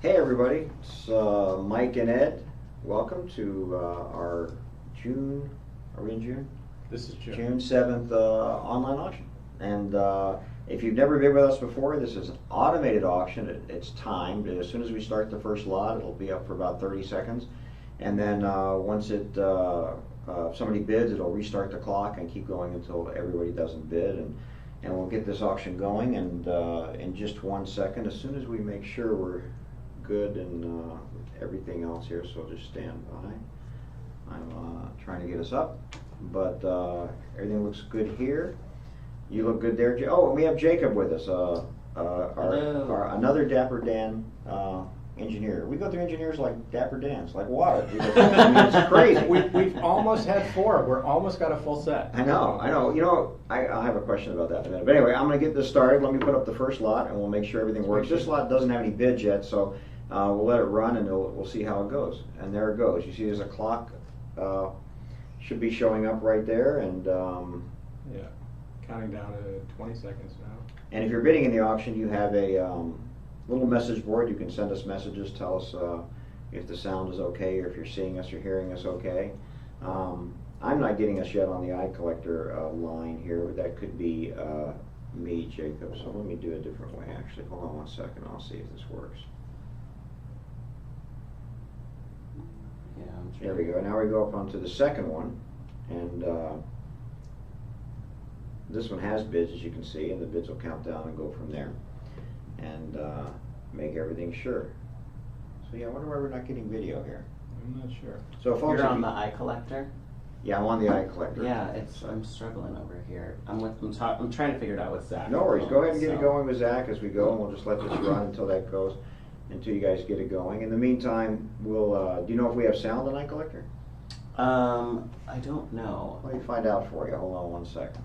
Hey everybody, it's Mike and Ed. Welcome to our June, are we in June? This is June. June 7th online auction. And if you've never been with us before, this is an automated auction. It's timed. As soon as we start the first lot, it'll be up for about 30 seconds. And then once if somebody bids, it'll restart the clock and keep going until everybody doesn't bid. And we'll get this auction going, and in just 1 second, as soon as we make sure we're good and everything else here, so just stand by. I'm trying to get us up, but everything looks good here. You look good there. Oh, we have Jacob with us, our another Dapper Dan engineer. We go through engineers like Dapper Dan's, like water. It's crazy. We've almost had 4. We're almost got a full set. I know. You know, I have a question about that in a minute. But anyway, I'm going to get this started. Let me put up the first lot, and we'll make sure everything works. This lot doesn't have any bids yet, so we'll let it run, and we'll see how it goes. And there it goes. You see there's a clock should be showing up right there. And yeah, counting down to 20 seconds now. And if you're bidding in the auction, you have a little message board. You can send us messages, tell us if the sound is okay, or if you're seeing us or hearing us okay. I'm not getting us yet on the eye collector line here, but that could be me, Jacob. So let me do a different way, actually. Hold on 1 second, I'll see if this works. Yeah, there we go. Now we go up onto the second one, and this one has bids, as you can see, and the bids will count down and go from there, and make everything sure. So yeah, I wonder why we're not getting video here. I'm not sure. So folks, you're on the eye collector. Yeah, I'm on the eye collector. Yeah, I'm struggling over here. I'm trying to figure it out with Zach. No worries. Go ahead and get it going with Zach as we go, and we'll just let this run until that goes, until you guys get it going. In the meantime, we'll. Do you know if we have sound on eye collector? I don't know. Let me find out for you. Hold on 1 second.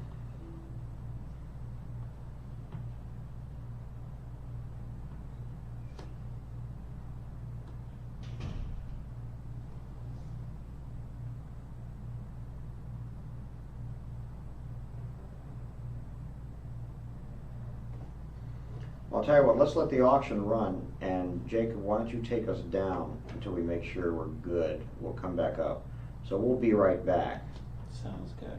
I'll tell you what, let's let the auction run, and Jacob, why don't you take us down until we make sure we're good. We'll come back up. So we'll be right back. Sounds good.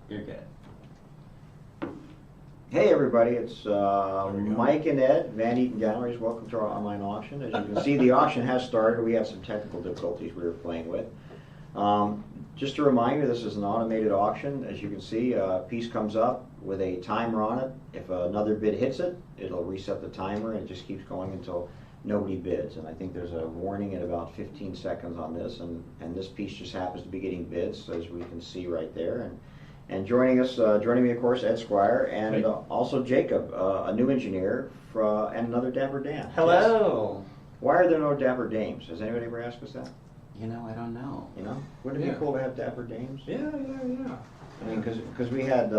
You're good. Hey everybody, it's Mike and Ed, Van Eaton Galleries. Welcome to our online auction. As you can see, the auction has started. We have some technical difficulties we were playing with. Just a reminder, this is an automated auction. As you can see, a piece comes up with a timer on it. If another bid hits it, it'll reset the timer, and it just keeps going until nobody bids. And I think there's a warning at about 15 seconds on this, and this piece just happens to be getting bids, as we can see right there. And joining me, of course, Ed Squair, and also Jacob, a new engineer, and another Dapper Dan. Hello. Yes. Why are there no Dapper Dames? Has anybody ever asked us that? You know, I don't know. You know? Wouldn't it be cool to have Dapper Dames? Yeah. I mean, because we had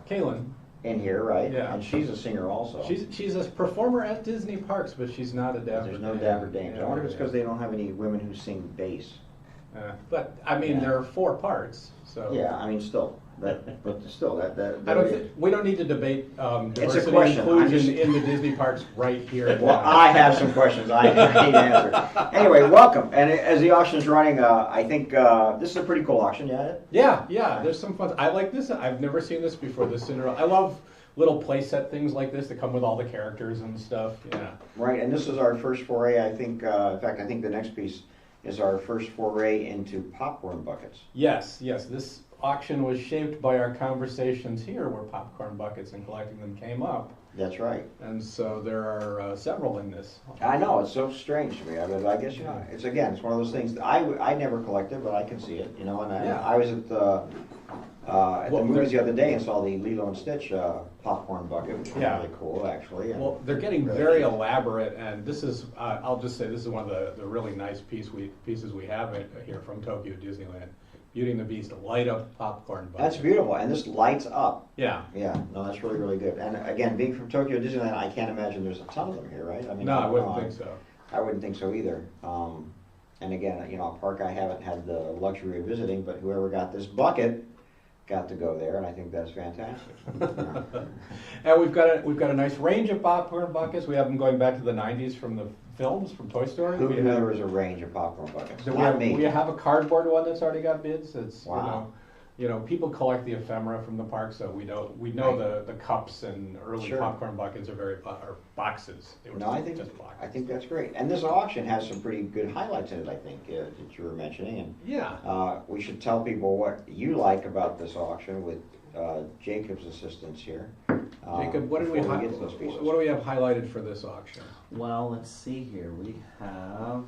Kaylin in here, right? Yeah. And she's a singer also. She's a performer at Disney parks, but she's not a Dapper. There's no Dapper Dames. I wonder if it's because they don't have any women who sing bass. But I mean, Yeah. there are 4 parts, so. Yeah, I mean, still, but still, I don't think, we don't need to debate diversity and question. I'm inclusion just- in the Disney parks right here. and Well, now. I have some questions I need to answer. Anyway, welcome. And as the auction's running, I think this is a pretty cool auction, yeah? Yeah, there's some fun. I like this. I've never seen this before. This Cinderella. I love little playset things like this that come with all the characters and stuff. Yeah. Right, and this is our first foray, I think, in fact, I think the next piece is our first foray into popcorn buckets. Yes. This auction was shaped by our conversations here, where popcorn buckets and collecting them came up, That's right. and so there are several in this. I know, it's so strange to me. I guess, you know, it's one of those things, that I never collected, but I can see it, you know, and Yeah. I was at the Well, movies the other day and saw the Lilo and Stitch popcorn bucket, which was Yeah. really cool, actually. And Well, they're getting really very cute. elaborate, and this is, I'll just say, this is one of the really nice pieces we have here from Tokyo Disneyland. Beauty and the Beast, light up popcorn bucket. That's beautiful, and this lights up. Yeah. Yeah, no, that's really, really good. And again, being from Tokyo Disneyland, I can't imagine there's a ton of them here, right? I mean, No, I don't wouldn't know. think so. I wouldn't think so either. And again, you know, a park I haven't had the luxury of visiting, but whoever got this bucket got to go there, and I think that's fantastic. And we've got a nice range of popcorn buckets. We have them going back to the '90s from the films, from Toy Story. Who We knew have- there was a range of popcorn buckets? we Not have, me. we have a cardboard one that's already got bids. It's Wow. you know, people collect the ephemera from the park, so we know Right. the cups and early Sure. popcorn buckets are are boxes. They were No, I think just boxes. I think that's great. And this auction has some pretty good highlights in it, I think, that you were mentioning. And Yeah. we should tell people what you like about this auction with Jacob's assistance here. Jacob, what before get to those pieces. do we have highlighted for this auction? Well, let's see here. We have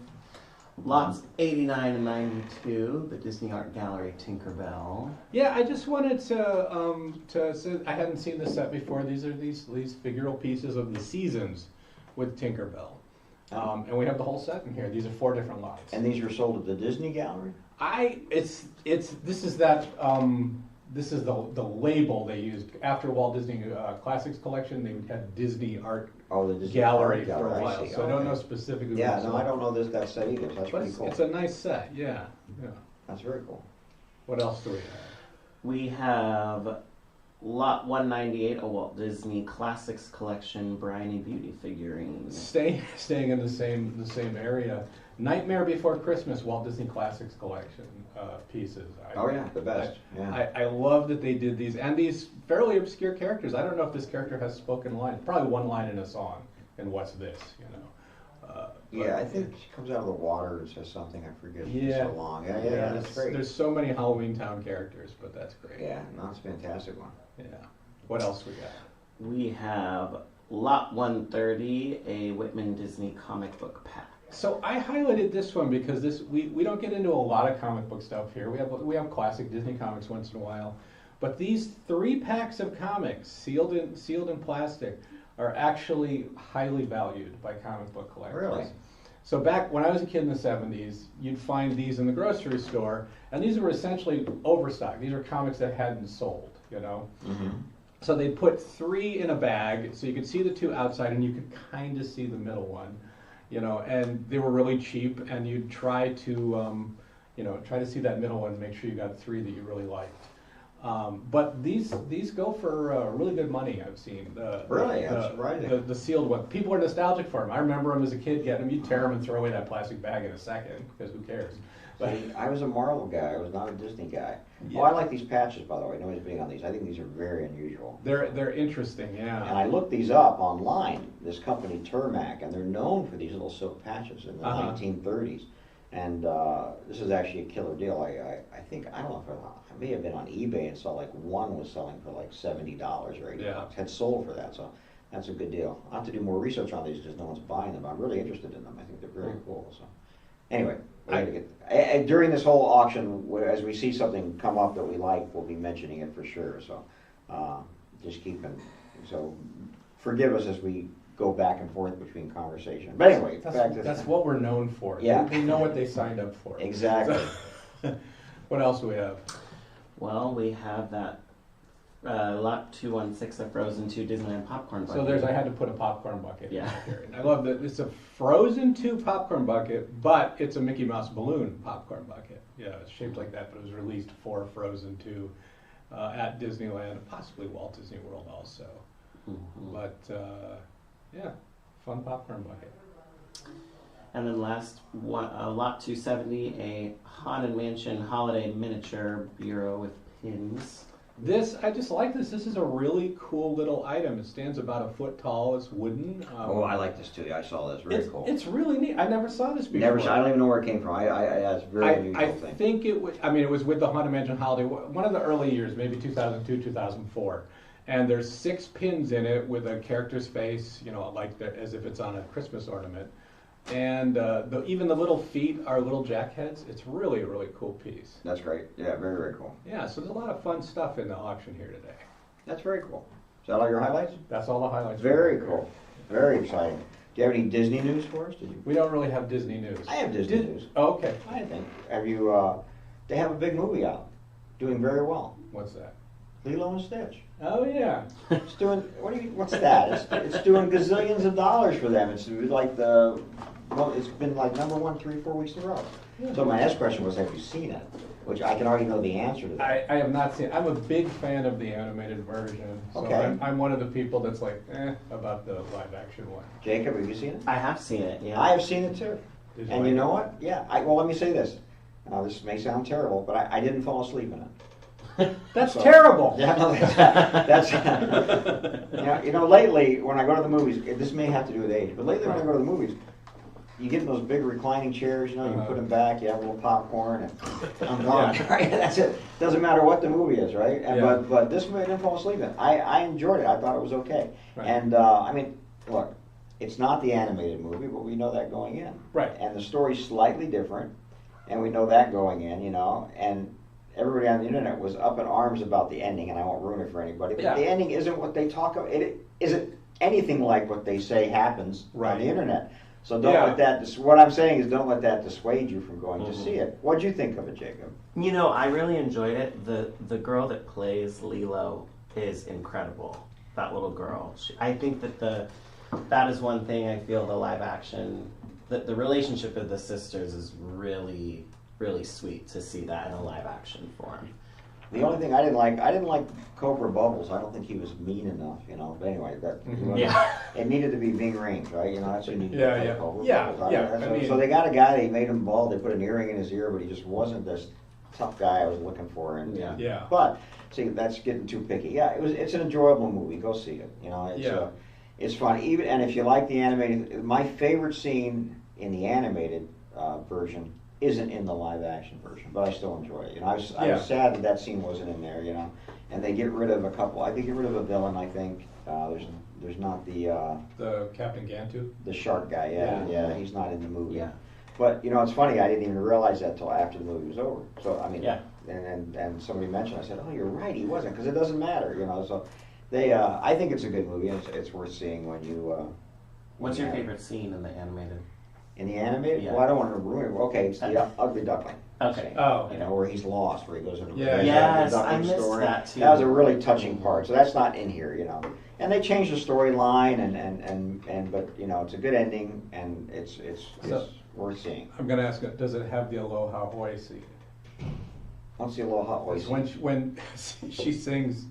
lots 89 and 92, the Disney Art Gallery Tinkerbell. Yeah, I just wanted to say I hadn't seen this set before. These are these figural pieces of the seasons with Tinkerbell, and we have the whole set in here. These are 4 different lots. And these are sold at the Disney Gallery? This is the label they used after Walt Disney Classics Collection. They had Disney Art Oh, the Disney Gallery Art for a Gallery, while, see. so I don't Okay. know specifically. Yeah, what's no, on I it. don't know that set either, so that's But pretty cool. it's a nice set. Yeah. That's very cool. What else do we have? We have lot 198, a Walt Disney Classics Collection Bryony Beauty figurines. Staying in the same area. Nightmare Before Christmas Walt Disney Classics Collection pieces. Oh yeah, the best. Yeah. I love that they did these, and these fairly obscure characters. I don't know if this character has spoken lines. Probably one line in a song. And what's this? You know. Yeah, I think she comes out of the water and says something. I forget. Yeah. It's so long. Yeah, that's great. There's so many Halloween Town characters, but that's great. Yeah, no, it's a fantastic one. Yeah. What else we got? We have lot 130, a Whitman Disney comic book pack. So I highlighted this one because we don't get into a lot of comic book stuff here. We have classic Disney comics once in a while, but these 3 packs of comics sealed in plastic are actually highly valued by comic book collectors. Really? So back when I was a kid in the 70s, you'd find these in the grocery store, and these were essentially overstock. These are comics that hadn't sold, you know. Mm-hmm. So they put 3 in a bag, so you could see the 2 outside, and you could kind of see the middle one, you know. And they were really cheap, and you'd try to, see that middle one, and make sure you got 3 that you really liked. But these go for really good money. I've seen. Really? That's surprising. The sealed one. People are nostalgic for them. I remember them as a kid getting them. You'd tear them and throw away that plastic bag in a second because who cares? But See, I was a Marvel guy. I was not a Disney guy. Yeah. Oh, I like these patches, by the way. Nobody's being on these. I think these are very unusual. they're interesting. And Yeah. I looked these up online. This company, Termac, and they're known for these little silk patches in the Uh-huh. 1930s. And this is actually a killer deal. I think, I don't know if I may have been on eBay and saw like one was selling for like $70 or $80. Yeah. Had sold for that, so that's a good deal. I'll have to do more research on these because no one's buying them. I'm really interested in them. I think they're very cool. So anyway, during this whole auction, as we see something come up that we like, we'll be mentioning it for sure. So just so forgive us as we go back and forth between conversation. But anyway, back to That's what we're known for. Yeah. They know what they signed up for. Exactly. What else do we have? Well, we have that Lot 216, a Frozen 2 Disneyland popcorn bucket. So I had to put a popcorn bucket Yeah. in here. And I love that it's a Frozen 2 popcorn bucket, but it's a Mickey Mouse balloon popcorn bucket. Yeah, it's shaped like that, but it was released for Frozen 2 at Disneyland, possibly Walt Disney World also. Mhm. But yeah, fun popcorn bucket. And then last one, Lot 270, a Haunted Mansion holiday miniature bureau with pins. I just like this. This is a really cool little item. It stands about a foot tall. It's wooden. Oh, I like this too. I saw this. Very it's, cool. It's really neat. I never saw this before. Never. I don't even know where it came from. It's a very unusual I thing. think it was. I mean, it was with the Haunted Mansion holiday. One of the early years, maybe 2002, 2004. And there's 6 pins in it with a character's face, as if it's on a Christmas ornament. And even the little feet are little jack heads. It's really a really cool piece. That's great. Yeah, very, very cool. Yeah, so there's a lot of fun stuff in the auction here today. That's very cool. Is that all your highlights? That's all the highlights. Very cool. Very exciting. Do you have any Disney news for us? Did you? We don't really have Disney news. I have Disney news. Oh, okay. I think. Have you? They have a big movie out, doing very well. What's that? Lilo and Stitch. Oh yeah. It's doing. What's that? It's doing gazillions of dollars for them. It's like it's been like number 1 3-4 weeks in a row. So my next question was, have you seen it? Which I can already know the answer to that. I have not seen it. I'm a big fan of the animated version. So Okay. I'm one of the people that's like, about the live action one. Jacob, have you seen it? I have seen it, yeah. I have seen it too. Did And like you it? know what? Yeah. Well, let me say this. This may sound terrible, but I didn't fall asleep in it. That's So- terrible. Yeah, no, that's lately when I go to the movies, this may have to do with age, but lately when I go to the movies, you get in those big reclining chairs, you put them back, you have a little popcorn, and I'm gone. Yeah. Right? That's it. Doesn't matter what the movie is, right? And, Yeah. but this movie I didn't fall asleep in. I enjoyed it. I thought it was okay. Right. And look, it's not the animated movie, but we know that going in. Right. And the story's slightly different, and we know that going in, and everybody on the internet was up in arms about the ending, and I won't ruin it for anybody, but Yeah. the ending isn't what they talk about. It isn't anything like what they say happens on Right. the internet. So don't Yeah. let that, what I'm saying is don't let that dissuade you from going to Mhm. see it. What'd you think of it, Jacob? I really enjoyed it. The girl that plays Lilo is incredible. That little girl. I think that is one thing I feel the live action, the relationship of the sisters is really, really sweet to see that in a live action form. The only thing I didn't like Cobra Bubbles. I don't think he was mean enough, But anyway, it needed to be Ving Rhames, right? That's who needed to play Cobra Bubbles. So they got a guy. They made him bald. They put an earring in his ear, but he just wasn't this tough guy I was looking for. And Yeah. But see, that's getting too picky. Yeah, it's an enjoyable movie. Go see it. It's fun. And if you like the animated, my favorite scene in the animated version isn't in the live action version, but I still enjoy it. I was sad that scene wasn't in there. And they get rid of a couple. I think get rid of a villain. I think there's not the Captain Gantu. the shark guy. Yeah, he's not in the movie. Yeah. But it's funny. I didn't even realize that till after the movie was over. So Yeah. And somebody mentioned. I said, oh, you're right. He wasn't, because it doesn't matter. So they. I think it's a good movie. It's worth seeing when you. What's your favorite scene in the animated? In the animated? Yeah. Well, I don't want to ruin it. Okay, it's the Ugly Duckling. Okay. Oh. Where he's lost, where he goes into Yeah. Yes, the I duckling missed story. that too. That was a really touching part. So that's not in here, And they changed the storyline, but it's a good ending, and it's worth seeing. I'm going to ask, does it have the Aloha Oi scene? Let's see a little hot voice. It's when she sings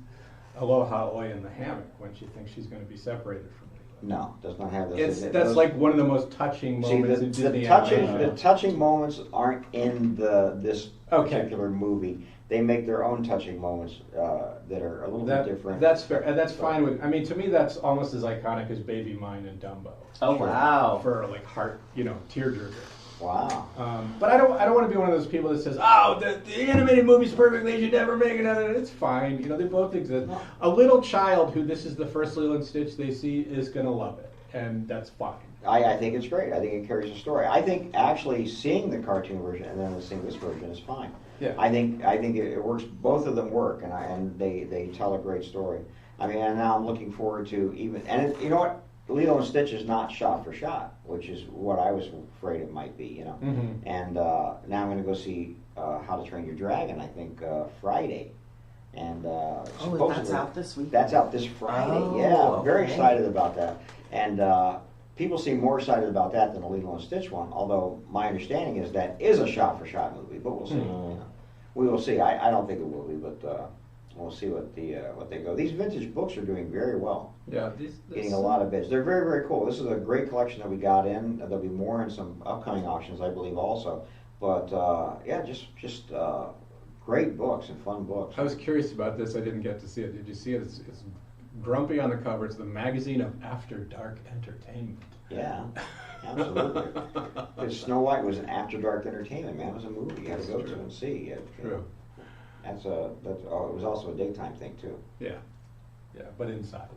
Aloha Oi in the hammock, when she thinks she's going to be separated from Lilo. No, does not have those. That's like one of the most touching See, moments in Disney the animation. touching moments aren't in this Okay. particular movie. They make their own touching moments that are a little bit different. That's fair, and that's fine with. I mean, to me, that's almost as iconic as Baby Mine and Dumbo. Oh, Sure. wow. For like heart, tearjerker. Wow. But I don't want to be one of those people that says, "Oh, the animated movie's perfect. They should never make another." It's fine. They both exist. A little child who this is the first Lilo and Stitch they see is gonna love it, and that's fine. I think it's great. I think it carries a story. I think actually seeing the cartoon version and then seeing this version is fine. Yeah. I think it works. Both of them work, and they tell a great story. And now I'm looking forward to you know what? Lilo and Stitch is not shot for shot, which is what I was afraid it might be. Mm-hmm. And now I'm going to go see How to Train Your Dragon. I think Friday, And Oh, that's supposedly out this week? that's out this Friday. Oh, Yeah, very okay. excited about that. And people seem more excited about that than the Lilo and Stitch one. Although my understanding is that is a shot-for-shot movie, but we'll see. You know. We will see. I don't think it will be, but we'll see what they go. These vintage books are doing very well. Yeah, Getting a lot of bids. They're very, very cool. This is a great collection that we got in. There'll be more in some upcoming auctions, I believe, also. But yeah, just great books and fun books. I was curious about this. I didn't get to see it. Did you see it? It's grumpy on the cover. It's the magazine of After Dark Entertainment. Yeah, absolutely. Because Snow White was an after dark entertainment, man. It was a movie you had to go to and see. True. It was also a daytime thing too. Yeah, but inside.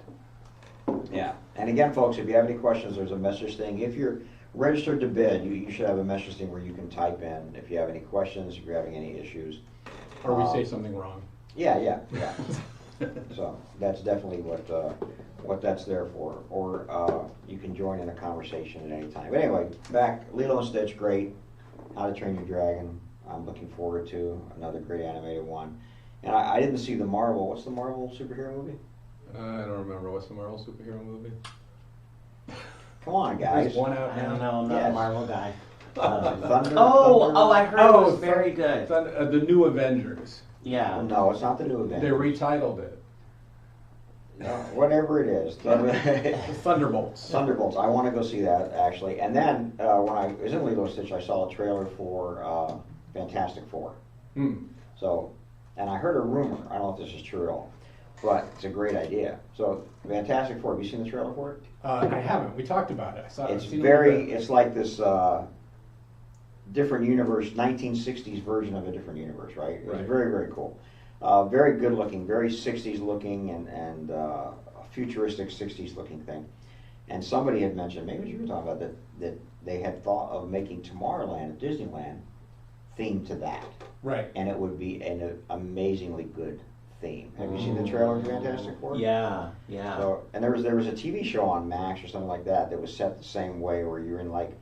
Yeah, and again, folks, if you have any questions, there's a message thing. If you're registered to bid, you should have a message thing where you can type in if you have any questions, if you're having any issues. Or we say something wrong. Yeah. So that's definitely what that's there for. Or you can join in a conversation at any time. But anyway, back, Lilo and Stitch, great. How to Train Your Dragon, I'm looking forward to. Another great animated one. And I didn't see the Marvel, what's the Marvel superhero movie? I don't remember. What's the Marvel superhero movie? Come on, guys. There's one out I don't now. know, I'm not Yes. a Marvel guy. Thunder? I heard it was very good. The New Avengers. Yeah. No, it's not the new event. They retitled it. No, whatever it is. Thunderbolts. Thunderbolts. I want to go see that, actually. And then, when I was in Lilo and Stitch, I saw a trailer for Fantastic Four. So, and I heard a rumor, I don't know if this is true at all, but it's a great idea. So, Fantastic Four, have you seen the trailer for it? I haven't. We talked about it. I saw It's I've seen it's like this different universe, 1960s version of a different universe, right? It's Right. very, very cool. Very good looking, very 60s looking, and a futuristic 60s looking thing. And somebody had mentioned, maybe it was you were talking about that they had thought of making Tomorrowland at Disneyland themed to that. Right. And it would be an amazingly good theme. Have you seen the trailer for Fantastic Four? Yeah. So, and there was a TV show on Max or something like that was set the same way, where you're in like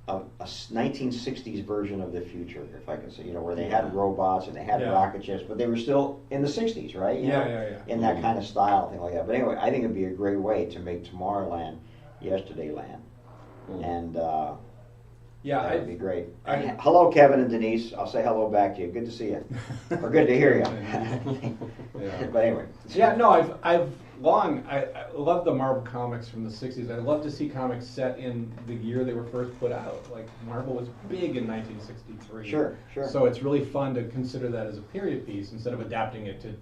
a 1960s version of the future, if I can say, where they had robots and they had rocket ships, but they were still in the 60s, right? Yeah. In that kind of style, thing like that. But anyway, I think it'd be a great way to make Tomorrowland Yesterdayland. And that would be great. Hello, Kevin and Denise. I'll say hello back to you. Good to see you. Or good to hear you. But anyway. Yeah, no, I love the Marvel comics from the 60s. I'd love to see comics set in the year they were first put out. Like, Marvel was big in 1963. Sure. So it's really fun to consider that as a period piece instead of adapting it to,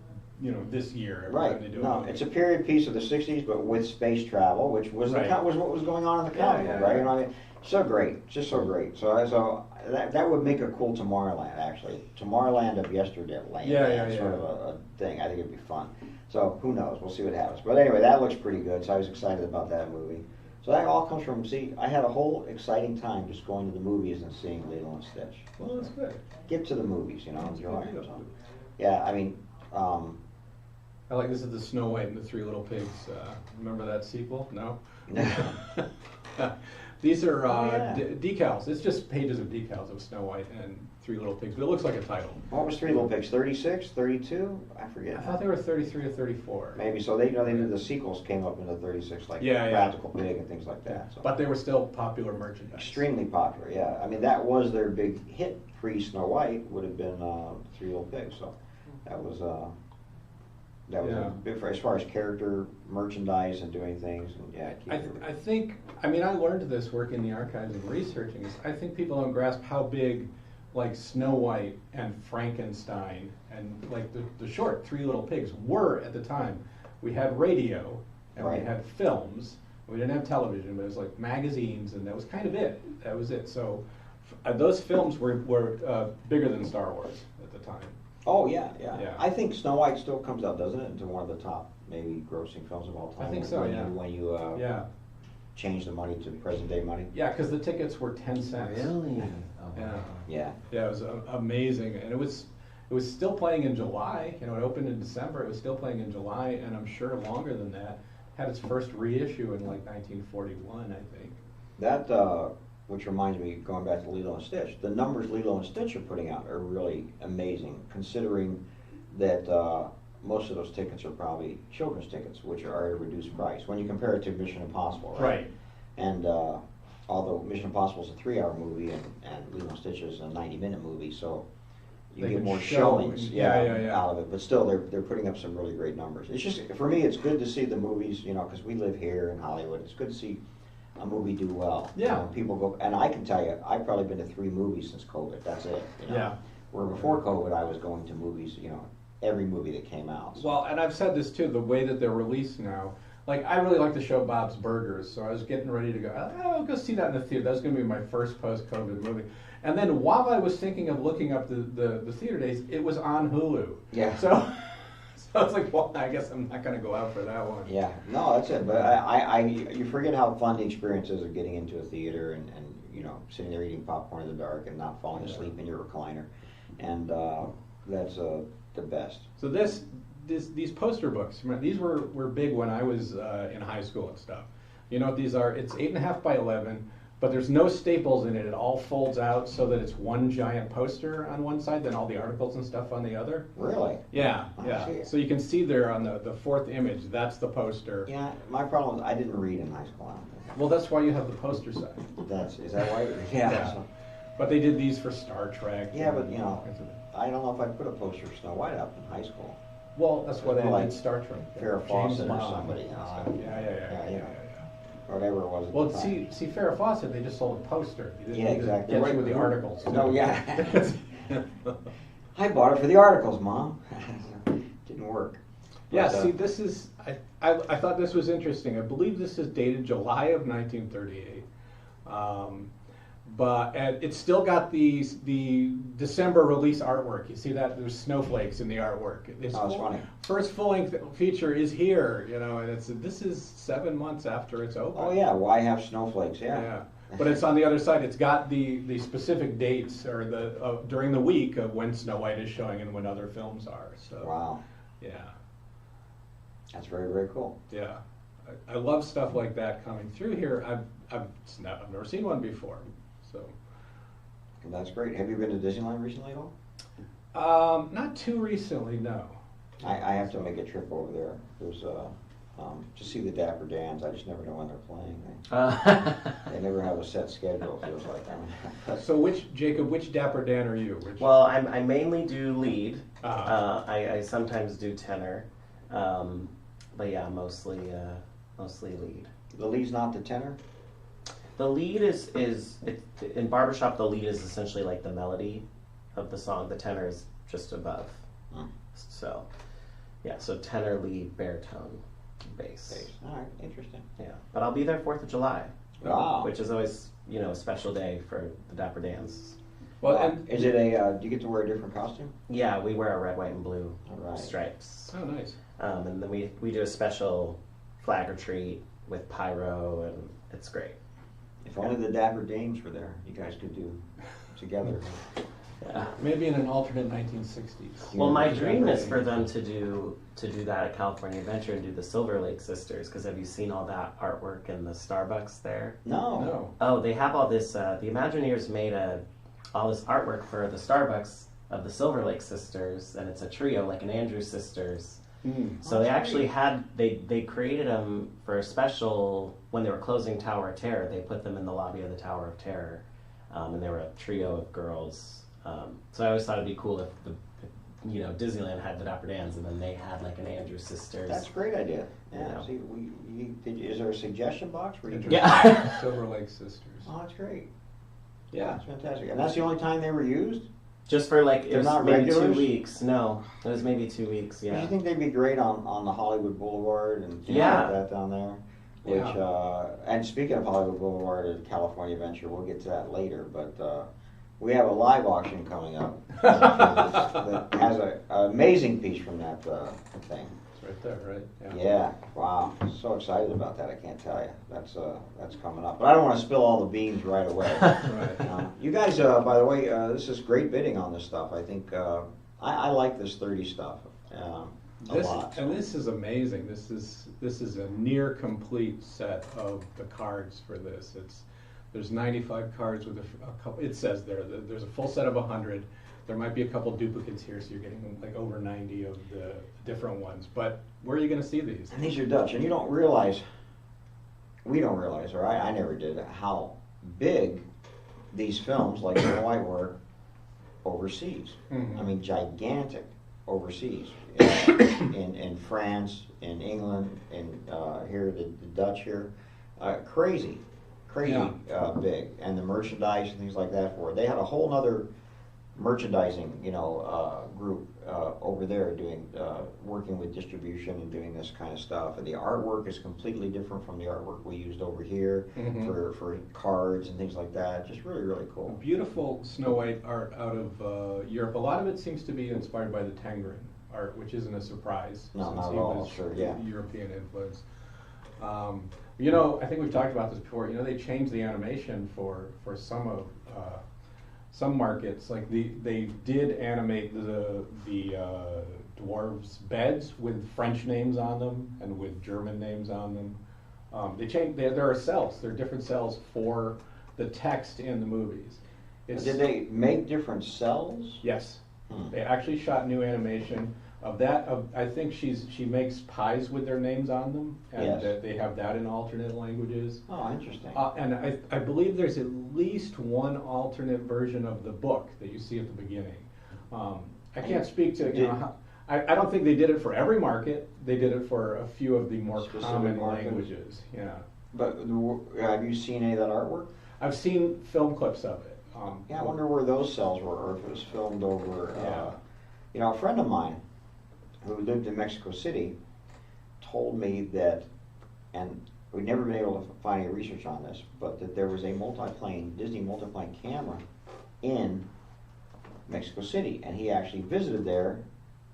this year. Every time they do No, it's a period piece of the 60s, but with space travel, which was was what was going on in the comic book, right? I mean, so great, just so great. So that would make a cool Tomorrowland, actually. Tomorrowland of Yesterdayland. Sort of a thing. I think it'd be fun. So who knows? We'll see what happens. But anyway, that looks pretty good. So I was excited about that movie. So that all comes from, I had a whole exciting time just going to the movies and seeing Lilo and Stitch. Well, that's good. Get to the movies, enjoy good. it. So, yeah, I mean, I like this is the Snow White and the Three Little Pigs. Remember that sequel? No? These are decals. It's just pages of decals of Snow White and Three Little Pigs, but it looks like a title. What was Three Little Pigs? 36, 32? I forget. I thought they were 33 or 34. Maybe. So they did the sequels came up into 36, like Practical Pig and things like that. So. But they were still popular merchandise. Extremely popular, yeah. I mean, that was their big hit pre-Snow White, would have been Three Little Pigs. So that was a big for as far as character merchandise and doing things. And, I think, I learned this working in the archives and researching this. I think people don't grasp how big, like, Snow White and Frankenstein and, like, the short Three Little Pigs were at the time. We had radio and we had films. We didn't have television, but it was like magazines, and that was kind of it. That was it. So those films were bigger than Star Wars at the time. Oh, yeah. I think Snow White still comes out, doesn't it, into one of the top, maybe, grossing films of all time? I think so, When you change the money to present-day money? Yeah, because the tickets were 10 cents. Really? Yeah, it was amazing. And it was still playing in July. It opened in December. It was still playing in July, and I'm sure longer than that. Had its first reissue in, like, 1941, I think. That, which reminds me, going back to Lilo and Stitch, the numbers Lilo and Stitch are putting out are really amazing, considering that most of those tickets are probably children's tickets, which are at a reduced price when you compare it to Mission Impossible, right? Right. And although Mission Impossible is a 3-hour movie and Lilo and Stitch is a 90-minute movie, so you They get can more show- showings yeah. out of it. But still, they're putting up some really great numbers. It's just, for me, it's good to see the movies, you know, because we live here in Hollywood. It's good to see a movie do well. Yeah. You know, people go, and I can tell you, I've probably been to 3 movies since COVID. That's it. You know? Yeah. Where before COVID, I was going to movies, you know, every movie that came out. So. Well, and I've said this too, the way that they're released now. Like, I really like the show Bob's Burgers, so I was getting ready to go, I'll go see that in the theater. That was going to be my first post-COVID movie. And then while I was thinking of looking up the theater days, it was on Hulu. Yeah. So I was like, well, I guess I'm not going to go out for that one. Yeah, no, that's it. But you forget how fun the experience is of getting into a theater and you know, sitting there eating popcorn in the dark and not falling asleep in your recliner, and that's the best. So these poster books, remember, these were big when I was in high school and stuff. You know what these are? It's 8.5 by 11, but there's no staples in it. It all folds out so that it's one giant poster on one side, then all the articles and stuff on the other. Really? Yeah, I yeah. see it. So you can see there on the fourth image, that's the poster. Yeah, my problem is I didn't read in high school. I don't think. Well, that's why you have the poster set. Is that why? Yeah. Yeah. So, But they did these for Star Trek. yeah, and but you know, all kinds of- I don't know if I'd put a poster of Snow White up in high school. Well, that's why they Like did Star Trek. Farrah James Fawcett or Bond somebody, and you know, stuff. yeah, Yeah. you know. Or whatever it was. At Well, the time. see, Farrah Fawcett, they just sold a poster. They Yeah, didn't exactly. Get you with the articles. No, yeah. I bought it for the articles, Mom. Didn't work. Yeah, But, see, this is, I thought this was interesting. I believe this is dated July of 1938. But it's still got the December release artwork. You see that? There's snowflakes in the artwork. It's Oh, it's funny. First full-length feature is here, you know, and this is 7 months after it's open. Oh yeah, why have snowflakes? Yeah. Yeah. But it's on the other side. It's got the specific dates or during the week of when Snow White is showing and when other films are. So Wow, yeah. that's very, very cool. Yeah, I love stuff like that coming through here. I've never seen one before, so That's great. Have you been to Disneyland recently at all? not too recently, no. I have to make a trip over there. There's to see the Dapper Dans. I just never know when they're playing. They never have a set schedule. It feels like. So Jacob, which Dapper Dan are you? Well, I mainly do lead. Uh-huh. I sometimes do tenor, but yeah, mostly lead. The lead's not the tenor. The lead is in barbershop. The lead is essentially like the melody of the song. The tenor is just above. Hmm. So, yeah. So tenor, lead, baritone, bass. All right, interesting. Yeah, but I'll be there 4th of July, Wow. which is always a special day for the Dapper Dans. Well, Wow. and Is it do you get to wear a different costume? Yeah, we wear a red, white, and blue All right. stripes, oh, nice. and then we do a special flag retreat with pyro, and it's great. If only the Dapper Dames were there, you guys could do together. Yeah. Maybe in an alternate 1960s. Well, my Yeah. dream is for them to do that at California Adventure and do the Silver Lake Sisters. Because have you seen all that artwork in the Starbucks there? No. No. Oh, they have all this. The Imagineers made all this artwork for the Starbucks of the Silver Lake Sisters, and it's a trio like an Andrews Sisters. So they actually they created them for a special when they were closing Tower of Terror. They put them in the lobby of the Tower of Terror, and they were a trio of girls. So I always thought it'd be cool if Disneyland had the Dapper Dans, and then they had like an Andrews Sisters. That's a great idea. Yeah. Yeah. See, is there a suggestion box where you can? Yeah. Silver Lake Sisters. Oh, that's great. Yeah. That's fantastic. And that's the only time they were used? Just for like it They're was not maybe regulars? 2 weeks. No, it was maybe 2 weeks. Do Yeah. you think they'd be great on the Hollywood Boulevard and things Yeah. like that down there? Which and speaking of Hollywood Boulevard and California Adventure, we'll get to that later. But we have a live auction coming up that has an amazing piece from that thing. It's right there, right? Yeah, wow, so excited about that. I can't tell you. That's coming up. But I don't want to spill all the beans right away. Right. You guys, by the way, this is great bidding on this stuff. I think I like this 30 stuff a lot. And this is amazing. This is a near complete set of the cards for this. There's 95 cards with a couple. It says there's a full set of 100. There might be a couple duplicates here, so you're getting like over 90 of the different ones. But where are you going to see these? And these are Dutch, and you don't realize, we don't realize, or I never did, how big these films like Snow White were overseas. Mhm. I mean, gigantic overseas. In France, in England, in here, the Dutch here. Crazy big. And the merchandise and things like that for it. They had a whole nother merchandising, group over there doing, working with distribution and doing this kind of stuff. And the artwork is completely different from the artwork we used over here for cards and things like that. Just really, really cool. Beautiful Snow White art out of Europe. A lot of it seems to be inspired by the Tangren art, which isn't a surprise. No, since not he at all, was sure, yeah. European influence. I think we've talked about this before. They changed the animation for some of some markets. Like they did animate the dwarves' beds with French names on them and with German names on them. They changed. There are cells. There are different cells for the text in the movies. Did they make different cells? Yes. They actually shot new animation of that. I think she makes pies with their names on them, and Yes. they have that in alternate languages. Oh, interesting. And I believe there's at least one alternate version of the book that you see at the beginning. I can't speak to how. I don't think they did it for every market. They did it for a few of the more Specific common markets. languages. Yeah. But have you seen any of that artwork? I've seen film clips of it. Yeah, I wonder where those cells were, or if it was filmed over. Yeah. A friend of mine who lived in Mexico City told me that, and we'd never been able to find any research on this, but that there was a Disney multiplane camera in Mexico City, and he actually visited there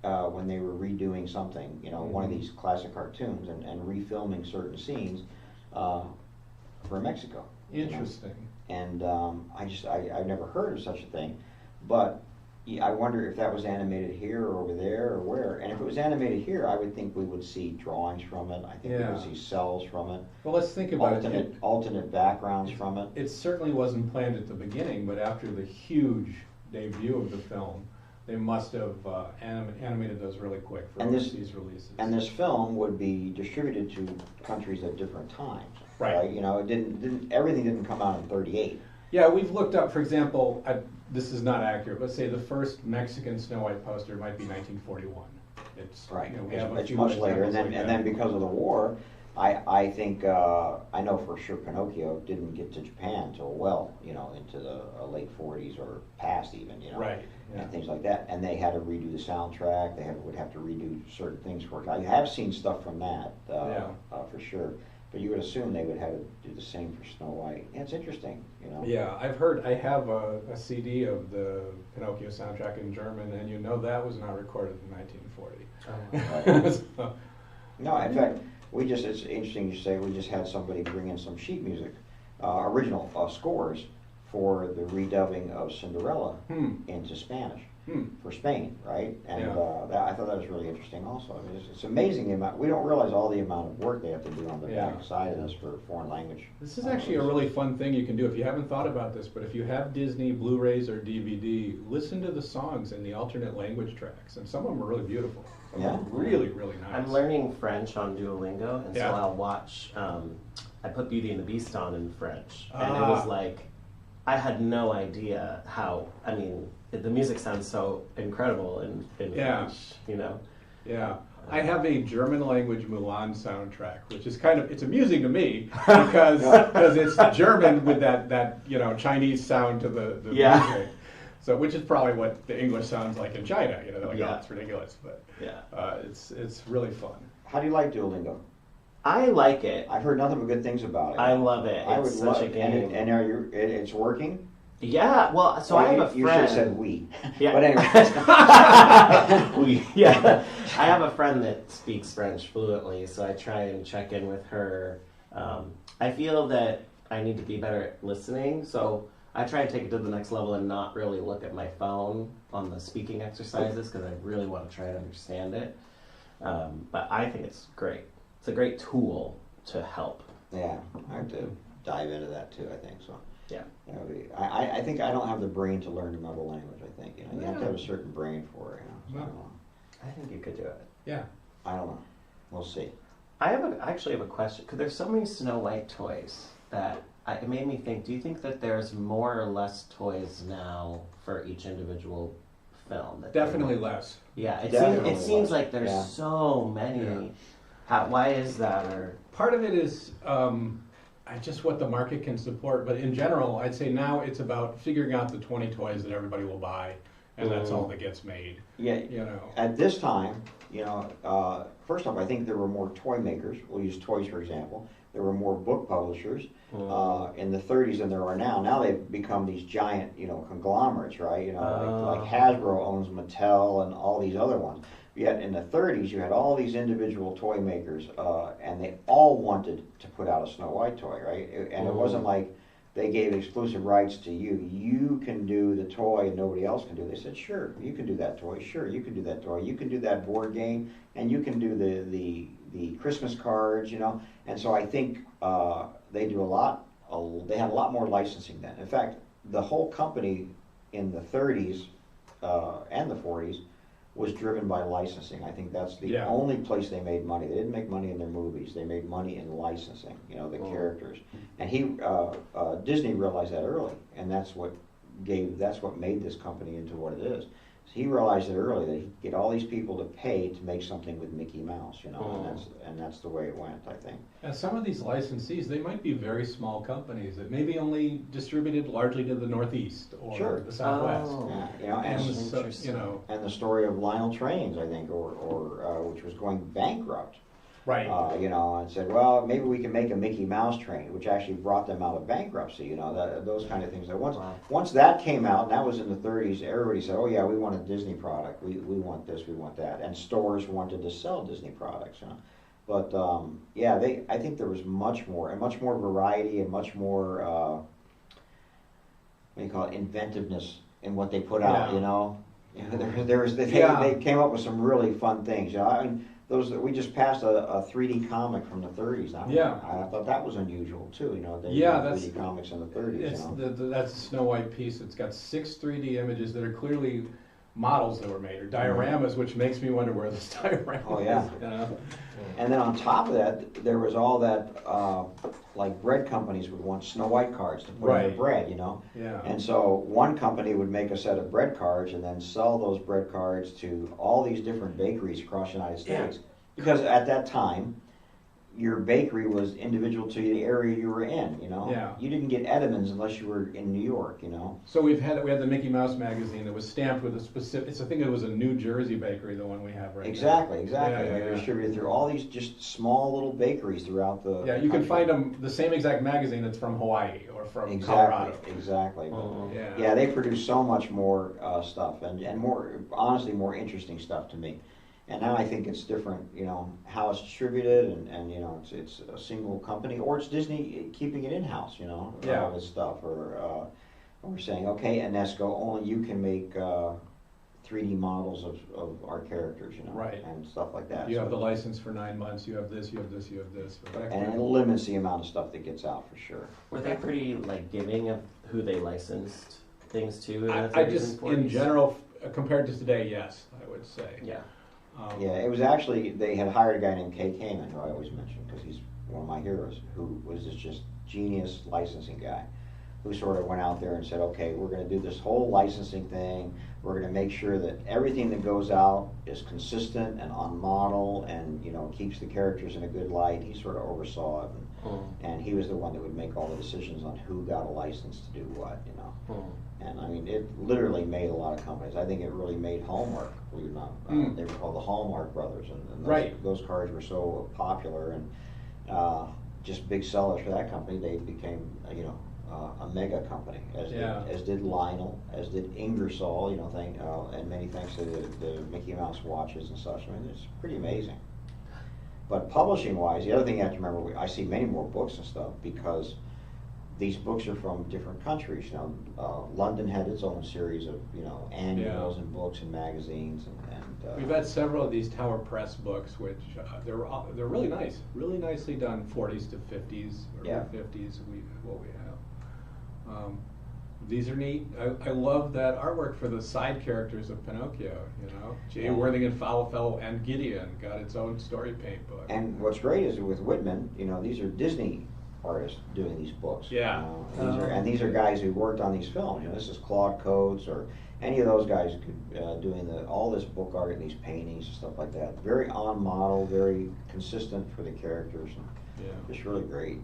when they were redoing something, one of these classic cartoons, and refilming certain scenes for Mexico. Interesting. And I've never heard of such a thing, but I wonder if that was animated here or over there or where. And if it was animated here, I would think we would see drawings from it. I think we would see cells from it. Well, let's think about it. Alternate backgrounds from it. It certainly wasn't planned at the beginning, but after the huge debut of the film, they must have animated those really quick for overseas releases. And this film would be distributed to countries at different times. Right. Everything didn't come out in '38. Yeah, we've looked up, for example, this is not accurate. Let's say the first Mexican Snow White poster might be 1941. It's right. We have a it's few much later, and examples then because of the war, I think I know for sure Pinocchio didn't get to Japan till into the late '40s or past even. Right. Yeah. And things like that. And they had to redo the soundtrack. They would have to redo certain things for it. I have seen stuff from that for sure. But you would assume they would have to do the same for Snow White. Yeah, it's interesting, Yeah, I have a CD of the Pinocchio soundtrack in German, and that was not recorded in 1940. So, No, in fact, it's interesting you say we just had somebody bring in some sheet music, original scores for the redubbing of Cinderella into Spanish for Spain, right? And I thought that was really interesting also. I mean, it's amazing the amount, we don't realize all the amount of work they have to do on the back side of this for foreign language. This is actually a really fun thing you can do if you haven't thought about this, but if you have Disney Blu-rays or DVD, listen to the songs in the alternate language tracks, and some of them are really beautiful. Some of them are really, really nice. I'm learning French on Duolingo, and so I'll watch, I put Beauty and the Beast on in French, and it was like, I had no idea how, the music sounds so incredible in French, Yeah. I have a German language Mulan soundtrack, which is it's amusing to me because it's German with that Chinese sound to the music. So, which is probably what the English sounds like in China, they're like, oh, it's ridiculous, but it's really fun. How do you like Duolingo? I like it. I've heard nothing but good things about it. I love it. It's such a game. And it's working? Yeah, well, so I have a friend. You should have said we. Yeah. But anyway. I have a friend that speaks French fluently, so I try and check in with her. I feel that I need to be better at listening, so I try and take it to the next level and not really look at my phone on the speaking exercises because I really want to try and understand it. But I think it's great. It's a great tool to help. Yeah, I do dive into that too. I think so. Yeah. You know, I think I don't have the brain to learn another language. I think you have to have a certain brain for it. So I don't know. I think you could do it. Yeah. I don't know. We'll see. I actually have a question because there's so many Snow White toys that it made me think. Do you think that there's more or less toys now for each individual film? Definitely less. Yeah, Definitely it seems less. like there's Yeah. so many. Yeah. Why is that? Or Part of it is just what the market can support, but in general, I'd say now it's about figuring out the 20 toys that everybody will buy, and that's all that gets made. Yeah. You know. At this time, first off, I think there were more toy makers. We'll use toys for example. There were more book publishers in the 30s than there are now. Now they've become these giant, conglomerates, right? Like Hasbro owns Mattel and all these other ones. Yet in the 30s, you had all these individual toy makers, and they all wanted to put out a Snow White toy, right? And it wasn't like they gave exclusive rights to you. You can do the toy and nobody else can do it. They said, sure, you can do that toy. Sure, you can do that toy. You can do that board game, and you can do the Christmas cards, And so I think they do a lot. They had a lot more licensing then. In fact, the whole company in the 30s and the 40s was driven by licensing. I think that's the only place they made money. They didn't make money in their movies. They made money in licensing, the characters. And Disney realized that early, and that's what made this company into what it is. So he realized it early that he'd get all these people to pay to make something with Mickey Mouse, and that's the way it went, I think. And some of these licensees, they might be very small companies that maybe only distributed largely to the Northeast or the Southwest. Yeah, and the story of Lionel Trains, I think, or which was going bankrupt. Right. And said, well, maybe we can make a Mickey Mouse train, which actually brought them out of bankruptcy. Those kind of things. Once that came out, and that was in the 30s, everybody said, oh yeah, we want a Disney product. We want this, we want that, and stores wanted to sell Disney products. But I think there was much more variety and much more inventiveness in what they put out. They came up with some really fun things. We just passed a 3D comic from the 30s. I thought that was unusual too. That's 3D comics in the 30s. That's the Snow White piece. It's got 6 3D images that are clearly models that were made, or dioramas, which makes me wonder where this diorama Oh yeah. is. And then on top of that, there was all that, like bread companies would want Snow White cards to put in their bread, Yeah. And so one company would make a set of bread cards and then sell those bread cards to all these different bakeries across the United States. Because at that time, your bakery was individual to the area you were in, Yeah. You didn't get Edmonds unless you were in New York, So we had the Mickey Mouse magazine that was stamped with a specific. I think it was a New Jersey bakery, the one we have right now. Exactly. Yeah. They're distributed through all these just small little bakeries throughout the Yeah, you can find them, the same exact magazine that's from Hawaii or from Colorado. Exactly. Yeah. They produce so much more stuff and more, honestly, more interesting stuff to me. And now I think it's different, how it's distributed and it's a single company, or it's Disney keeping it in-house, all this stuff. Or we're saying, okay, Enesco, only you can make 3D models of our characters, Right. and stuff like that. You have the license for 9 months, you have this, you have this, you have this. And it limits the amount of stuff that gets out for sure. were they pretty giving of who they licensed things to? In the I 30s just, and 40s? in general, compared to today, yes, I would say. Yeah. It was actually, they had hired a guy named Kay Kamen, who I always mention because he's one of my heroes, who was this just genius licensing guy, who sort of went out there and said, okay, we're going to do this whole licensing thing. We're going to make sure that everything that goes out is consistent and on model and, keeps the characters in a good light. He sort of oversaw it. And he was the one that would make all the decisions on who got a license to do what, And I mean, it literally made a lot of companies. I think it really made Hallmark, believe it or not. They were called the Hallmark Brothers, and those cards were so popular and just big sellers for that company. They became, a mega company, as did Lionel, as did Ingersoll, and many thanks to the Mickey Mouse watches and such. I mean, it's pretty amazing. But publishing-wise, the other thing you have to remember, I see many more books and stuff because these books are from different countries. You know, London had its own series of, you know, annuals and books and magazines, and we've had several of these Tower Press books, which they're really nice, really nicely done, 40s to 50s, early 50s. What we have. These are neat. I love that artwork for the side characters of Pinocchio. You know, Jay Worthington, Foulfellow, and Gideon got its own story paint book. And what's great is with Whitman, you know, these are Disney artists doing these books. Yeah. You know, these are guys who worked on these films. You know, this is Claude Coates or any of those guys doing all this book art and these paintings and stuff like that. Very on model, very consistent for the characters. And just really great.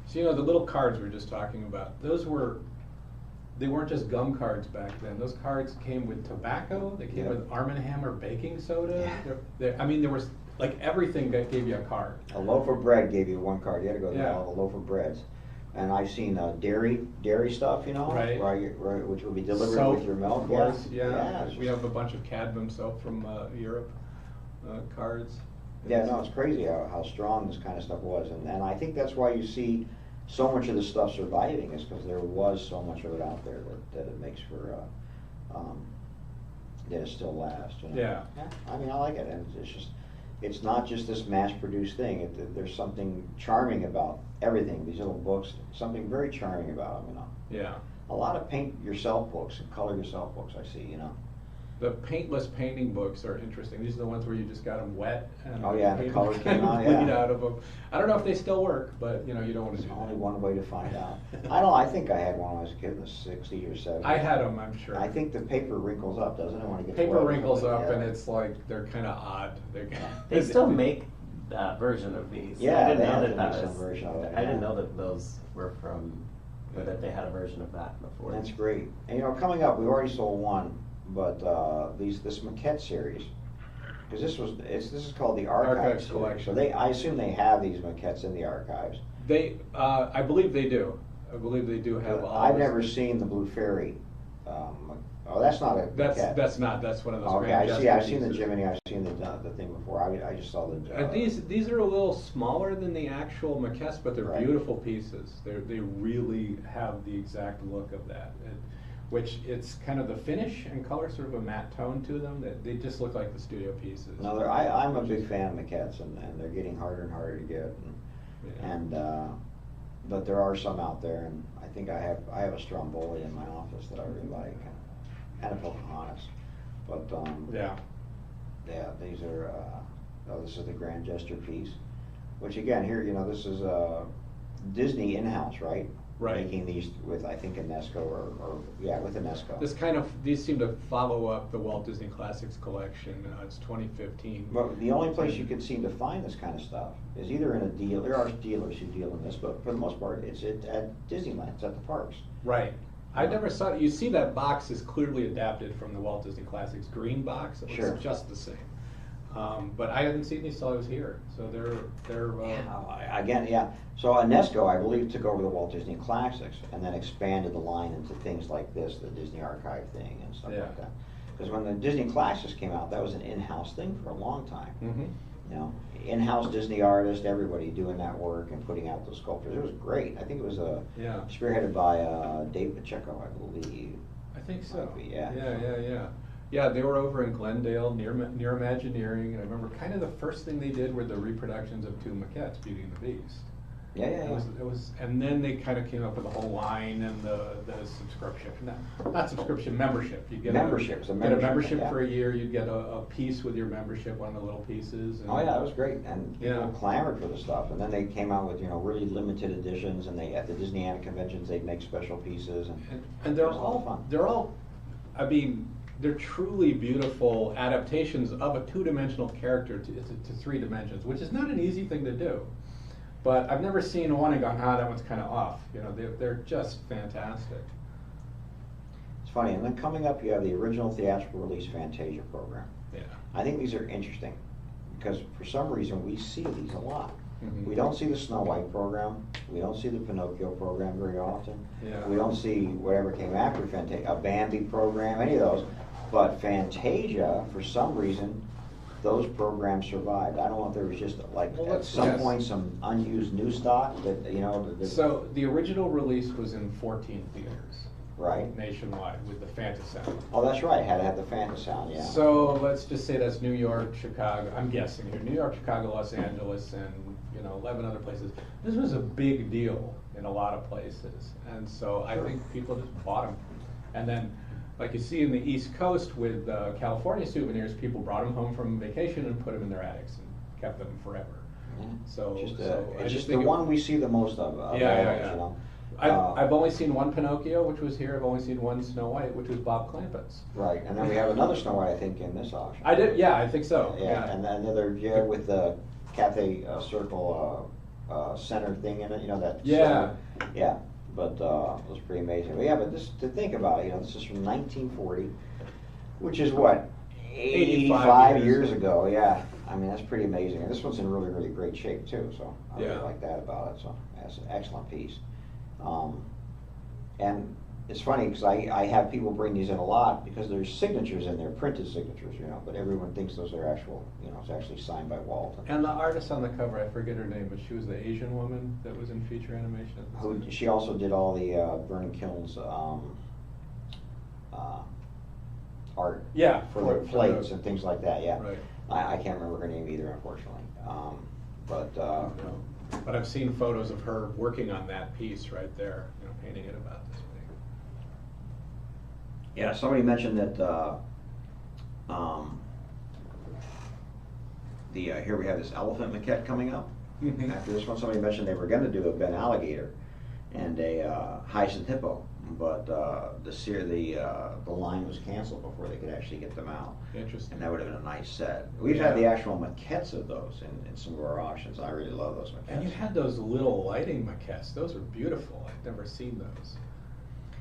So, you know, the little cards we were just talking about, they weren't just gum cards back then. Those cards came with tobacco, they came with Arm & Hammer baking soda. I mean, there was, like, everything that gave you a card. A loaf of bread gave you one card. You had to go to all the loaf of breads. And I've seen dairy stuff, you know, right, which will be delivered soap, with your milk. Of course, we just, have a bunch of Cadmium soap from Europe cards. Yeah, no, it's crazy how strong this kind of stuff was. And I think that's why you see so much of this stuff surviving, is because there was so much of it out there that it makes for that it still lasts. You know? Yeah. I mean, I like it, and it's not just this mass-produced thing. There's something charming about everything. These little books, something very charming about them. You know. Yeah. A lot of paint yourself books and color yourself books I see. You know. The paintless painting books are interesting. These are the ones where you just got them wet and the color came out. Bleed out of them. I don't know if they still work, but you know, you don't want to do There's that. only one way to find out. I don't know. I think I had one when I was a kid in the 60s or 70s. I had them, I'm sure. I think the paper wrinkles up, doesn't it, when it gets Paper wet? wrinkles up, and it's like they're kind of odd. They still make that version of these. Yeah, I didn't know they that make was. some version of it. I didn't know that those were from, or that they had a version of that before. That's great. And you know, coming up, we already sold one, but this maquette series, because this is called the Archives Collection. So I assume they have these maquettes in the archives. I believe they do. I believe they do have all. I've never seen the Blue Fairy. Oh, that's not a maquette. That's not. That's one of those. Okay, Grand I've Gesture seen the pieces. Jiminy. I've seen the thing before. I just saw the. These are a little smaller than the actual maquettes, but they're Right. beautiful pieces. They really have the exact look of that, which it's kind of the finish and color, sort of a matte tone to them. That they just look like the studio pieces. No, I'm a big fan of maquettes, and they're getting harder and harder to get. But there are some out there, and I think I have a Stromboli in my office that I really like, and a Pocahontas. But these are. This is the Grand Gesture piece, which again here, you know, this is Disney in-house, right? Right. Making these with, I think, UNESCO with UNESCO. These seem to follow up the Walt Disney Classics collection. It's 2015. But the only place you can seem to find this kind of stuff is either in a deal. There are dealers who deal in this, but for the most part, it's at Disneyland. It's at the parks. Right. I never saw it. You see that box is clearly adapted from the Walt Disney Classics green box. It looks just the same. But I hadn't seen these till I was here, so they're So UNESCO, I believe, took over the Walt Disney Classics and then expanded the line into things like this, the Disney Archive thing and stuff like that. Because when the Disney Classics came out, that was an in-house thing for a long time. Mm-hmm. You know, in-house Disney artist, everybody doing that work and putting out those sculptures. It was great. I think it was spearheaded by Dave Pacheco, I believe. I think so. Yeah. Yeah, they were over in Glendale near Imagineering, and I remember kind of the first thing they did were the reproductions of two maquettes, Beauty and the Beast. It was, and then they kind of came up with the whole line and the subscription, not subscription, membership. You get membership for a year. You'd get a piece with your membership, one of the little pieces. And, that was great, and people clamored for the stuff. And then they came out with really limited editions, and they at the Disneyana conventions they'd make special pieces, and they're all fun. I mean, they're truly beautiful adaptations of a two-dimensional character to three dimensions, which is not an easy thing to do. But I've never seen one and gone, that one's kind of off. You know, they're just fantastic. It's funny, and then coming up, you have the original theatrical release Fantasia program. Yeah. I think these are interesting because for some reason we see these a lot. Mm-hmm. We don't see the Snow White program. We don't see the Pinocchio program very often. Yeah. We don't see whatever came after Fantasia, a Bambi program, any of those. But Fantasia, for some reason, those programs survived. I don't know if there was just like Well, at some yes. point some unused new stock that, you know, So the original release was in 14 theaters right? nationwide with the Fantasound. Oh, that's right, had to have the Fantasound, yeah. So let's just say that's New York, Chicago, I'm guessing here, New York, Chicago, Los Angeles, and 11 other places. This was a big deal in a lot of places, and so I think people just bought them. And then, like you see in the East Coast with California souvenirs, people brought them home from vacation and put them in their attics and kept them forever. Yeah. So, I It's just just the think one we see the most of all Yeah, those, yeah. you know. I've only seen one Pinocchio, which was here. I've only seen one Snow White, which was Bob Clampett's. Right, and then we have another Snow White, I think, in this auction. I did, yeah, I think so. Yeah, and then another, with the Cathay Circle center thing in it, that. Yeah. center. Yeah, but it was pretty amazing. But yeah, but this, to think about it, this is from 1940, which is what, 85 years ago, yeah. I mean, that's pretty amazing. And this one's in really, really great shape too, so I really Yeah. like that about it. So that's an excellent piece. And it's funny because I have people bring these in a lot because there's signatures in there, printed signatures, but everyone thinks those are actual, it's actually signed by Walt. And the artist on the cover, I forget her name, but she was the Asian woman that was in feature animation. She also did all the Vernon Kiln's art Yeah, for the plates and things like that, yeah. Right. I can't remember her name either, unfortunately. But I've seen photos of her working on that piece right there, painting it about this big. Yeah, somebody mentioned that here we have this elephant maquette coming up. Mhm. After this one, somebody mentioned they were going to do a Ben alligator and a hyacinth hippo, but the line was canceled before they could actually get them out. Interesting. And that would have been a nice set. We've had the actual maquettes of those in some of our auctions. I really love those maquettes. And you had those little lighting maquettes. Those are beautiful. I've never seen those.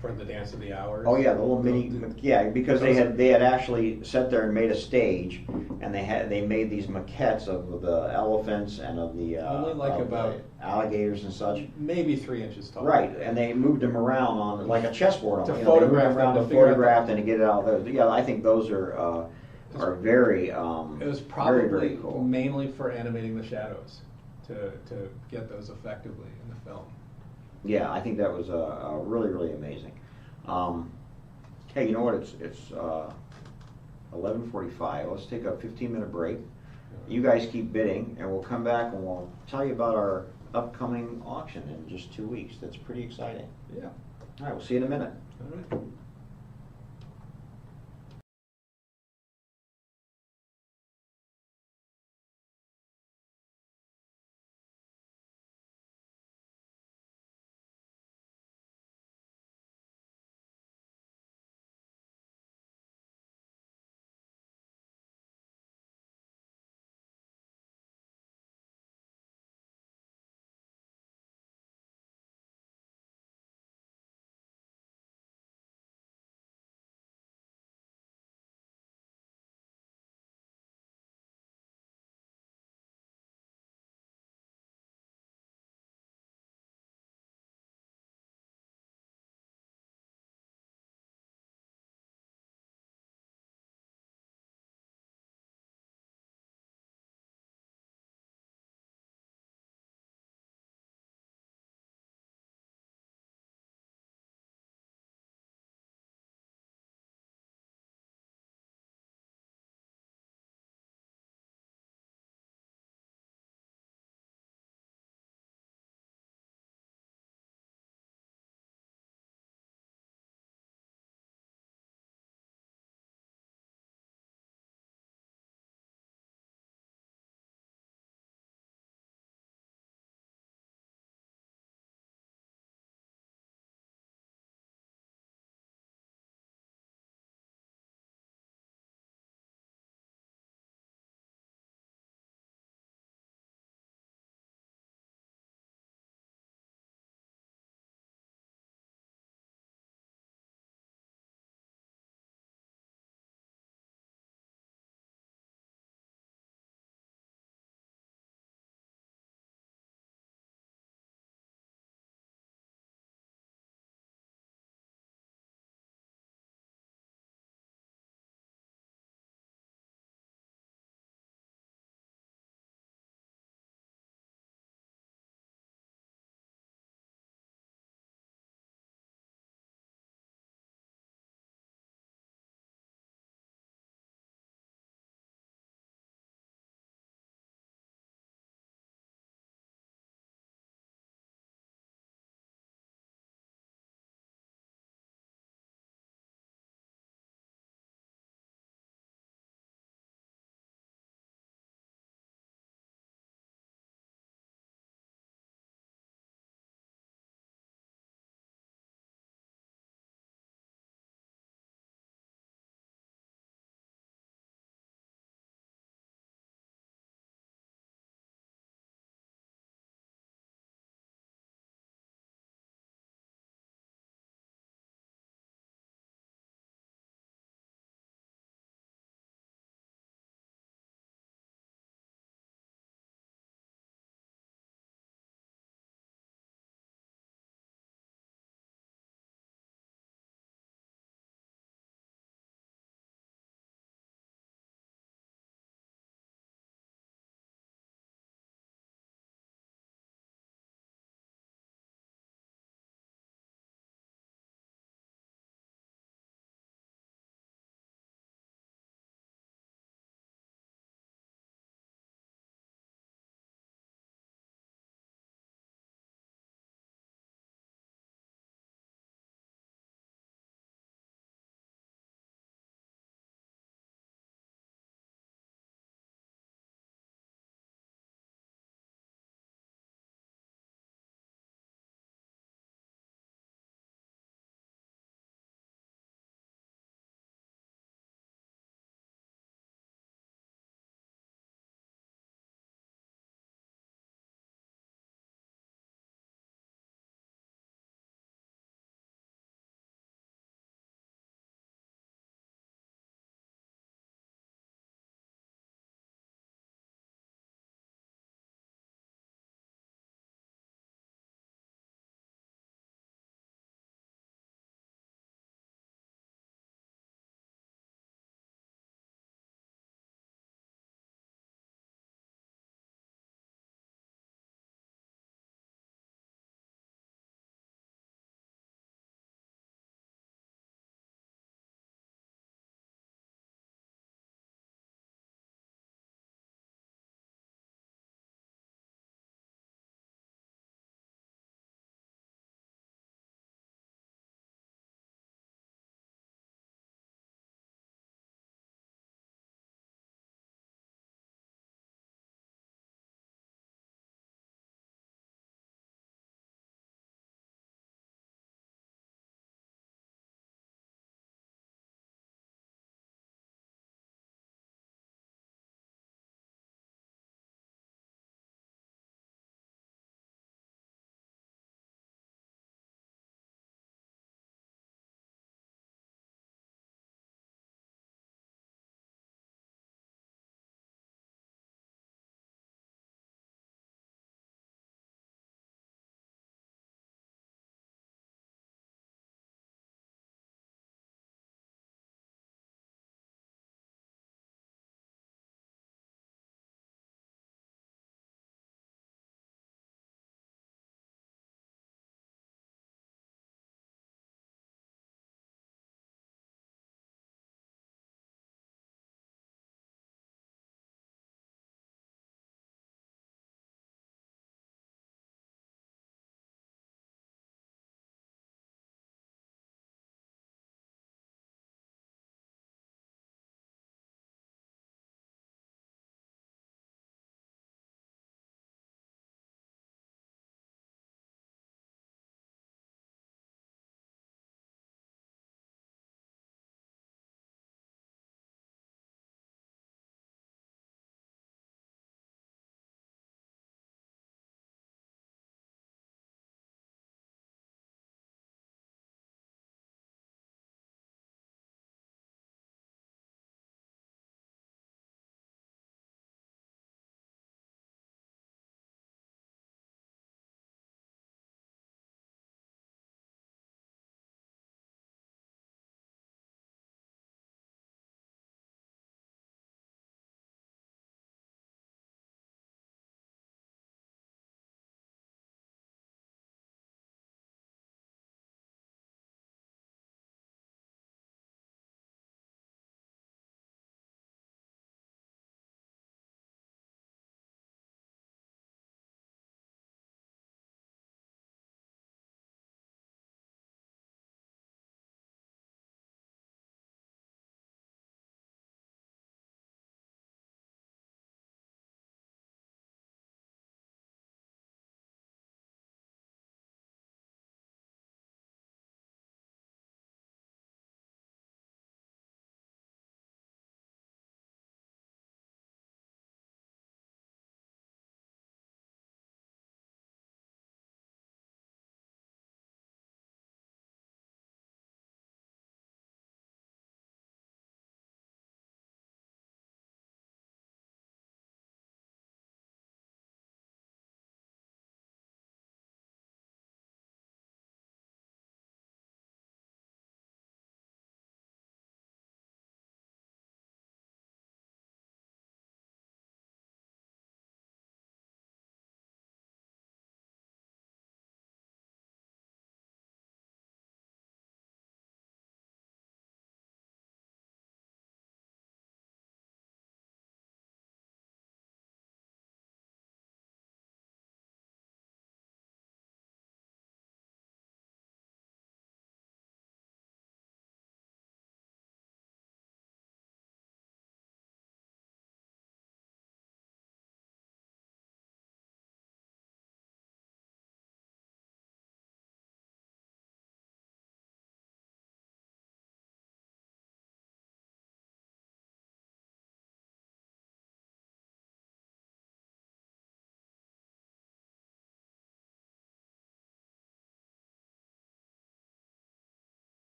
For the Dance of the Hours. Oh yeah, the little mini, because they had actually sat there and made a stage, and they made these maquettes of the elephants and of the Only like about alligators and such. Maybe 3 inches tall. Right, and they moved them around on like a chessboard. To They photograph moved them around them, to to figure out photograph and to get it out there. Yeah, I think those are very. It was very, probably very cool. mainly for animating the shadows to get those effectively in the film. Yeah, I think that was really, really amazing. Hey, you know what? It's 11:45. Let's take a 15-minute break. You guys keep bidding, and we'll come back and we'll tell you about our upcoming auction in just 2 weeks. That's pretty exciting. Yeah. All right, we'll see you in a minute. All right.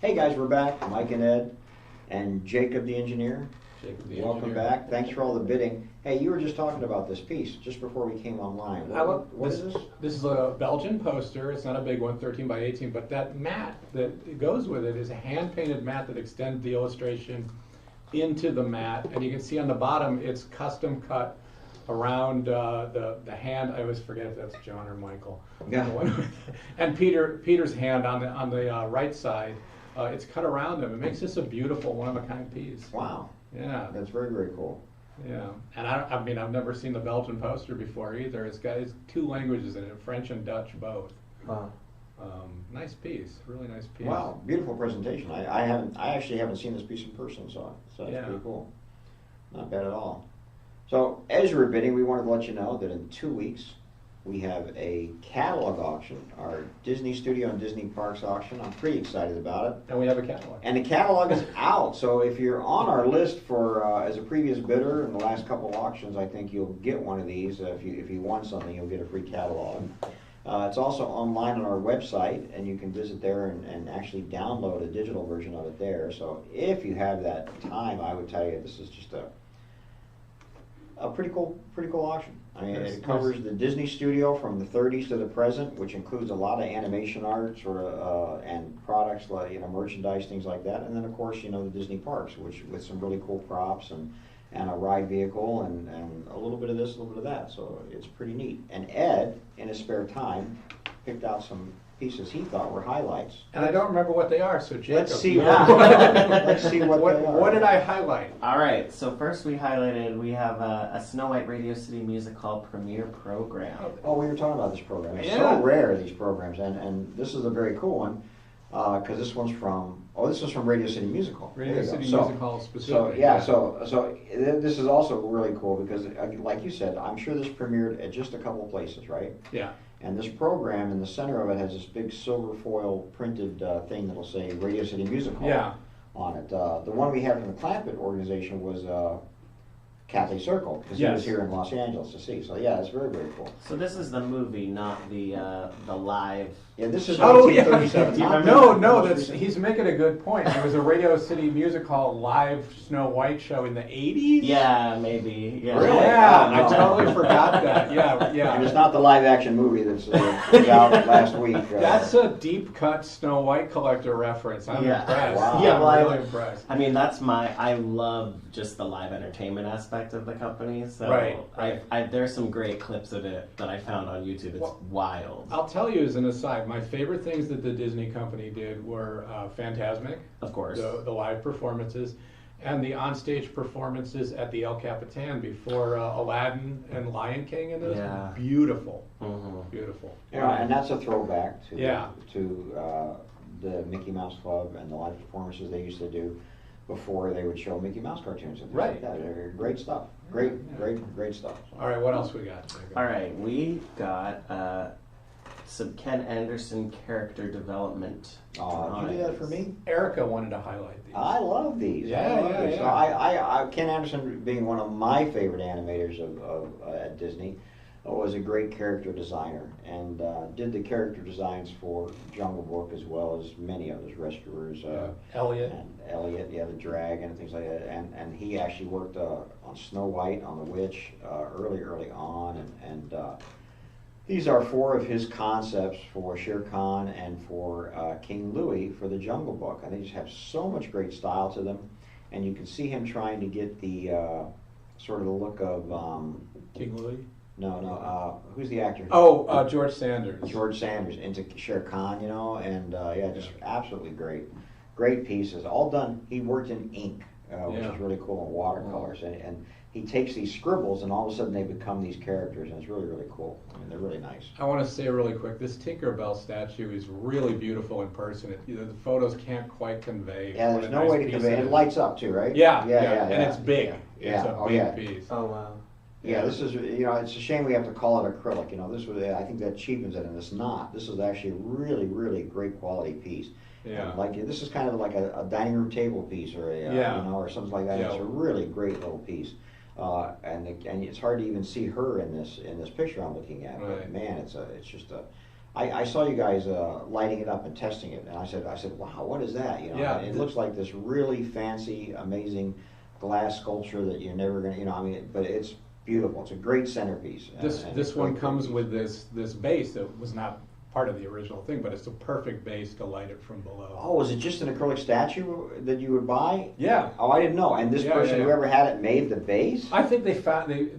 Hey guys, we're back. Mike and Ed and Jacob the engineer. Welcome back. Thanks for all the bidding. Hey, you were just talking about this piece just before we came online. What is this? This is a Belgian poster. It's not a big one, 13 by 18, but that mat that goes with it is a hand-painted mat that extends the illustration into the mat. And you can see on the bottom, it's custom cut around the hand. I always forget if that's John or Michael. Yeah. And Peter's hand on the right side. It's cut around them. It makes this a beautiful one-of-a-kind piece. Wow. Yeah. That's very, very cool. Yeah. And I mean, I've never seen the Belgian poster before either. It's got 2 languages in it, French and Dutch both. Wow. Nice piece. Really nice piece. Wow, beautiful presentation. I actually haven't seen this piece in person, so it's Yeah. pretty cool. Not bad at all. So as you were bidding, we wanted to let you know that in 2 weeks we have a catalog auction, our Disney Studio and Disney Parks auction. I'm pretty excited about it. And we have a catalog. And the catalog is out, so if you're on our list for as a previous bidder in the last couple of auctions, I think you'll get one of these. If you won something, you'll get a free catalog. It's also online on our website, and you can visit there and actually download a digital version of it there. So if you have that time, I would tell you this is just a pretty cool auction. I mean, Nice, it covers the Disney Studio from the 30s to the present, which includes a lot of animation arts and products like merchandise, things like that. And then of course the Disney parks, which with some really cool props and a ride vehicle and a little bit of this, a little bit of that. So it's pretty neat. And Ed, in his spare time, picked out some pieces he thought were highlights. And I don't remember what they are, so Jacob. Let's see. Let's see what they are. What did I highlight? All right, so first we have a Snow White Radio City Music Hall premiere program. Oh, we were talking about this program. It's Yeah. so rare, these programs, and this is a very cool one, because this one's from Radio City Music Hall. Radio There you City go. Music Hall specifically. So this is also really cool because, like you said, I'm sure this premiered at just a couple places, right? Yeah. And this program, in the center of it, has this big silver foil printed thing that'll say Radio City Music Hall Yeah. on it. The one we had from the Clampett organization was Cathay Circle, because he was Yes. here in Los Angeles to see. So yeah, it's very, very cool. So this is the movie, not the live. Yeah, this is Oh, yeah. 1937. Do you remember No, that? no, he's making a good point. There was a Radio City Music Hall live Snow White show in the 80s? Yeah, maybe. Yeah. Really? Yeah, Oh, no. I totally forgot that. Yeah, And yeah. it's not the live action movie that's out last week. That's a deep cut Snow White collector reference. I'm Yeah. impressed. Wow. Yeah, well, I'm really impressed. I mean, I love just the live entertainment aspect of the company. So Right. there's some great clips of it that I found on YouTube. It's Well, wild. I'll tell you as an aside, my favorite things that the Disney company did were Fantasmic, Of course. the live performances, and the onstage performances at the El Capitan before Aladdin and Lion King, and those Yeah. beautiful, Mhm. beautiful. And that's a throwback to Yeah. the Mickey Mouse Club and the live performances they used to do before they would show Mickey Mouse cartoons and things like Right. that. They're great stuff. Great stuff. All right, what else we got? Jacob? All right, we got some Ken Anderson character development. Did you do that for me? Erica wanted to highlight these. I love these. Yeah, I love yeah, these. yeah. So Ken Anderson, being one of my favorite animators at Disney, was a great character designer and did the character designs for Jungle Book as well as many others, Rescuers, Elliot. and Elliot, the dragon and things like that. And he actually worked on Snow White, on the Witch, early on, and these are 4 of his concepts for Shere Khan and for King Louis for the Jungle Book. And they just have so much great style to them. And you can see him trying to get the sort of the look of King Louis. who's the actor? Oh, George Sanders. George Sanders into Shere Khan, and just absolutely great pieces. All done. He worked in ink, which is really cool, and watercolors, and he takes these scribbles, and all of a sudden they become these characters, and it's really, really cool. I mean, they're really nice. I want to say really quick, this Tinkerbell statue is really beautiful in person. The photos can't quite convey. Yeah, what there's a no nice way to piece convey it. It is. lights up too, right? Yeah, yeah, and it's big. Yeah. It's a Oh, big yeah. piece. Oh wow. Yeah, this is, it's a shame we have to call it acrylic. This was, I think that cheapens it, and it's not. This is actually a really, really great quality piece. Yeah. And this is kind of like a dining room table piece, or or something like that. Yeah. It's a really great little piece, and it's hard to even see her in this picture I'm looking at. But Right. man, it's just I saw you guys lighting it up and testing it, and I said, wow, what is that? You know, Yeah, and it looks like this really fancy, amazing glass sculpture that you're never gonna, you know, I mean, but it's beautiful. It's a great centerpiece. and This it's one great comes piece. with this base that was not part of the original thing, but it's a perfect base to light it from below. Oh, is it just an acrylic statue that you would buy? Yeah, Oh, I didn't know. And this Yeah, person, yeah. whoever had it, made the base? I think they found the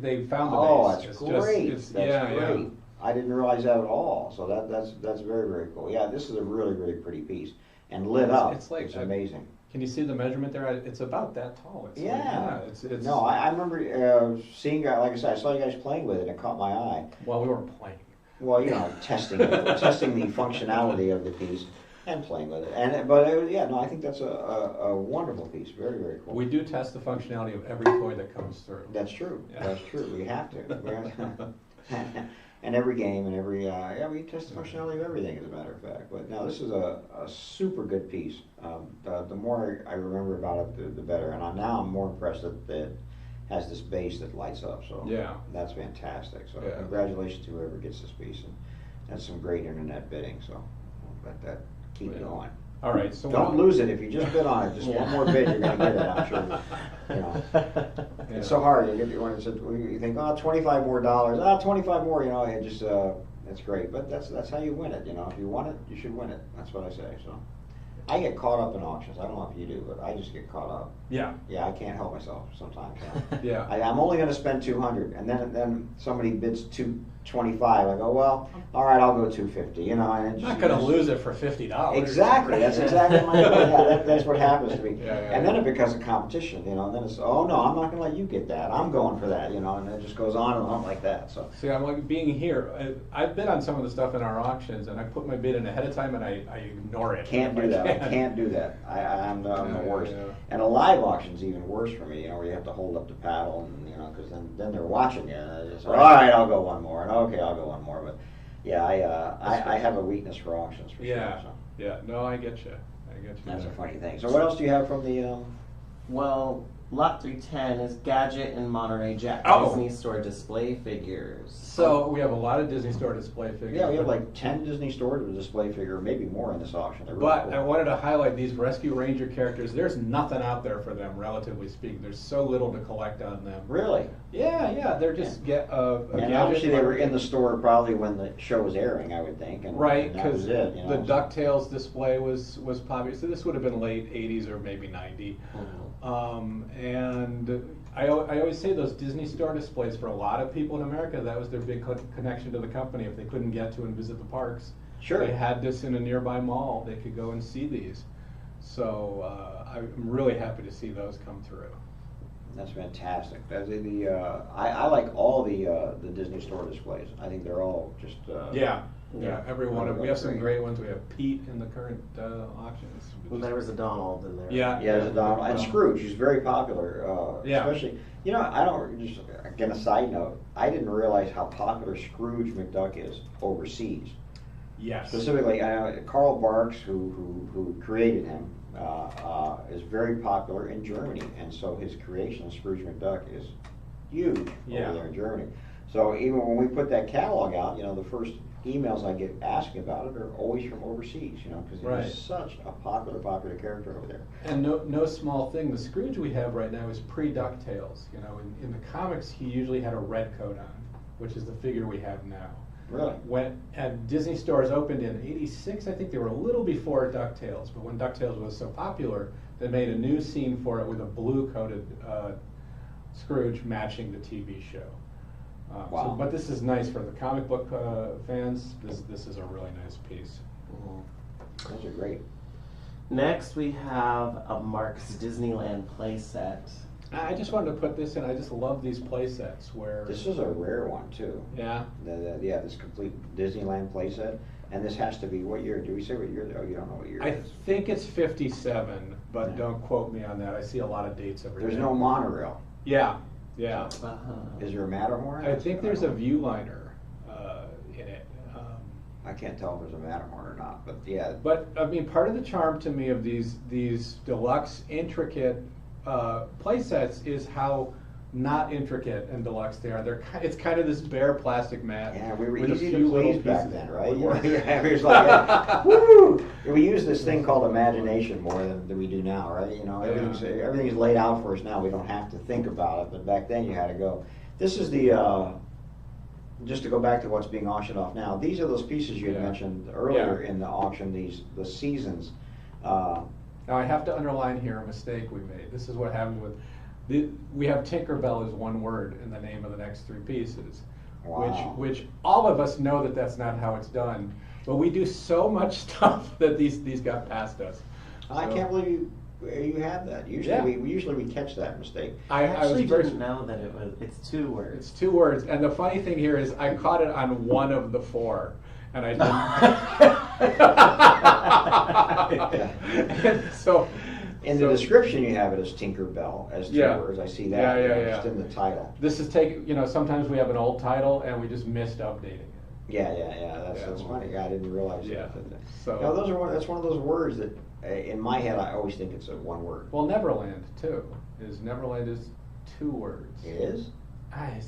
Oh, base. that's It's just- great. it's- That's yeah, great. yeah. I didn't realize that at all. So that's very, very cool. Yeah, this is a really, really pretty piece. And lit up. It's like it's amazing. Can you see the measurement there? It's about that tall. It's Yeah. it's No, I remember seeing, like I said, I saw you guys playing with it and it caught my eye. well, we weren't playing. Well, you know, testing the functionality of the piece and playing with it. But yeah, no, I think that's a wonderful piece. Very, very cool. We do test the functionality of every toy that comes through. That's true. Yeah. That's true. We have to. And every game and every yeah, we test the functionality of everything, as a matter of fact. But no, this is a super good piece. The more I remember about it, the better. And now I'm more impressed that it has this base that lights up. So Yeah. that's fantastic. So Yeah. congratulations to whoever gets this piece, and that's some great internet bidding. So let that keep Yeah. going. All right, so Don't lose it if you just bid on it. Just Yeah. one more bid, you're going to get it. I'm sure. You know. Yeah. It's so hard. You get when it's you think, oh, $25 more, 25 more. You know, it just it's great. But that's how you win it. You know, if you want it, you should win it. That's what I say. So, I get caught up in auctions. I don't know if you do, but I just get caught up. Yeah, Yeah, I can't help myself sometimes. yeah. I'm only going to spend 200, and then somebody bids 225. I go, well, all right, I'll go 250. You know, and it I'm just, not going to lose it for $50. Exactly. That's exactly my yeah. That's what happens to me. Yeah, and then it becomes a competition. You know. And then it's oh no, I'm not going to let you get that. I'm going for that. You know. And it just goes on and on like that. So. See, I'm like being here. I've bid on some of the stuff in our auctions, and I put my bid in ahead of time, and I ignore it. Can't if do that. I can. can't do that. I'm the Yeah, worst. yeah. And a live auction's even worse for me. You know, where you have to hold up the paddle, and you know, because then they're watching you. And it's, all right, I'll go one more, and okay, I'll go one more. But yeah, I have a weakness for auctions for Yeah, sure. So yeah. No, I get you. I get you. that's a there. funny thing. So what else do you have from the? Well, Lot 310 is Gadget and Monterey Jack Oh. Disney Store display figures. So we have a lot of Disney Store display figures. Yeah, we have like 10 Disney stores with a display figure, maybe more in this auction. They're really But cool. I wanted to highlight these Rescue Ranger characters. There's nothing out there for them, relatively speaking. There's so little to collect on them. Really? Yeah. They're just a And gadget obviously they were Monterey. in the store probably when the show was airing, I would think. And, Right, and that was because it. You the know, DuckTales display was popular. So this would have been late 80s or maybe 90. And I always say those Disney Store displays, for a lot of people in America, that was their big connection to the company. If they couldn't get to and visit the parks, Sure. they had this in a nearby mall. They could go and see these. So I'm really happy to see those come through. That's fantastic. I like all the Disney Store displays. I think they're all just Yeah, Yeah. every one of. We Really have some great. great ones. We have Pete in the current auctions. Well, there was a Donald in there. Yeah. Yeah, there's a Donald and Scrooge. He's very popular. Yeah. Especially, you know, I don't just again a side note. I didn't realize how popular Scrooge McDuck is overseas. Yes. Specifically, Carl Barks, who created him, is very popular in Germany, and so his creation, Scrooge McDuck, is huge Yeah. over there in Germany. So even when we put that catalog out, you know, the first emails I get asking about it are always from overseas, you know, because Right. he's such a popular character over there. And no small thing. The Scrooge we have right now is pre-DuckTales. You know, in the comics, he usually had a red coat on, which is the figure we have now. Really? When at Disney stores opened in '86, I think they were a little before DuckTales. But when DuckTales was so popular, they made a new scene for it with a blue-coated Scrooge matching the TV show. Wow. But this is nice for the comic book fans. This is a really nice piece. Those are great. Next, we have a Mark's Disneyland playset. I just wanted to put this in. I just love these play sets where. This is a rare one too. Yeah. Yeah, this complete Disneyland playset, and this has to be what year? Do we say what year? Oh, you don't know what year I it is. think it's 57, but Yeah. don't quote me on that. I see a lot of dates every There's day. no monorail. Yeah. Is there a Matterhorn? I think there's a Viewliner in it. I can't tell if there's a Matterhorn or not, but yeah. But I mean, part of the charm to me of these deluxe, intricate play sets is how not intricate and deluxe they are. It's kind of this bare plastic mat. Yeah, we were with a easy few to little please back pieces. then, right? We were. Yeah, it was like, woo! We use this thing called imagination more than we do now, right? You know, everything's laid out for us now. We don't have to think about it, but back then you had to go. This is the, just to go back to what's being auctioned off now, these are those pieces you had mentioned earlier in the auction, the seasons. Now I have to underline here a mistake we made. This is what happened with, we have Tinkerbell as one word in the name of the next three pieces. Wow. Which all of us know that that's not how it's done. But we do so much stuff that these got past us. I can't believe you have that. Usually we catch that mistake. I actually was didn't know that it's 2 words. It's 2 words, and the funny thing here is I caught it on one of the 4, and I didn't. And so in the description, you have it as Tinkerbell as 2 words. I see that. Just in the title. This is sometimes we have an old title and we just missed updating it. That's funny. I didn't realize that. So that's one of those words that in my head I always think it's a one word. Well, Neverland too. Neverland is 2 words. It is? I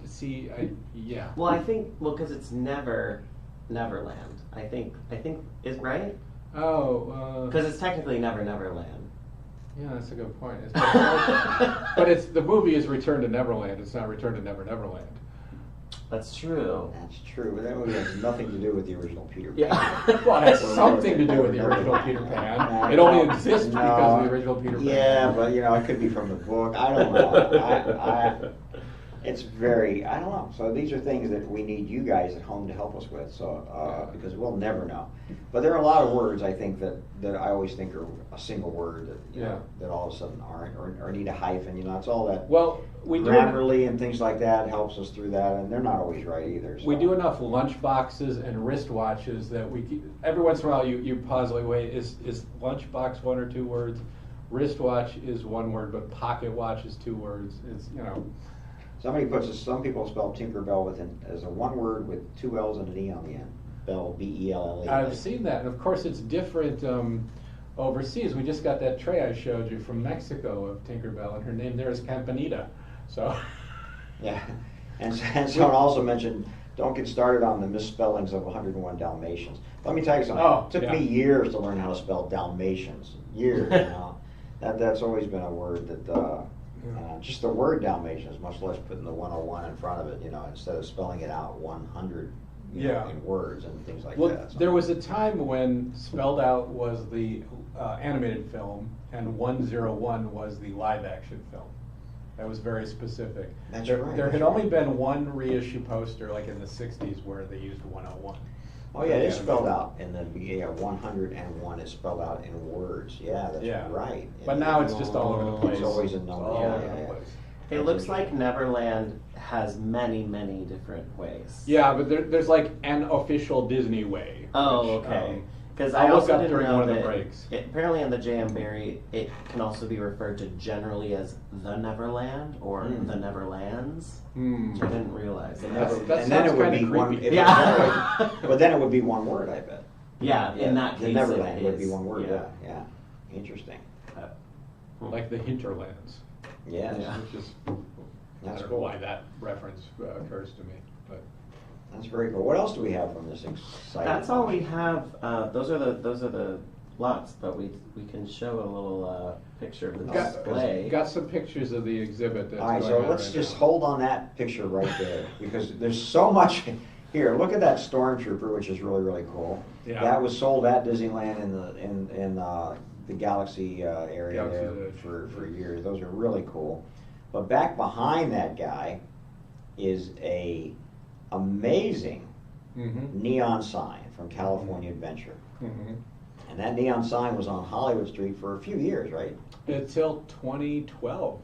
see. Yeah. Well, I think because it's Neverland. I think is right. Oh. Because it's technically Neverland. Yeah, that's a good point. But the movie is Return to Neverland. It's not Return to Neverland. That's true. That's true, but that movie has nothing to do with the original Peter Pan. Yeah. Well, it has something to do with the original Peter Pan. It only exists because of the original Peter Pan. Yeah, but it could be from the book. I don't know. It's very, I don't know. So these are things that we need you guys at home to help us with. So because we'll never know. But there are a lot of words I think that I always think are a single word that all of a sudden aren't or need a hyphen. It's all that. Well, we do Grammarly and things like that helps us through that, and they're not always right either. So. We do enough lunch boxes and wristwatches that every once in a while you pause like, wait, is lunchbox 1 or 2 words? Wristwatch is 1 word, but pocket watch is 2 words. It's Some people spell Tinkerbell as a 1 word with 2 L's and an E on the end. Bell, B-E-L-L-E. I've seen that, and of course it's different overseas. We just got that tray I showed you from Mexico of Tinkerbell, and her name there is Campanita. So. Yeah, and someone also mentioned, don't get started on the misspellings of 101 Dalmatians. Let me tell you something. It took me years to learn how to spell Dalmatians. Years, That's always been a word that, just the word Dalmatians, much less putting the 101 in front of it, instead of spelling it out 100 in words and things like that. There was a time when spelled out was the animated film, and 101 was the live action film. That was very specific. There had only been 1 reissue poster, like in the 60s, where they used 101. Oh yeah, it is spelled out, and then 101 is spelled out in words. Yeah, that's right. But now it's just all over the place. It's always a number. It looks like Neverland has many, many different ways. Yeah, but there's like an official Disney way. Oh, okay. Because I also looked up didn't during know one of the that breaks. Apparently on the Jamboree, it can also be referred to generally as the Neverland or the Neverlands. Which I didn't realize. That and then it would be one. But then it would be 1 word, I bet. Yeah, in that case, the Neverland would be 1 word. Yeah. Interesting. Like the hinterlands. Yes. Which is, That's I don't cool. know why that reference occurs to me, but. That's very cool. What else do we have from this exciting? That's all we have. Those are the lots, but we can show a little picture of the display. Got some pictures of the exhibit. That's all right, going so on let's right just now. hold on that picture right there because there's so much here. Look at that Stormtrooper, which is really, really cool. Yeah. That was sold at Disneyland in the Galaxy area Galaxy there for years. Those are really cool. But back behind that guy is a amazing neon sign from California Adventure. And that neon sign was on Hollywood Street for a few years, right? Until 2012.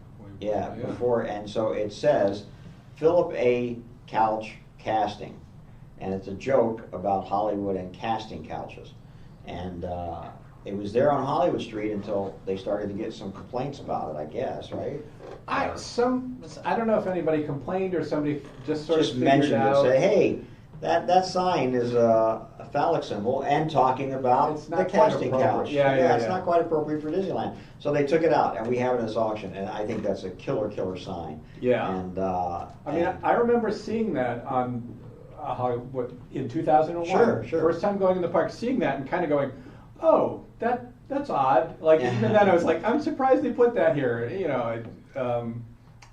Before, and so it says Philip A. Couch Casting, and it's a joke about Hollywood and casting couches. And it was there on Hollywood Street until they started to get some complaints about it, I guess, right? I don't know if anybody complained or somebody just sort Just of figured mentioned out. it, say, hey, That sign is a phallic symbol and talking about It's the not quite casting appropriate. couch. Yeah, It's yeah. not quite appropriate for Disneyland. So they took it out, and we have it in this auction, and I think that's a killer sign. Yeah. And I mean, I remember seeing that on in 2001. Sure. First time going in the park, seeing that and kind of going, oh, that's odd. Like even then, I was like, I'm surprised they put that here. You know,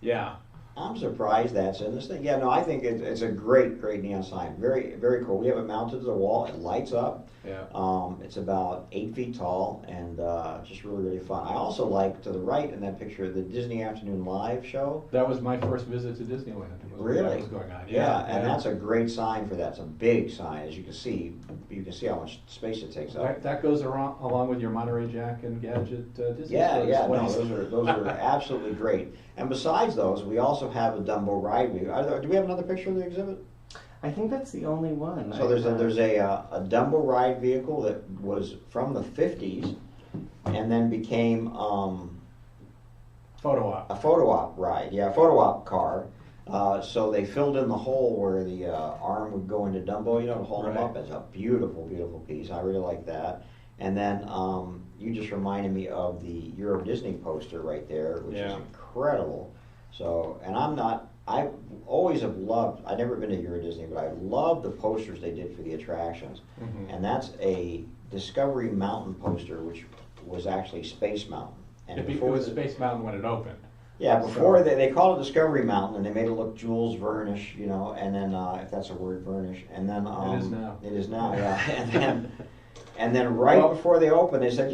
yeah. I'm surprised that's in this thing. Yeah, no, I think it's a great neon sign. Very cool. We have it mounted to the wall. It lights up. Yeah. It's about 8 feet tall and just really fun. I also like to the right in that picture the Disney Afternoon Live show. That was my first visit to Disneyland. When that was going on. Yeah, and that's a great sign for that. It's a big sign, as you can see. You can see how much space it takes up. That goes along with your Monterey Jack and Gadget Disney Yeah, stores. no, those are absolutely great. And besides those, we also have a Dumbo ride. Do we have another picture of the exhibit? I think that's the only one. So there's a Dumbo ride vehicle that was from the 50s, and then became Photo op. a photo op ride. Yeah, a photo op car. So they filled in the hole where the arm would go into Dumbo, to hold him Right. up. It's a beautiful piece. I really like that. And then you just reminded me of the Euro Disney poster right there, which is incredible. So, and I always have loved, I've never been to Euro Disney, but I love the posters they did for the attractions. Mm-hmm. And that's a Discovery Mountain poster, which was actually Space Mountain. And It was Space Mountain when it opened. Yeah, before they called it Discovery Mountain, and they made it look Jules Vernish, and then if that's a word, Vernish, and then It is now. It is now, yeah, and then right before they opened, they said,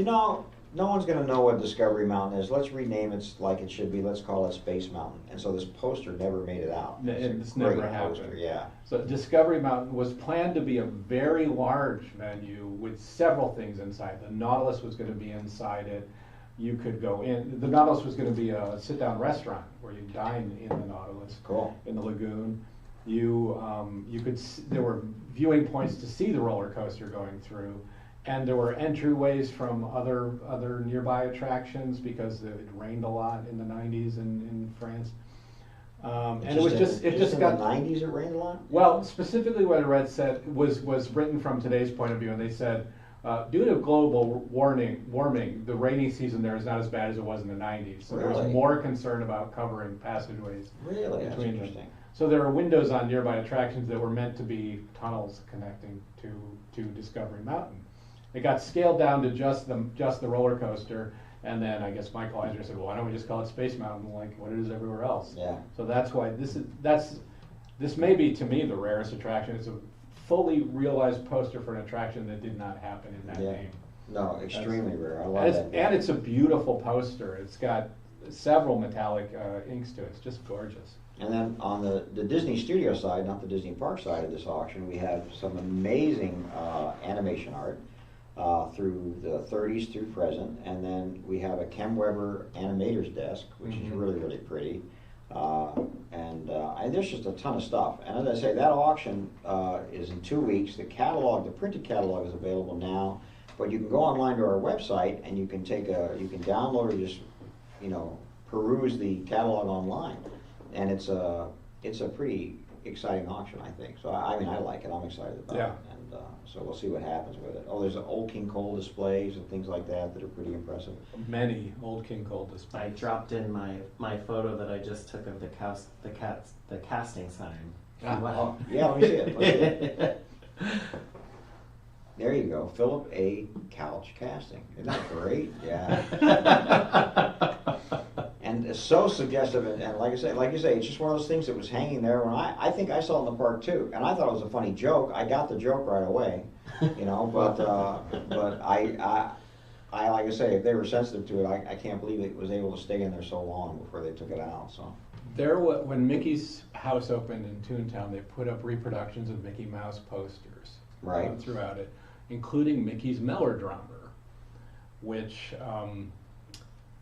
no one's going to know what Discovery Mountain is. Let's rename it like it should be. Let's call it Space Mountain. And so this poster never made it out. It's a never great happened. poster, yeah. So Discovery Mountain was planned to be a very large venue with several things inside. The Nautilus was going to be inside it. You could go in. The Nautilus was going to be a sit-down restaurant where you dine in the Nautilus. Cool. In the lagoon. You could. There were viewing points to see the roller coaster going through. And there were entryways from other nearby attractions because it rained a lot in the 90s in France. And it was just in got the 90s it rained a lot? well, specifically what I read said was written from today's point of view, and they said due to global warming, the rainy season there is not as bad as it was in the 90s. So there was Really? more concern about covering passageways. Really? That's Between them. interesting. So there are windows on nearby attractions that were meant to be tunnels connecting to Discovery Mountain. It got scaled down to just the roller coaster, and then I guess Michael Eisner said, "Well, why don't we just call it Space Mountain like what it is everywhere else?" Yeah. So that's why this may be to me the rarest attraction. It's a fully realized poster for an attraction that did not happen in that name. No, extremely rare. I love that. And it's a beautiful poster. It's got several metallic inks to it. It's just gorgeous. And then on the Disney Studio side, not the Disney Park side of this auction, we have some amazing animation art through the 30s through present. And then we have a Kem Weber animator's desk, which is really pretty. And there's just a ton of stuff. And as I say, that auction is in 2 weeks. The printed catalog is available now. But you can go online to our website and you can download or just, peruse the catalog online. And it's a pretty exciting auction, I think. So I like it. I'm excited about it. And so we'll see what happens with it. Oh, there's Old King Cole displays and things like that are pretty impressive. Many Old King Cole displays. I dropped in my photo that I just took of the casting sign. Oh, yeah, let me see it. Let's see it. There you go, Philip A. Couch casting. Isn't that great? Yeah. And it's so suggestive, and like you say, it's just one of those things that was hanging there when I think I saw it in the park too, and I thought it was a funny joke. I got the joke right away, but I like I say, if they were sensitive to it, I can't believe it was able to stay in there so long before they took it out. So When Mickey's house opened in Toontown, they put up reproductions of Mickey Mouse posters throughout it, including Mickey's Melodrummer, which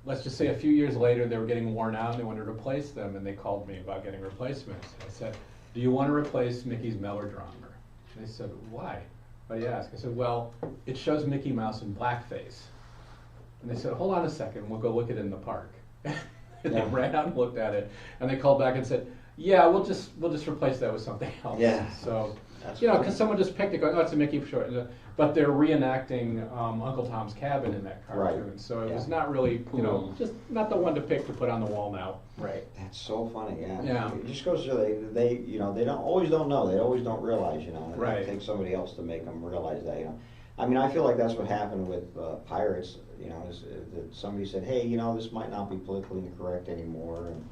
let's just say a few years later they were getting worn out and they wanted to replace them, and they called me about getting replacements. I said, "Do you want to replace Mickey's Melodrummer?" And they said, "Why? Why do you ask?" I said, "Well, it shows Mickey Mouse in blackface." And they said, "Hold on a second, we'll go look at it in the park." And they ran out and looked at it, and they called back and said, "Yeah, we'll just replace that with something else." Yeah. So That's You know, cool. because someone just picked it, going, oh, it's a Mickey short, but they're reenacting Uncle Tom's Cabin in that cartoon. Right. So it was Yeah. not really, you know, Cool. just not the one to pick to put on the wall now. Right. That's so funny, yeah. Yeah. It just goes to they you know, they always don't know, they always don't realize, you know. Right. It takes somebody else to make them realize that, you know. I mean, I feel like that's what happened with Pirates, you know, is that somebody said, hey, you know, this might not be politically incorrect anymore, and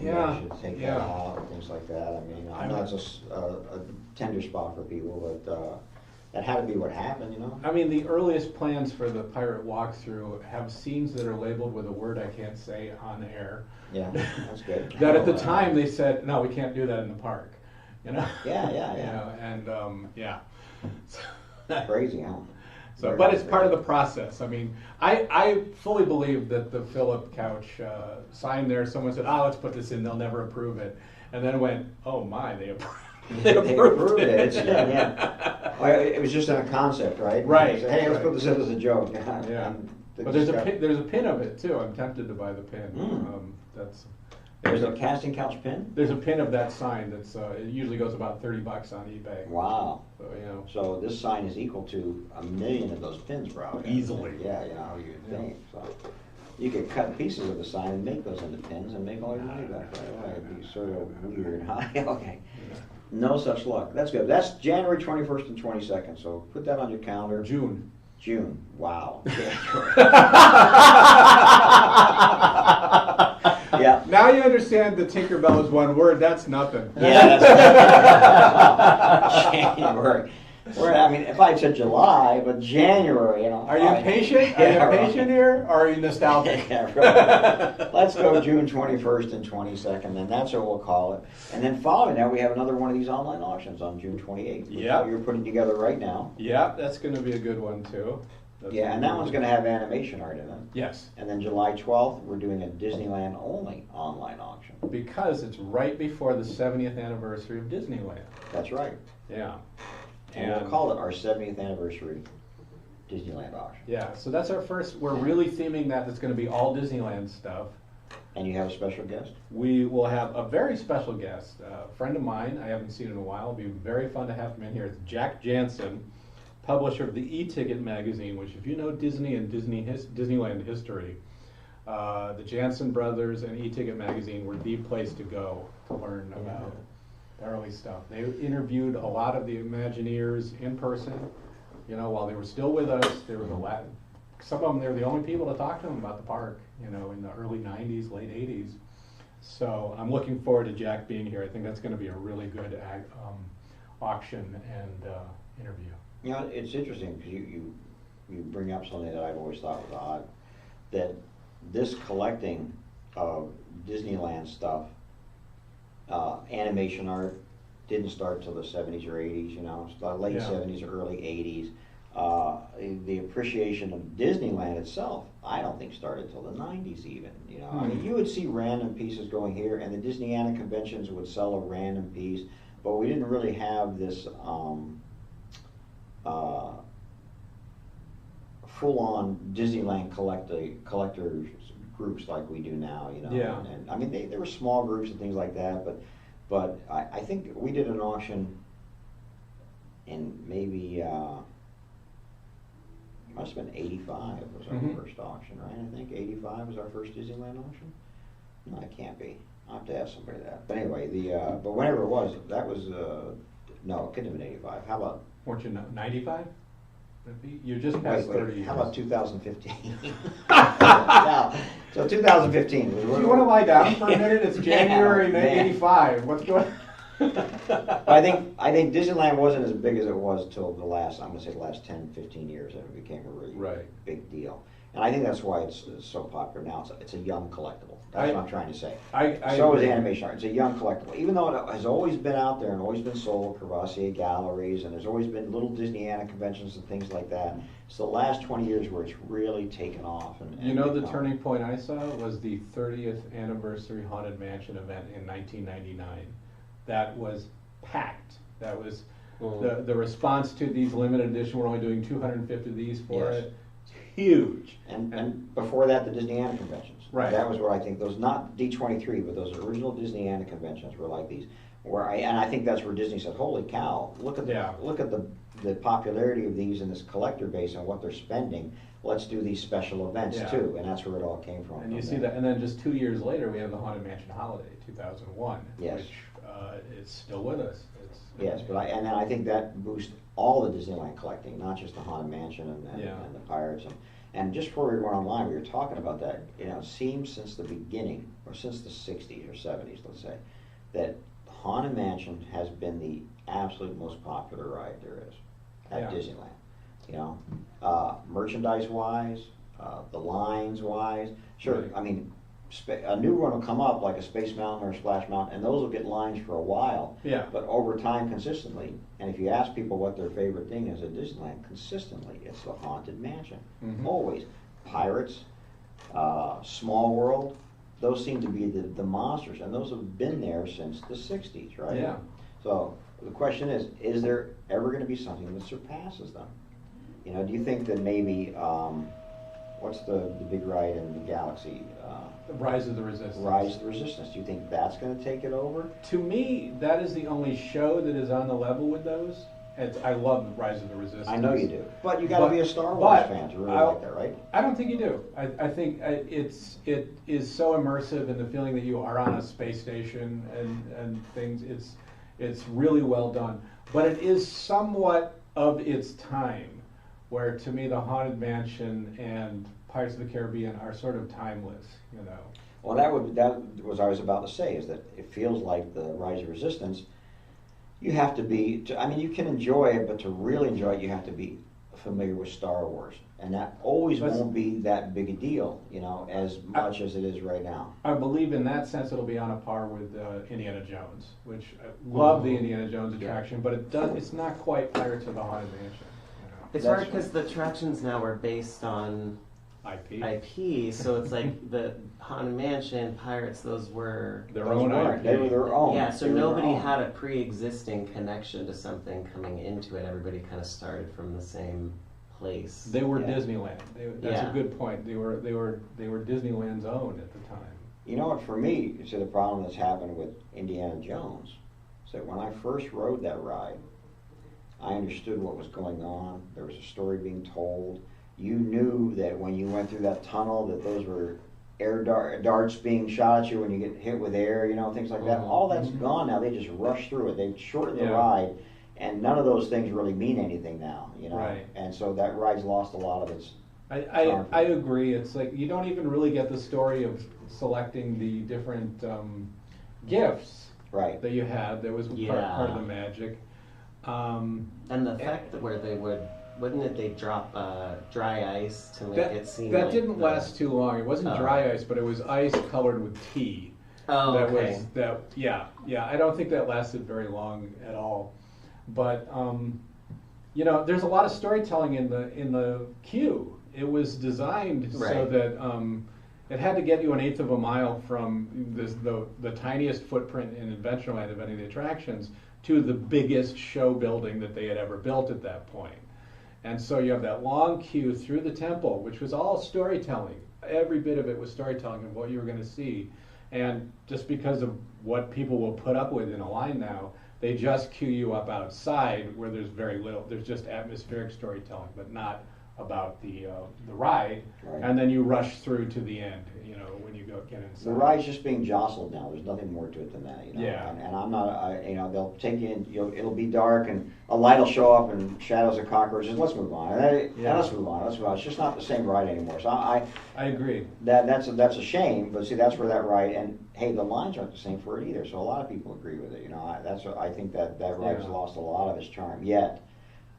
you Yeah, guys should take yeah. that out, and things like that. I mean, I know it's a tender spot for people, but that had to be what happened, you know? I mean, the earliest plans for the pirate walkthrough have scenes that are labeled with a word I can't say on air. Yeah, that's good. That at the time they said, no, we can't do that in the park, you know? Yeah, yeah, You yeah. know, and, yeah. Crazy, huh? So, but it's part of the process. I mean, I fully believe that the Philip couch sign there, someone said, oh, let's put this in, they'll never approve it. And then went, oh my, they approved They approved it. It's, yeah. Well, it was just in a concept, right? Right, They said, hey, let's right. put this in as a joke. Yeah. And they But there's just a got- pin, there's a pin of it too. I'm tempted to buy the pin. Mm. That's There's a casting couch pin? there's a pin of that sign that's it usually goes about $30 on eBay. Wow. So you know. So this sign is equal to 1 million of those pins, probably. Easily. Yeah, you know, you'd Yeah. think. So you could cut pieces of the sign and make those into pins and make all your money back right away. It'd be sort of weird, huh? Okay. No such luck. That's good. That's January 21st and 22nd. So put that on your calendar. June. June. Wow. Yeah. Now you understand that Tinkerbell is one word. That's nothing. Yeah, that's January. I mean, if I said July, but January, you know. Are you impatient? Are you Yeah, impatient here, or are you nostalgic? Yeah, right. Let's go June 21st and 22nd, and that's what we'll call it. And then following that, we have another one of these online auctions on June 28th. which Yep. You're putting together right now. Yeah, that's going to be a good one too. That's Yeah, and that gonna one's be- going to have animation art in it. Yes, And then July 12th, we're doing a Disneyland only online auction. because it's right before the 70th anniversary of Disneyland. That's right. Yeah. And we'll call it our 70th anniversary Disneyland auction. Yeah, so that's our first. We're really theming that. It's going to be all Disneyland stuff. And you have a special guest? We will have a very special guest, a friend of mine. I haven't seen in a while. It'll be very fun to have him in here. It's Jack Jansen, publisher of the E-Ticket magazine, which, if you know Disney and Disneyland history, the Jansen brothers and E-Ticket magazine were the place to go to learn about the early stuff. They interviewed a lot of the Imagineers in person, you know, while they were still with us. They were some of them, they were the only people to talk to them about the park, you know, in the early 90s, late 80s. So I'm looking forward to Jack being here. I think that's going to be a really good auction and interview. You know, it's interesting because you bring up something that I've always thought was odd, that this collecting of Disneyland stuff, animation art, didn't start till the 70s or 80s, you know, it's the late Yeah. 70s or early 80s. The appreciation of Disneyland itself, I don't think started till the 90s even, you know. I mean, you would see random pieces going here, and the Disneyana conventions would sell a random piece, but we didn't really have this full-on Disneyland collectors groups like we do now, you know. Yeah. And I mean, there were small groups and things like that, but I think we did an auction in maybe it must have been 85 was our Mhm. first auction, right? I think 85 was our first Disneyland auction. No, it can't be. I'll have to ask somebody that. But anyway, but whenever it was, that was no, it couldn't have been 85. How about? Weren't you 95? You're just past 30 years. How about 2015? Now, so 2015. Do you want to lie down for a minute? It's January Yeah, man. 85. What's going I think Disneyland wasn't as big as it was till the last, I'm going to say the last 10, 15 years, and it became a really Right. big deal. And I think that's why it's so popular now. It's a young collectible. That's what I'm trying to say. So is agree. animation art. It's a young collectible. Even though it has always been out there and always been sold, Crevassier galleries, and there's always been little Disneyana conventions and things like that. It's the last 20 years where it's really taken off. And You know, the become- turning point I saw was the 30th anniversary Haunted Mansion event in 1999. That was packed. That was the response to these limited edition. We're only doing 250 of these for Yes. it. It's huge. And before that, the Disneyana conventions. Right. That was where I think those, not D23, but those original Disneyana conventions were like these. and I think that's where Disney said, "Holy cow! Look at the popularity of these in this collector base and what they're spending. Let's do these special events too." And that's where it all came from. And you see that, and then just 2 years later, we have the Haunted Mansion Holiday 2001, yes, which is still with us. Yes, but I think that boosts all the Disneyland collecting, not just the Haunted Mansion and the Pirates. And just before we went online, we were talking about that. You know, it seems since the beginning, or since the 60s or 70s, let's say, that Haunted Mansion has been the absolute most popular ride there is at Disneyland. You know, merchandise-wise, the lines-wise. Sure, right. I mean, a new one will come up like a Space Mountain or a Splash Mountain, and those will get lines for a while. Yeah. But over time, consistently, and if you ask people what their favorite thing is at Disneyland, consistently, it's the Haunted Mansion. Mm-hmm. Always. Pirates, Small World, those seem to be the monsters, and those have been there since the 60s, right? Yeah. So the question is there ever going to be something that surpasses them? You know, do you think that maybe, what's the big ride in the Galaxy? Rise of the Resistance. Rise of the Resistance. Do you think that's going to take it over? To me, that is the only show that is on the level with those. I love Rise of the Resistance. I know you do, but you got to be a Star Wars fan to really like that, right? I don't think you do. I think it is so immersive in the feeling that you are on a space station and things. It's really well done, but it is somewhat of its time. Where to me, the Haunted Mansion and Pirates of the Caribbean are sort of timeless, you know. Well, that was I was about to say, is that it feels like the Rise of Resistance. You have to be. I mean, you can enjoy it, but to really enjoy it, you have to be familiar with Star Wars, and that always won't be that big a deal, you know, as much as it is right now. I believe in that sense it'll be on a par with Indiana Jones, which I love the Indiana Jones attraction, but it's not quite Pirates of the Haunted Mansion. It's hard because the attractions now are based on IP, so it's like the Haunted Mansion, Pirates, those were their own IP. They were their own. Yeah, so nobody had a pre-existing connection to something coming into it. Everybody kind of started from the same place. They were Disneyland. That's a good point. They were Disneyland's own at the time. You know what? For me, the problem that's happened with Indiana Jones is that when I first rode that ride, I understood what was going on. There was a story being told. You knew that when you went through that tunnel that those were air darts being shot at you when you get hit with air, you know, things like that. All that's gone now. They just rush through it. They've shortened the ride, and none of those things really mean anything now, you know. Right. And so that ride's lost a lot of its I agree. It's like you don't even really get the story of selecting the different gifts that you had. That was part of the magic. And the fact that where they wouldn't they drop dry ice to make it seem that like didn't last too long. It wasn't dry ice, but it was ice colored with tea. Oh, okay. I don't think that lasted very long at all. But you know, there's a lot of storytelling in the queue. It was designed so that it had to get you 1/8 of a mile from the tiniest footprint in Adventureland of any of the attractions to the biggest show building that they had ever built at that point. And so you have that long queue through the temple, which was all storytelling. Every bit of it was storytelling of what you were going to see. And just because of what people will put up with in a line now, they just queue you up outside where there's very little. There's just atmospheric storytelling, but not about the ride. Right. And then you rush through to the end, you know, when you get inside. The ride's just being jostled now. There's nothing more to it than that, you know. Yeah. And I'm not, you know, they'll take you in. It'll be dark, and a light will show up, and shadows of cockroaches. Let's move on. Let's move on. It's just not the same ride anymore. So I agree. That's a shame. But see, that's where that ride, and hey, the lines aren't the same for it either. So a lot of people agree with it. You know, I think that ride has lost a lot of its charm. Yet,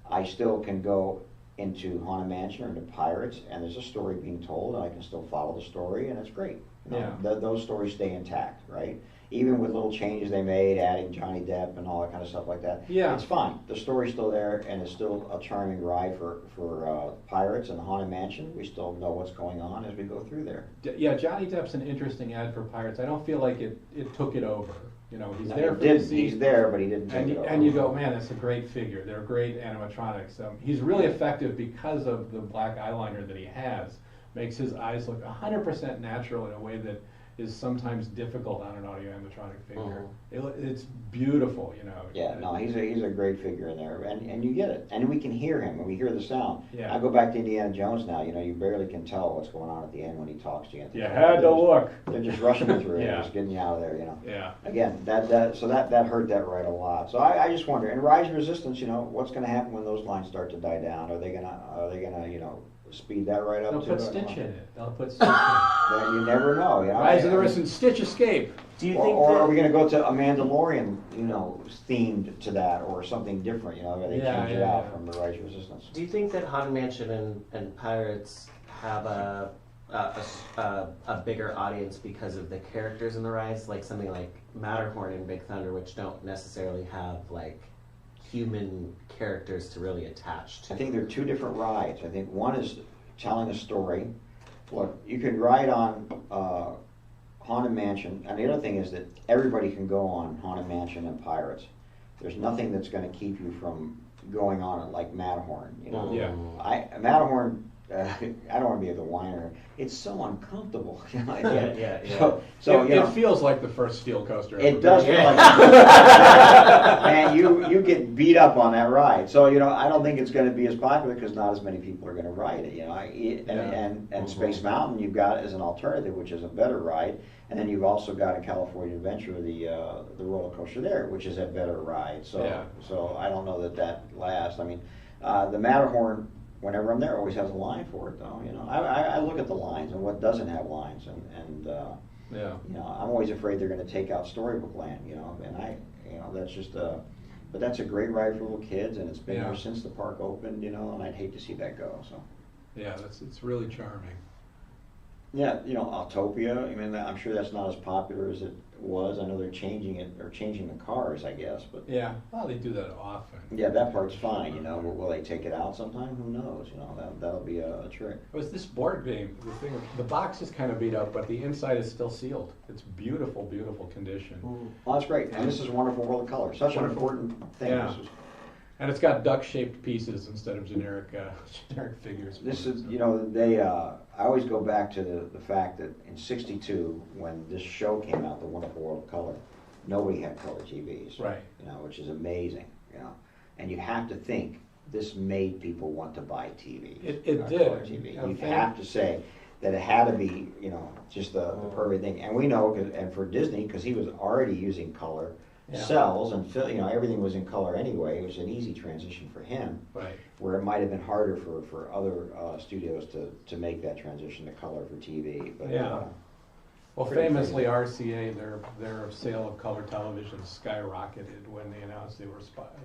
I still can go into Haunted Mansion or into Pirates, and there's a story being told, and I can still follow the story, and it's great. You know, those stories stay intact, right? Even with little changes they made, adding Johnny Depp and all that kind of stuff like that. Yeah. It's fine. The story's still there, and it's still a charming ride for Pirates and Haunted Mansion. We still know what's going on as we go through there. Yeah, Johnny Depp's an interesting ad for Pirates. I don't feel like it took it over. You know, he's there for the scene. He's there, but he didn't take it over. And you go, man, that's a great figure. They're great animatronics. He's really effective because of the black eyeliner that he has. Makes his eyes look 100% natural in a way that is sometimes difficult on an audio animatronic figure. It's beautiful, you know. Yeah, no, he's a great figure in there, and you get it, and we can hear him, and we hear the sound. Yeah. I go back to Indiana Jones now. You know, you barely can tell what's going on at the end when he talks to you. You had to look. They're just rushing you through it, Yeah. just getting you out of there. You know. Yeah. Again, that hurt that ride a lot. So I just wonder. And Rise and Resistance, you know, what's going to happen when those lines start to die down? Are they gonna you know, speed that right up? They'll to put it? Stitch in it. They'll put Stitch in it. You never know. You know. Rise of the Resistance, Stitch Escape. Do you Or, think or that, are we going to go to a Mandalorian, you know, themed to that, or something different? You know, where they change it out from the Rise of Resistance. do you think that Haunted Mansion and Pirates have a bigger audience because of the characters in the rides, like something like Matterhorn and Big Thunder, which don't necessarily have like human characters to really attach to? I think they're two different rides. I think one is telling a story. Look, you can ride on Haunted Mansion, and the other thing is that everybody can go on Haunted Mansion and Pirates. There's nothing that's going to keep you from going on it like Matterhorn. You know, Yeah. Matterhorn. I don't want to be the whiner. It's so uncomfortable. You know? Yeah. So it, you know, it feels like the first steel coaster. it does feel Yeah. like man, you get beat up on that ride. So you know, I don't think it's going to be as popular because not as many people are going to ride it. You know, and Space Mountain you've got as an alternative, which is a better ride, and then you've also got a California Adventure, the roller coaster there, which is a better ride. So I don't know that lasts. I mean, the Matterhorn. Whenever I'm there, always has a line for it, though. You know, I look at the lines and what doesn't have lines, and you know, I'm always afraid they're going to take out Storybook Land. You know, and that's just but that's a great ride for little kids, and it's been there since the park opened. You know, and I'd hate to see that go. So. Yeah, it's really charming. Yeah, you know, Autopia. I mean, I'm sure that's not as popular as it was. I know they're changing it or changing the cars, I guess, but Yeah, well, they do that often. yeah, that part's fine. You know, will they take it out sometime? Who knows? You know, that'll be a trick. It was this board game. The box is kind of beat up, but the inside is still sealed. It's beautiful, beautiful condition. Well, that's great, and this is a wonderful world of color. Such an important thing. Yeah. And it's got duck-shaped pieces instead of generic figures. This is, you know, they. I always go back to the fact that in '62, when this show came out, The Wonderful World of Color, nobody had color TVs. Right. You know, which is amazing. You know, and you have to think this made people want to buy TVs. It Color did. TV. Yeah, You have to say that it had to be, you know, just the perfect thing. And we know, and for Disney, because he was already using color. Yeah. Cells and you know, everything was in color anyway. It was an easy transition for him, Right. where it might have been harder for other studios to make that transition to color for TV. But Yeah. Well, pretty famously, RCA, their sale of color television skyrocketed when they announced they were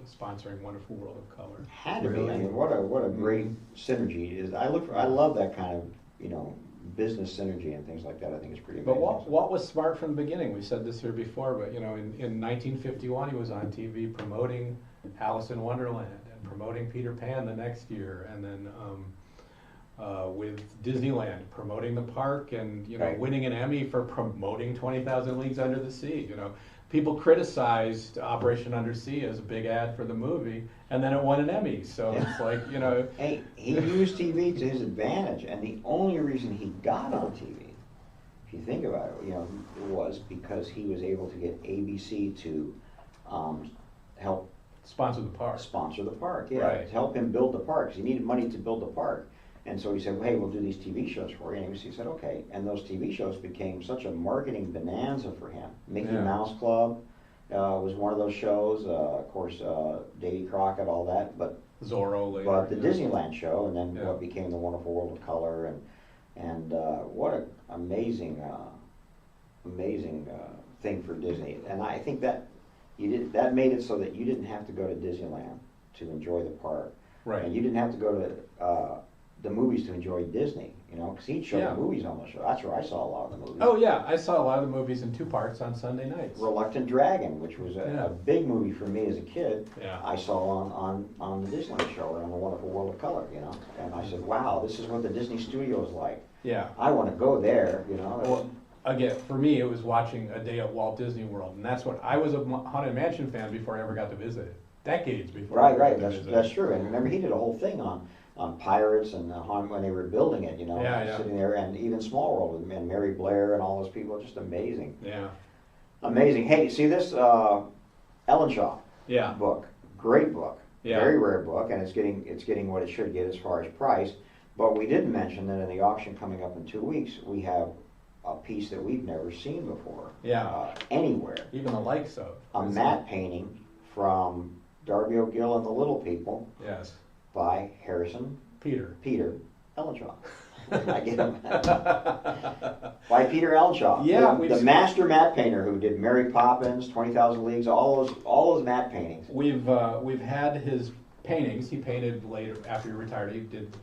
sponsoring Wonderful World of Color. had to be. I Really? mean, what a great synergy is. I love that kind of, you know, business synergy and things like that. I think it's pretty amazing. But Walt was smart from the beginning. We said this here before, but you know, in 1951 he was on TV promoting Alice in Wonderland and promoting Peter Pan the next year, and then with Disneyland promoting the park, and you know, Right. winning an Emmy for promoting 20,000 Leagues Under the Sea. You know, people criticized Operation Undersea as a big ad for the movie, and then it won an Emmy. So it's like, you know. Hey, he used TV to his advantage, and the only reason he got on TV, if you think about it, you know, was because he was able to get ABC to help Sponsor the park. sponsor the park. Yeah, Right. to help him build the park, 'cause he needed money to build the park. And so he said, well, hey, we'll do these TV shows for you. And ABC said, okay. And those TV shows became such a marketing bonanza for him. Mickey Yeah. Mouse Club was one of those shows. Of course, Davy Crockett, all that. But Zorro later. the yeah. Disneyland show, and then Yeah. what became the Wonderful World of Color, and what an amazing thing for Disney. And I think that that made it so that you didn't have to go to Disneyland to enjoy the park, Right. and you didn't have to go to the movies to enjoy Disney. You know, because he'd show Yeah. the movies on the show. That's where I saw a lot of the movies. Oh yeah, I saw a lot of the movies in two parts on Sunday nights. Reluctant Dragon, which was Yeah. a big movie for me as a kid. Yeah. I saw on the Disneyland show on the Wonderful World of Color, you know, and I said, wow, this is what the Disney studio is like. Yeah. I want to go there, you know. Well, again, for me, it was watching a day at Walt Disney World, and that's what I was a Haunted Mansion fan before I ever got to visit it. Decades before. I Right, ever right, got to visit that's it. true. And remember, he did a whole thing on on Pirates and when they were building it, Yeah. sitting there, and even Small World and Mary Blair and all those people, just amazing. Yeah. Amazing. Hey, see this Ellen Shaw Yeah. book? Great book. Yeah. Very rare book, and it's getting what it should get as far as price. But we didn't mention that in the auction coming up in 2 weeks, we have a piece that we've never seen before. Yeah. Anywhere. Even the likes of. A matte painting from Darby O'Gill and the Little People Yes. by Harrison Peter. Ellenshaw. I get him. By Peter Ellenshaw. Yeah, the master matte painter who did Mary Poppins, 20,000 Leagues, all those matte paintings. We've had his paintings. He painted later after he retired. He did.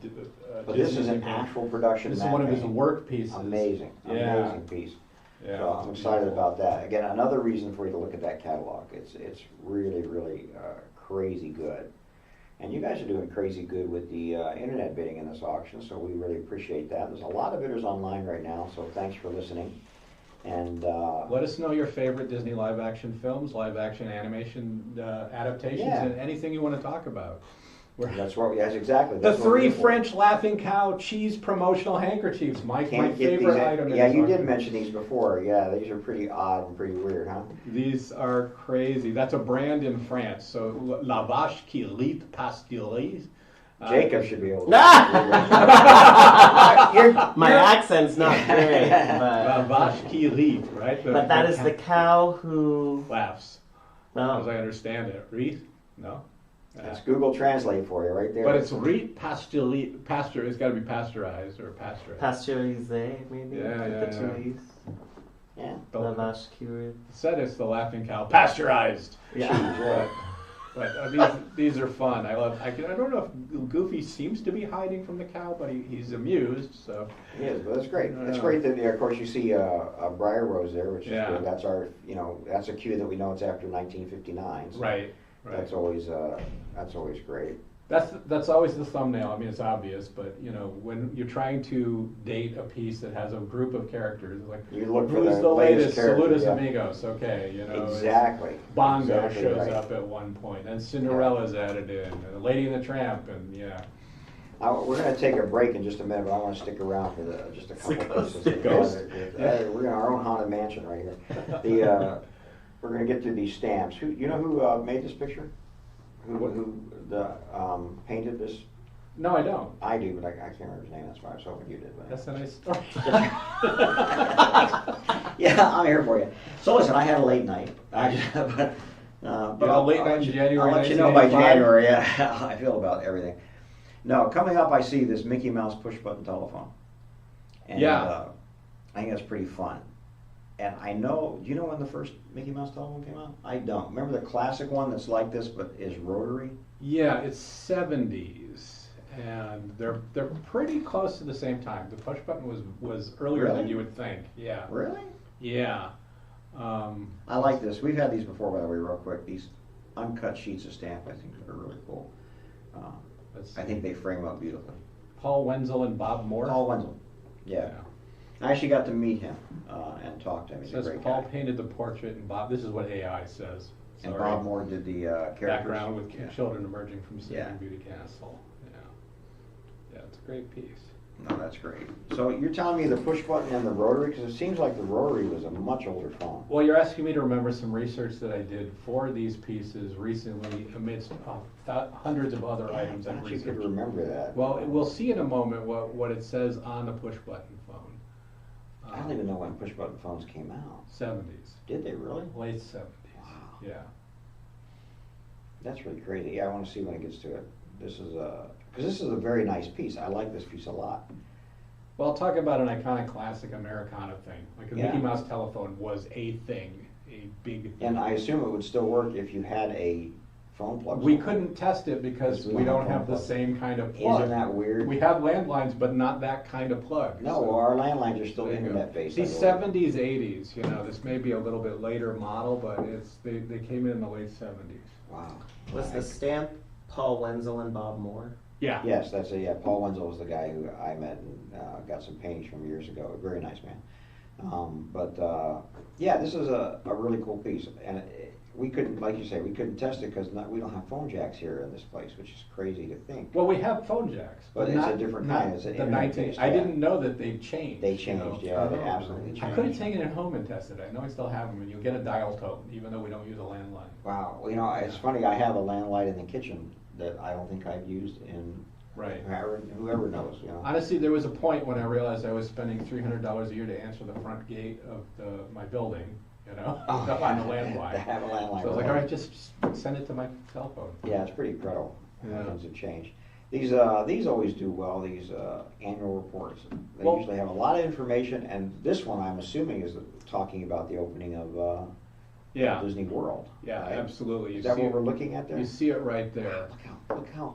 But this is an actual production. This matte is one of his painting. work pieces. Amazing, Yeah. amazing piece. Yeah. So I'm excited about that. Again, another reason for you to look at that catalog. It's really, really crazy good. And you guys are doing crazy good with the internet bidding in this auction, so we really appreciate that. There's a lot of bidders online right now, so thanks for listening. And let us know your favorite Disney live-action films, live-action animation adaptations, Yeah. and anything you want to talk about. that's what. Yes, exactly. The That's what we're 3 here for. French Laughing Cow cheese promotional handkerchiefs. My Can't get favorite these. item. in Yeah, this you auction. did mention these before. Yeah, these are pretty odd and pretty weird, huh? These are crazy. That's a brand in France. So La Vache qui lit pastilleries. Jacob should be able to. My accent's not great, La but, Vache qui lit, right? but that is the cow who. laughs, as No. I understand it. Reet? No. It's Google Translate for you right there. But it's Reet pastille. Pasture. It's got to be pasteurized or pasteurized. Pasteurisé, maybe? Yeah, with yeah, the two yeah. E's. Yeah. La vache qui rit. Said it's the Laughing Cow pasteurized. Yeah. But these are fun. I don't know if Goofy seems to be hiding from the cow, but he's amused. So Yes, but that's great. Yeah. It's great that, of course, you see a Briar Rose there, which is Yeah. good. That's our, that's a cue that we know it's after 1959. So right. That's always great. That's always the thumbnail. I mean, it's obvious, but when you're trying to date a piece that has a group of characters, like You look for who's the the latest? character, Saludos yeah. Amigos. Okay, it's- Exactly. Bongo Exactly shows right. up at one point, and Cinderella's added in, and Lady and the Tramp, and yeah. We're going to take a break in just a minute, but I want to stick around for just a couple pieces. The ghost? We're in our own haunted mansion right here. We're going to get to these stamps. Who made this picture? Who painted this? No, I don't. I do, but I can't remember his name. That's why I was hoping you did. But That's a nice story. yeah, I'm here for you. So listen, I had a late night. But You had a late night in January I'll let you know by 1985? January. Yeah, how I feel about everything. No, coming up, I see this Mickey Mouse push-button telephone. And, Yeah. I think that's pretty fun. And I know, do you know when the first Mickey Mouse telephone came out? I don't. Remember the classic one that's like this but is rotary? Yeah, it's 70s, and they're pretty close to the same time. The push button was earlier Really? than you would think. Yeah. Really? Yeah. I like this. We've had these before, by the way, real quick. These uncut sheets of stamp, I think, are really cool. Let's I see. think they frame up beautifully. Paul Wenzel and Bob Moore. Paul Wenzel. Yeah. I actually got to meet him and talk to him. It He's a says great Paul guy. painted the portrait, and Bob. This is what AI says. And Sorry. Bob Moore did the characters. Background with Yeah. children emerging from Sleeping Yeah. Beauty Castle. Yeah. Yeah, it's a great piece. No, that's great. So you're telling me the push button and the rotary? Because it seems like the rotary was a much older phone. Well, you're asking me to remember some research that I did for these pieces recently amidst hundreds of other items I and thought you could research. remember that. Well, we'll see in a moment what it says on the push button phone. I don't even know when push button phones came out. 70s, Did they really? late 70s. Wow. Yeah. That's really crazy. Yeah, I want to see when it gets to it. Because this is a very nice piece. I like this piece a lot. Well, talk about an iconic classic Americana thing. Like a Yeah. Mickey Mouse telephone was a thing, a big thing. And I assume it would still work if you had a phone plug. We somewhere. couldn't test it because We we don't don't have have the plug. same kind of plug. Isn't that weird? We have landlines, but not that kind of plug. No, So- well, our landlines are still There you go. internet-based. See, I believe. 70s, 80s, this may be a little bit later model, but they came in the late 70s. Wow. Was the stamp Paul Wenzel and Bob Moore? Yeah. Yes, that's it. Yeah, Paul Wenzel was the guy who I met and got some paintings from years ago. A very nice man. Yeah, this is a really cool piece. And we couldn't, like you say, we couldn't test it because we don't have phone jacks here in this place, which is crazy to think. Well, we have phone jacks, But it's a different kind. It's an the internet 19. based, I yeah. didn't know that they changed. They you know. changed, yeah, they absolutely changed. I could have taken it home and tested it. I know I still have them, and you'll get a dial tone, even though we don't use a landline. Wow, well, you know, it's funny, I have a landline in the kitchen that I don't think I've used in, Right. whoever knows, you know. Honestly, there was a point when I realized I was spending $300 a year to answer the front gate of my building, you know, on the To landline. have a landline. So I was like, all right, just send it to my cell phone. Yeah, it's pretty incredible how Yeah. things have changed. These always do well, these annual reports. They Well- usually have a lot of information, and this one, I'm assuming, is talking about the opening of Yeah, Disney World. yeah, right? absolutely. Is that what we're looking at there? You see it right there. Look how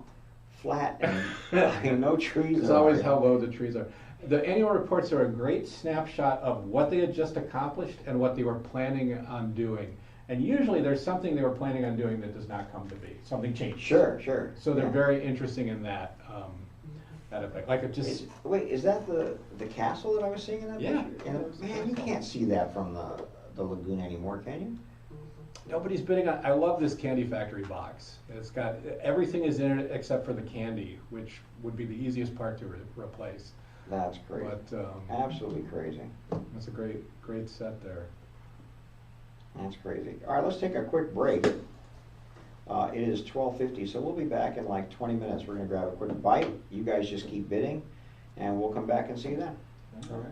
flat and I mean, no trees. It's there always are. how low the trees are. The annual reports are a great snapshot of what they had just accomplished and what they were planning on doing. And usually there's something they were planning on doing that does not come to be. Something changed. Sure, sure. So they're Yeah. very interesting in that effect. Like it just. Wait, is that the castle that I was seeing in that Yeah. picture? And, man, you can't see that from the lagoon anymore, can you? Nobody's bidding on. I love this Candy Factory box. It's got everything is in it except for the candy, which would be the easiest part to replace. That's crazy. But Absolutely crazy. that's a great set there. That's crazy. All right, let's take a quick break. It is 12:50, so we'll be back in like 20 minutes. We're going to grab a quick bite. You guys just keep bidding, and we'll come back and see you then. All right.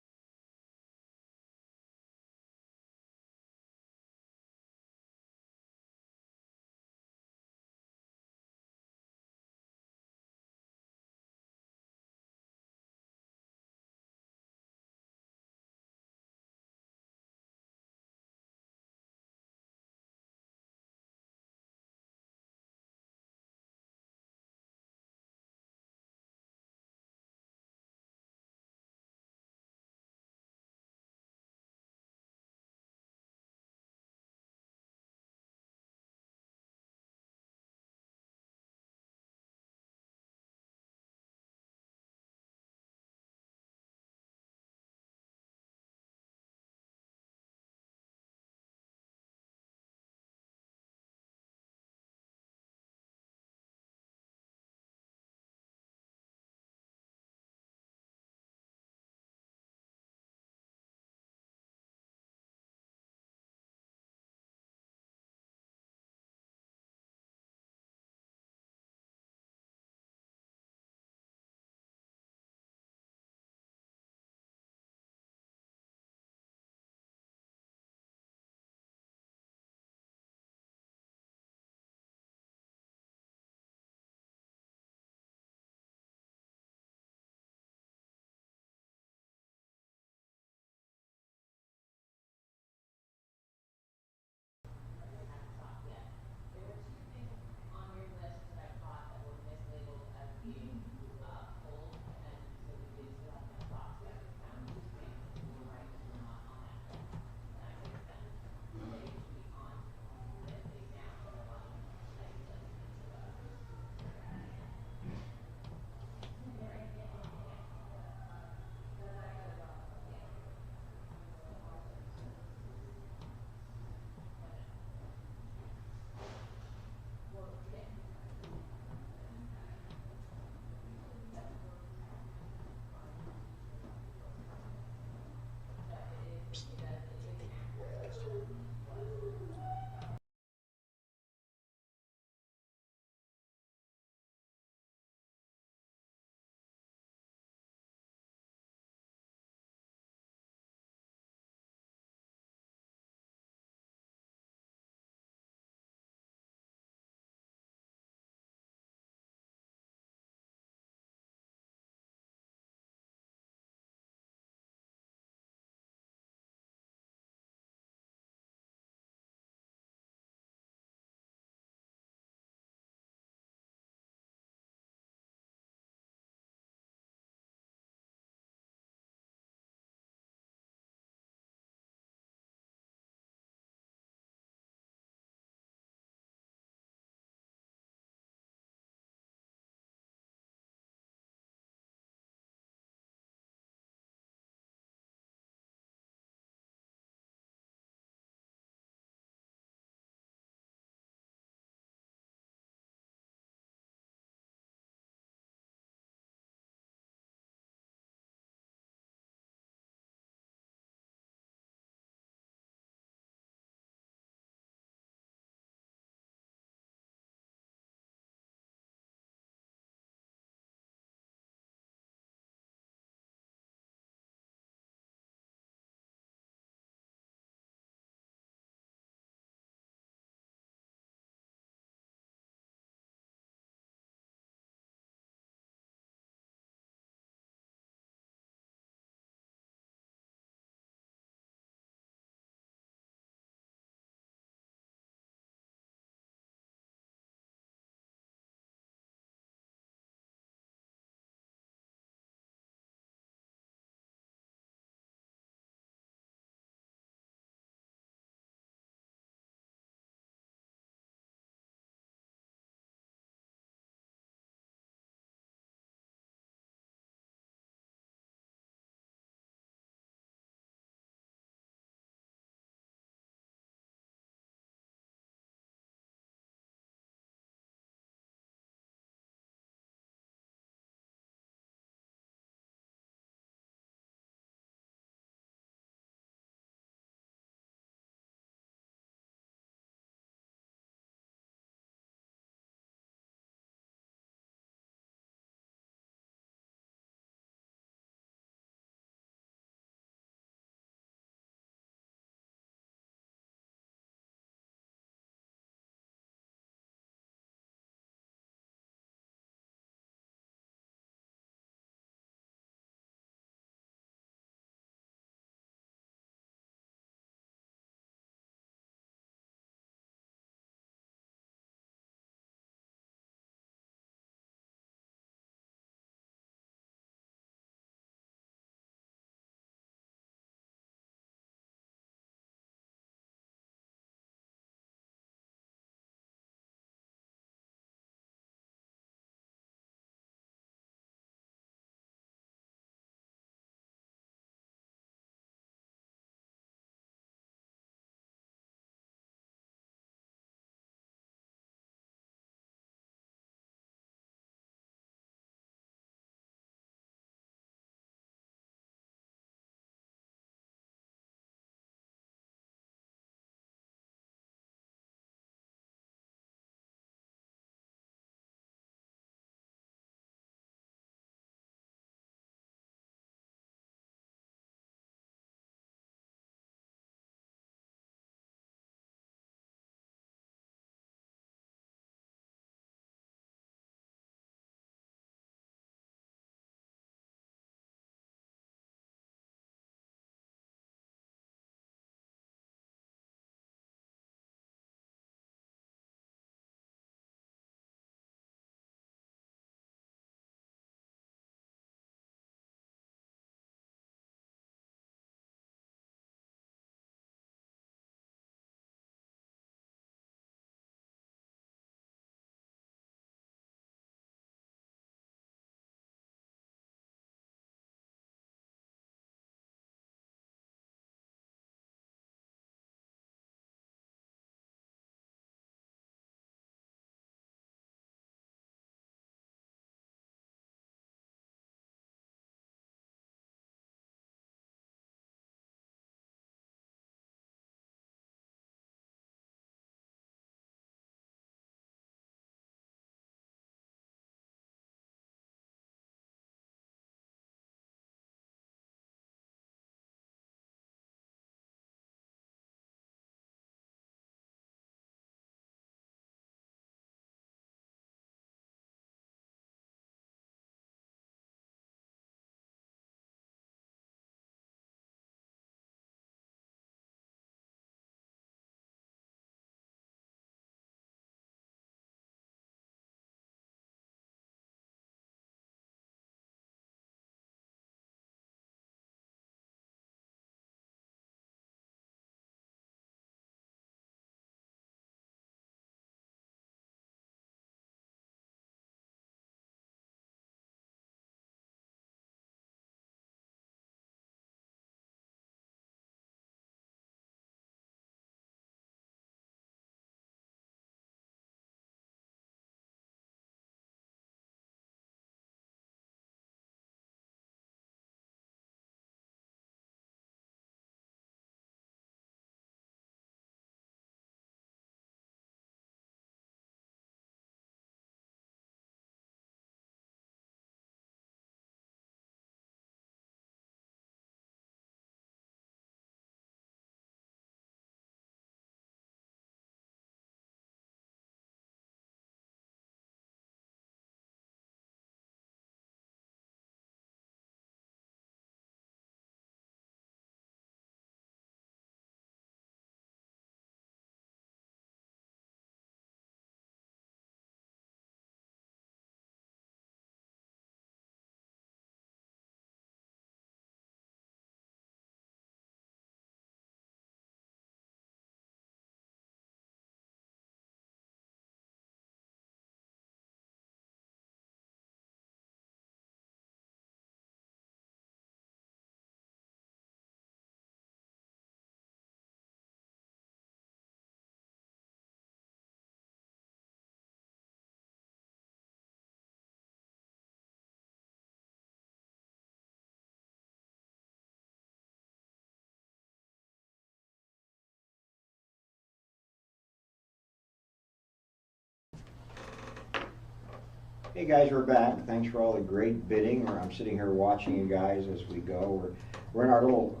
Hey guys, we're back. Thanks for all the great bidding. I'm sitting here watching you guys as we go. We're in our little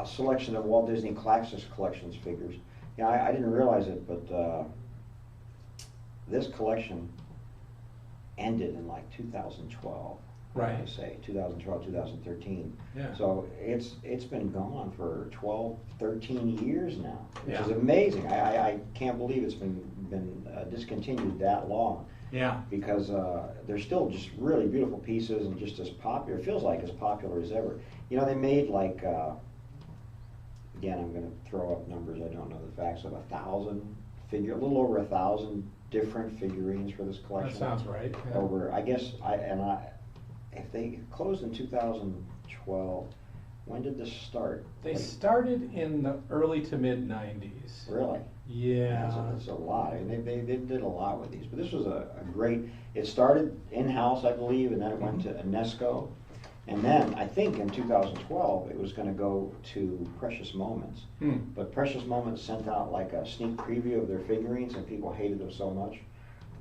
selection of Walt Disney Classics Collections figures. Yeah, I didn't realize it, but this collection ended in like 2012. Right. I say 2012, 2013. Yeah. So it's been gone for 12, 13 years now, which Yeah. is amazing. I can't believe it's been discontinued that long. Yeah. Because they're still just really beautiful pieces and just as popular. It feels like as popular as ever. You know, they made like again, I'm going to throw up numbers. I don't know the facts of 1,000 a little over 1,000 different figurines for this collection. That sounds right. Yeah. Over, I guess, if they closed in 2012, when did this start? They started in the early to mid 90s. Really? Yeah. That's a lot. I mean, they did a lot with these, but this was a great. It started in-house, I believe, and then it went to UNESCO, and then I think in 2012 it was going to go to Precious Moments. But Precious Moments sent out like a sneak preview of their figurines, and people hated them so much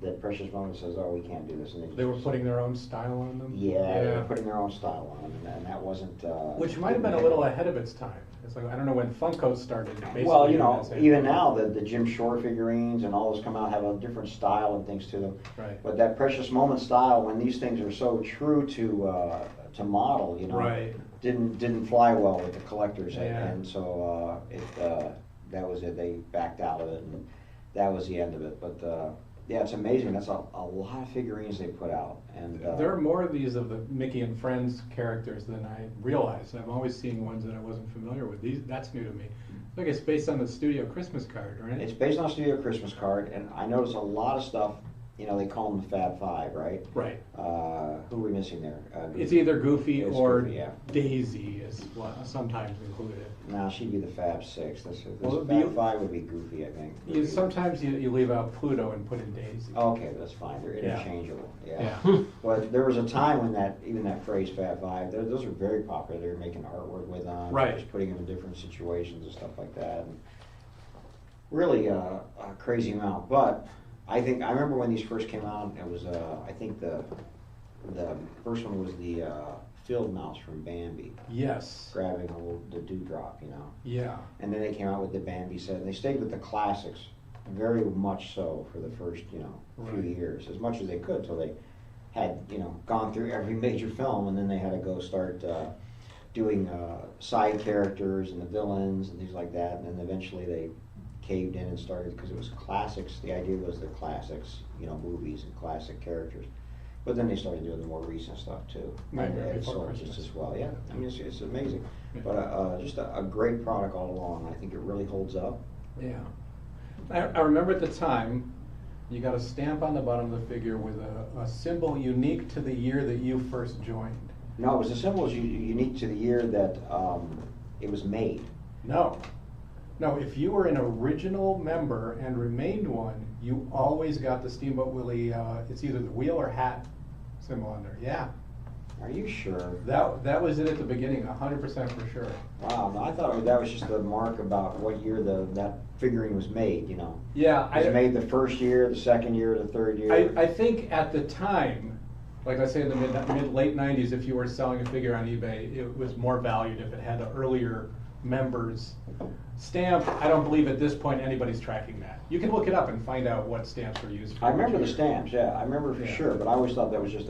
that Precious Moments says, "Oh, we can't do this." And They were putting their own style on them? Yeah, they were putting their own style on them, and that wasn't. Which might have been a little ahead of its time. It's like, I don't know when Funko started. Basically Well, you doing know, that same even thing. now the Jim Shore figurines and all those come out have a different style and things to them. Right. But that Precious Moment style, when these things are so true to model, you know, Right. didn't fly well with the collectors, Yeah. and so that was it. They backed out of it, and that was the end of it. But yeah, it's amazing. That's a lot of figurines they put out, and There are more of these of the Mickey and Friends characters than I realized. I'm always seeing ones that I wasn't familiar with. That's new to me. I think it's based on the Studio Christmas card, right? it's based on Studio Christmas card, and I noticed a lot of stuff. You know, they call them the Fab Five, right? Right. Who are we missing there? It's either Goofy It's or Goofy, yeah. Daisy is sometimes included. No, she'd be the Fab Six. This Well, Fab Five would be Goofy, I think. Sometimes you leave out Pluto and put in Daisy. Okay, that's fine. They're Yeah. interchangeable. Yeah. But there was a time when that phrase Fab Five, those are very popular. They were making artwork with them, Right. just putting them in different situations and stuff like that. And really a crazy amount. But I remember when these first came out. It was I think the first one was the field mouse from Bambi, Yes. grabbing the dewdrop, you know. Yeah. And then they came out with the Bambi set, and they stayed with the classics very much so for the first, few Right. years, as much as they could, till they had, gone through every major film, and then they had to go start doing side characters and the villains and things like that, and then eventually they caved in and started, because it was classics. The idea was the classics, movies and classic characters. But then they started doing the more recent stuff too. Nightmare And it Before sold Christmas. just as well. Yeah, I mean it's amazing. Yeah. But just a great product all along. I think it really holds up. Yeah. I remember at the time, you got a stamp on the bottom of the figure with a symbol unique to the year that you first joined. No, it was the symbol is unique to the year that it was made. No. No, if you were an original member and remained one, you always got the Steamboat Willie, it's either the wheel or hat symbol on there. Yeah. Are you sure? That was it at the beginning, 100% for sure. Wow, no, I thought that was just the mark about what year that figurine was made, Yeah, It was made the first year, the second year, the third year. I think at the time, like I say in the late 90s, if you were selling a figure on eBay, it was more valued if it had an earlier member's stamp. I don't believe at this point anybody's tracking that. You can look it up and find out what stamps were used for I remember which the year. stamps, yeah, I remember for Yeah. sure, but I always thought that was just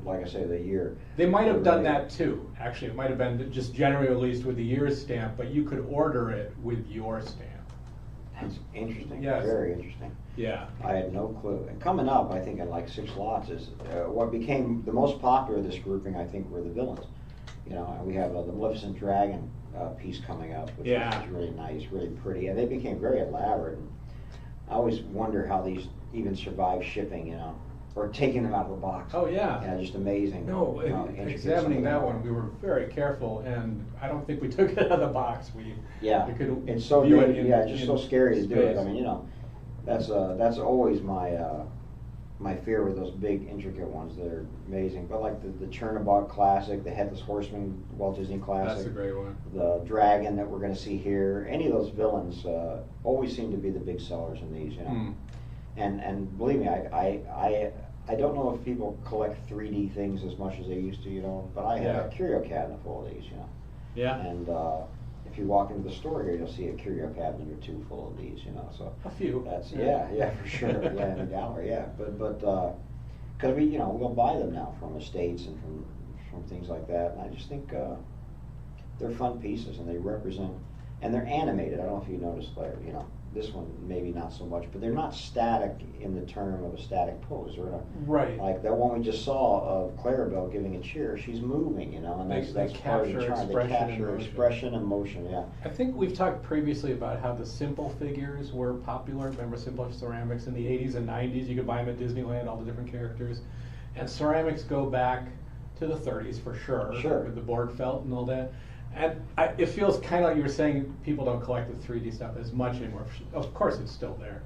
like I say, the year. They might have done Right. that too, actually. It might have been just generally released with the year's stamp, but you could order it with your stamp. That's interesting, Yes. very interesting. Yeah. I had no clue. And coming up, I think in like 6 lots is what became the most popular of this grouping. I think were the villains. And we have the Maleficent Dragon piece coming up, which Yeah. is really nice, really pretty, and they became very elaborate. And I always wonder how these even survive shipping, or taking them out of the box. Oh, yeah. Yeah, just amazing. No, intricate examining some of that them one, we were very careful, and I don't think we took it out of the box. Yeah, we could it's so view big. it in- Yeah, it's just in so scary to do it. space. I mean, that's always my fear with those big intricate ones that are amazing. But like the Chernobog Classic, the Headless Horseman Walt Disney Classic, That's a great one. the Dragon that we're going to see here, any of those villains always seem to be the big sellers in these. Mm. And believe me, I don't know if people collect 3D things as much as they used to, but I have a curio cabinet full of these, Yeah. And if you walk into the store here, you'll see a curio cabinet or two full of these, so. A few. That's, yeah, for sure, yeah, in the gallery, yeah, but, because we'll buy them now from estates and from things like that, and I just think, they're fun pieces, and they represent, and they're animated. I don't know if you noticed, this one maybe not so much, but they're not static in the term of a static pose. Right. Like that one we just saw of Clarabelle giving a cheer. She's moving, and that's part of the charm. They capture expression and motion. Yeah. I think we've talked previously about how the simple figures were popular. Remember simple ceramics in the 80s and 90s? You could buy them at Disneyland, all the different characters. And ceramics go back to the 30s for sure. Sure. With the board felt and all that. And it feels kind of like you were saying, people don't collect the 3D stuff as much anymore. Of course, it's still there,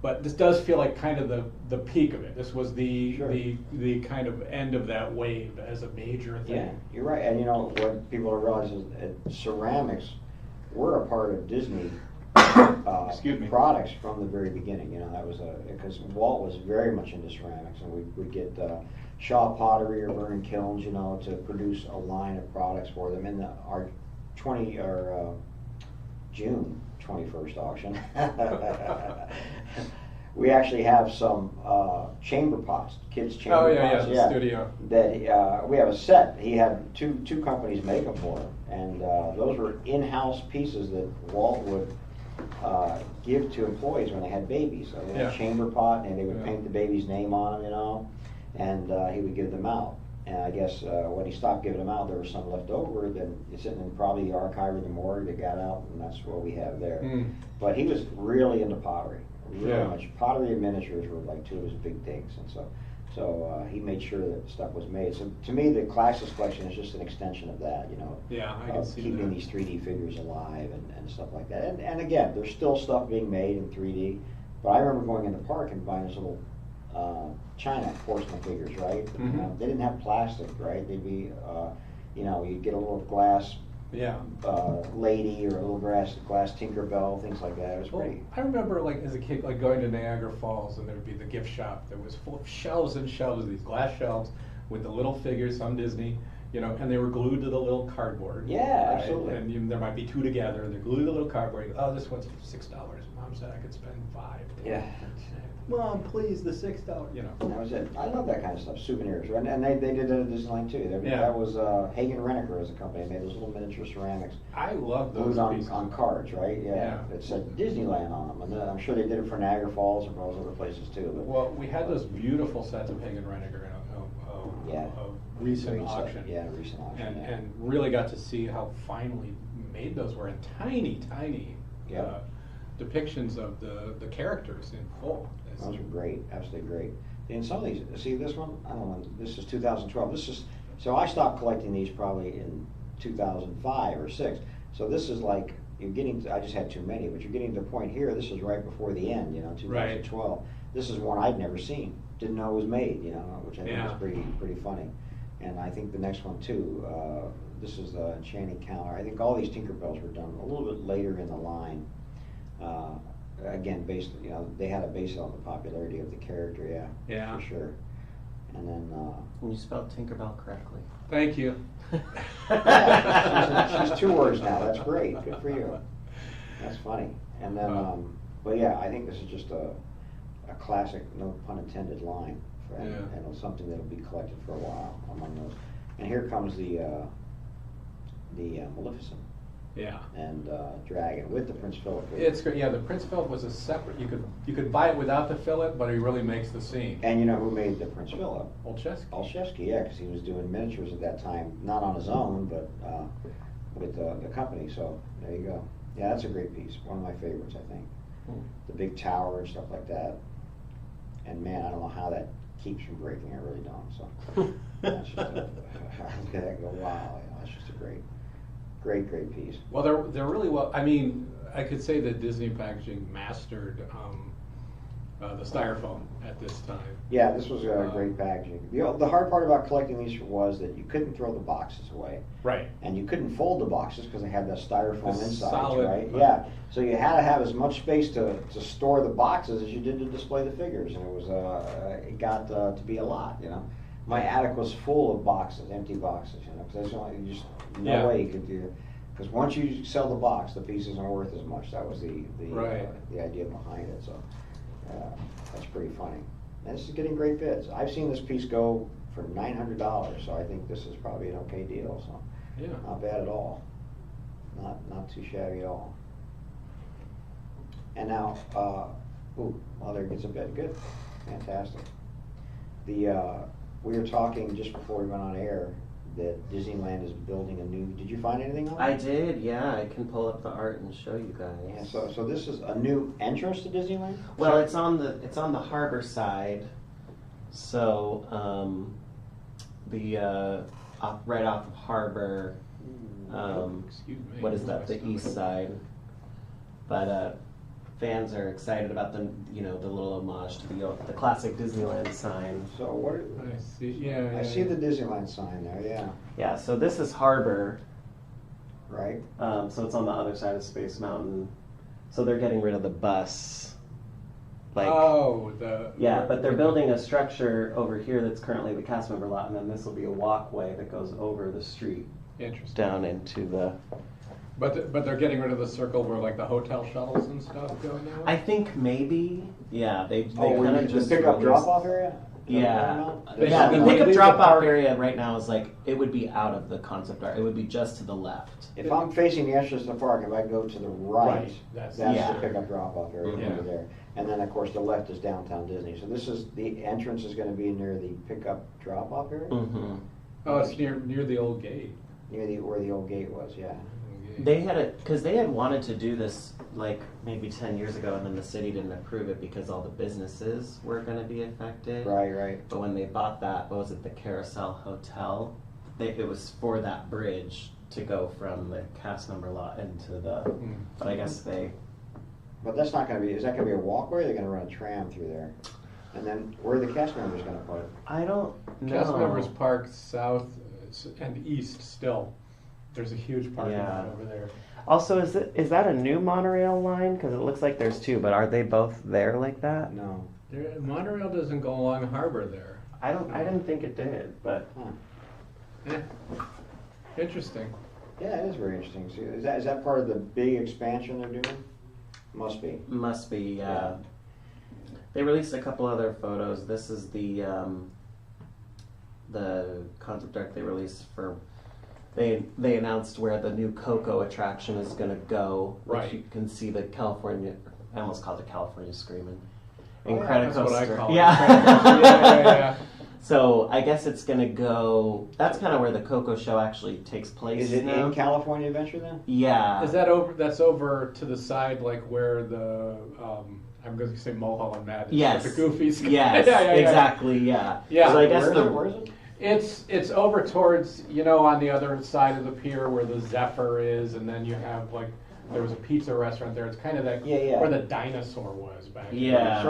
but this does feel like kind of the peak of it. This was the kind of end of that wave as a major thing. Yeah, you're right. And what people don't realize is that ceramics were a part of Disney products from the very beginning. That was because Walt was very much into ceramics, and we'd get Shaw Pottery or Vernon Kilns, to produce a line of products for them in our June 21st auction. We actually have some chamber pots, kids' chamber pots. The studio. That we have a set. He had two companies make them for him, and those were in-house pieces that Walt would give to employees when they had babies. So they had a chamber pot, and they would paint the baby's name on them, and he would give them out. And I guess when he stopped giving them out, there was some left over. Then it's sitting in probably the archive or the morgue that got out, and that's what we have there. But he was really into pottery, really much. Pottery and miniatures were like two of his big things, and so he made sure that stuff was made. So to me, the Classics collection is just an extension of that, Yeah, I can see keeping that. these 3D figures alive and stuff like that. And again, there's still stuff being made in 3D. But I remember going in the park and buying this little China porcelain figures, right? They didn't have plastic, right? They'd be, you'd get a little glass lady or a little glass Tinkerbell, things like that. It was pretty. I remember, as a kid, going to Niagara Falls, and there would be the gift shop that was full of shelves and shelves of these glass shelves with the little figures, some Disney, and they were glued to the little cardboard. Yeah, right? absolutely. And there might be two together, and they're glued to the little cardboard. You go, oh, this one's $6. Mom said I could spend $5. Yeah. Mom, please, the $6. That was it. I love that kind of stuff, souvenirs. And they did it at Disneyland too. That was Hagen Reneker as a company. They made those little miniature ceramics. I love those glued on cards, right? Yeah. It said Disneyland on them. And then I'm sure they did it for Niagara Falls and for those other places too. But well, we had those beautiful sets of Hagen Reneker in a recent auction. Recent auction. And really got to see how finely made those were in tiny depictions of the characters in full. Those are great, absolutely great. And some of these, see this one, I don't know, this is 2012. So I stopped collecting these probably in 2005 or 6. So this is like, I just had too many, but you're getting to the point here, this is right before the end, 2012. Right. This is one I'd never seen, didn't know it was made, which I think is pretty funny. And I think the next one too, this is the Enchanting Calendar. I think all these Tinkerbells were done a little bit later in the line. Again, based, they had to base it on the popularity of the character, yeah, for sure. And then you spelled Tinkerbell correctly. Thank you. She's 2 words now. That's great. Good for you. That's funny. And then, but yeah, I think this is just a classic, no pun intended, line, and something that'll be collected for a while among those. And here comes the Maleficent. Yeah. And Dragon with the Prince Philip. It's great. Yeah, the Prince Philip was a separate. You could buy it without the fillet, but he really makes the scene. And you know who made the Prince Philip? Olszewski. Yeah, because he was doing miniatures at that time, not on his own, but with the company. So there you go. Yeah, that's a great piece. One of my favorites, I think. The big tower and stuff like that. And man, I don't know how that keeps from breaking. I really don't. So that's just I look at that and go, wow, that's just a great piece. Well, they're really well. I mean, I could say that Disney Packaging mastered the styrofoam at this time. Yeah, this was great packaging. The hard part about collecting these was that you couldn't throw the boxes away. Right. And you couldn't fold the boxes because they had the styrofoam The inside, solid, right? Yeah. So you had to have as much space to store the boxes as you did to display the figures, and it was it got to be a lot, you know. My attic was full of boxes, empty boxes, you know, because there's just no way you could do it. Because once you sell the box, the pieces aren't worth as much. That was the idea behind it. So that's pretty funny. And this is getting great bids. I've seen this piece go for $900, so I think this is probably an okay deal. So Yeah. not bad at all. Not too shabby at all. And now, well, there gets a bid. Good, fantastic. We were talking just before we went on air that Disneyland is building a new. Did you find anything on that? I did, yeah. I can pull up the art and show you guys. Yeah, so this is a new entrance to Disneyland? Well, it's on the harbor side, so right off of Harbor. Excuse me. What is that? The east side. But fans are excited about the little homage to the classic Disneyland sign. So what? I see. Yeah. I see the Disneyland sign there. Yeah. Yeah. So this is Harbor. Right. So it's on the other side of Space Mountain. So they're getting rid of the bus. Yeah, but they're building a structure over here that's currently the cast member lot, and then this will be a walkway that goes over the street. Interesting. Down into the. But they're getting rid of the circle where like the hotel shuttles and stuff go now. I think maybe. Yeah, they kind of just the pickup drop-off area. Yeah, They yeah. should The leave pickup the drop-off parking- area right now is like it would be out of the concept art. It would be just to the left. If I'm facing the entrance to the park, if I go to the right, That's Yeah. the pickup drop-off area Yeah. over there. And then, of course, the left is downtown Disney. So this is the entrance is going to be near the pickup drop-off area, Mm-hmm. Oh, it's near the old gate. near where the old gate was. Yeah. They had because they had wanted to do this like maybe 10 years ago, and then the city didn't approve it because all the businesses were going to be affected. Right. But when they bought that, what was it, the Carousel Hotel? It was for that bridge to go from the cast member lot into the. But I guess But that's not going to be. Is that going to be a walkway? Or they're going to run a tram through there? And then where are the cast members going to park? I don't know. Cast members park south and east still. There's a huge parking lot over there. Also, is that a new monorail line? Because it looks like there's two, but are they both there like that? No. Monorail doesn't go along Harbor there. I didn't think it did, but Interesting. Yeah, it is very interesting. See, is that part of the big expansion they're doing? Must be. must be. Yeah. They released a couple other photos. This is the concept art they released for. They announced where the new Coco attraction is going to go. Right. Which you can see the California. I almost called it California Screaming. Oh, yeah, That's what I call it. Yeah. Yeah. So I guess it's going to go. That's kind of where the Coco show actually takes place. Is it now. in California Adventure then? Yeah. Is that over? That's over to the side, like where the I'm going to say Mulholland Mad is. Yes. With the Goofies. Yes. Yeah. Exactly. Yeah. Yeah. So I guess Where is it? It's over towards, on the other side of the pier where the Zephyr is, and then you have like there was a pizza restaurant there. It's kind of that where the dinosaur was back then. Yeah.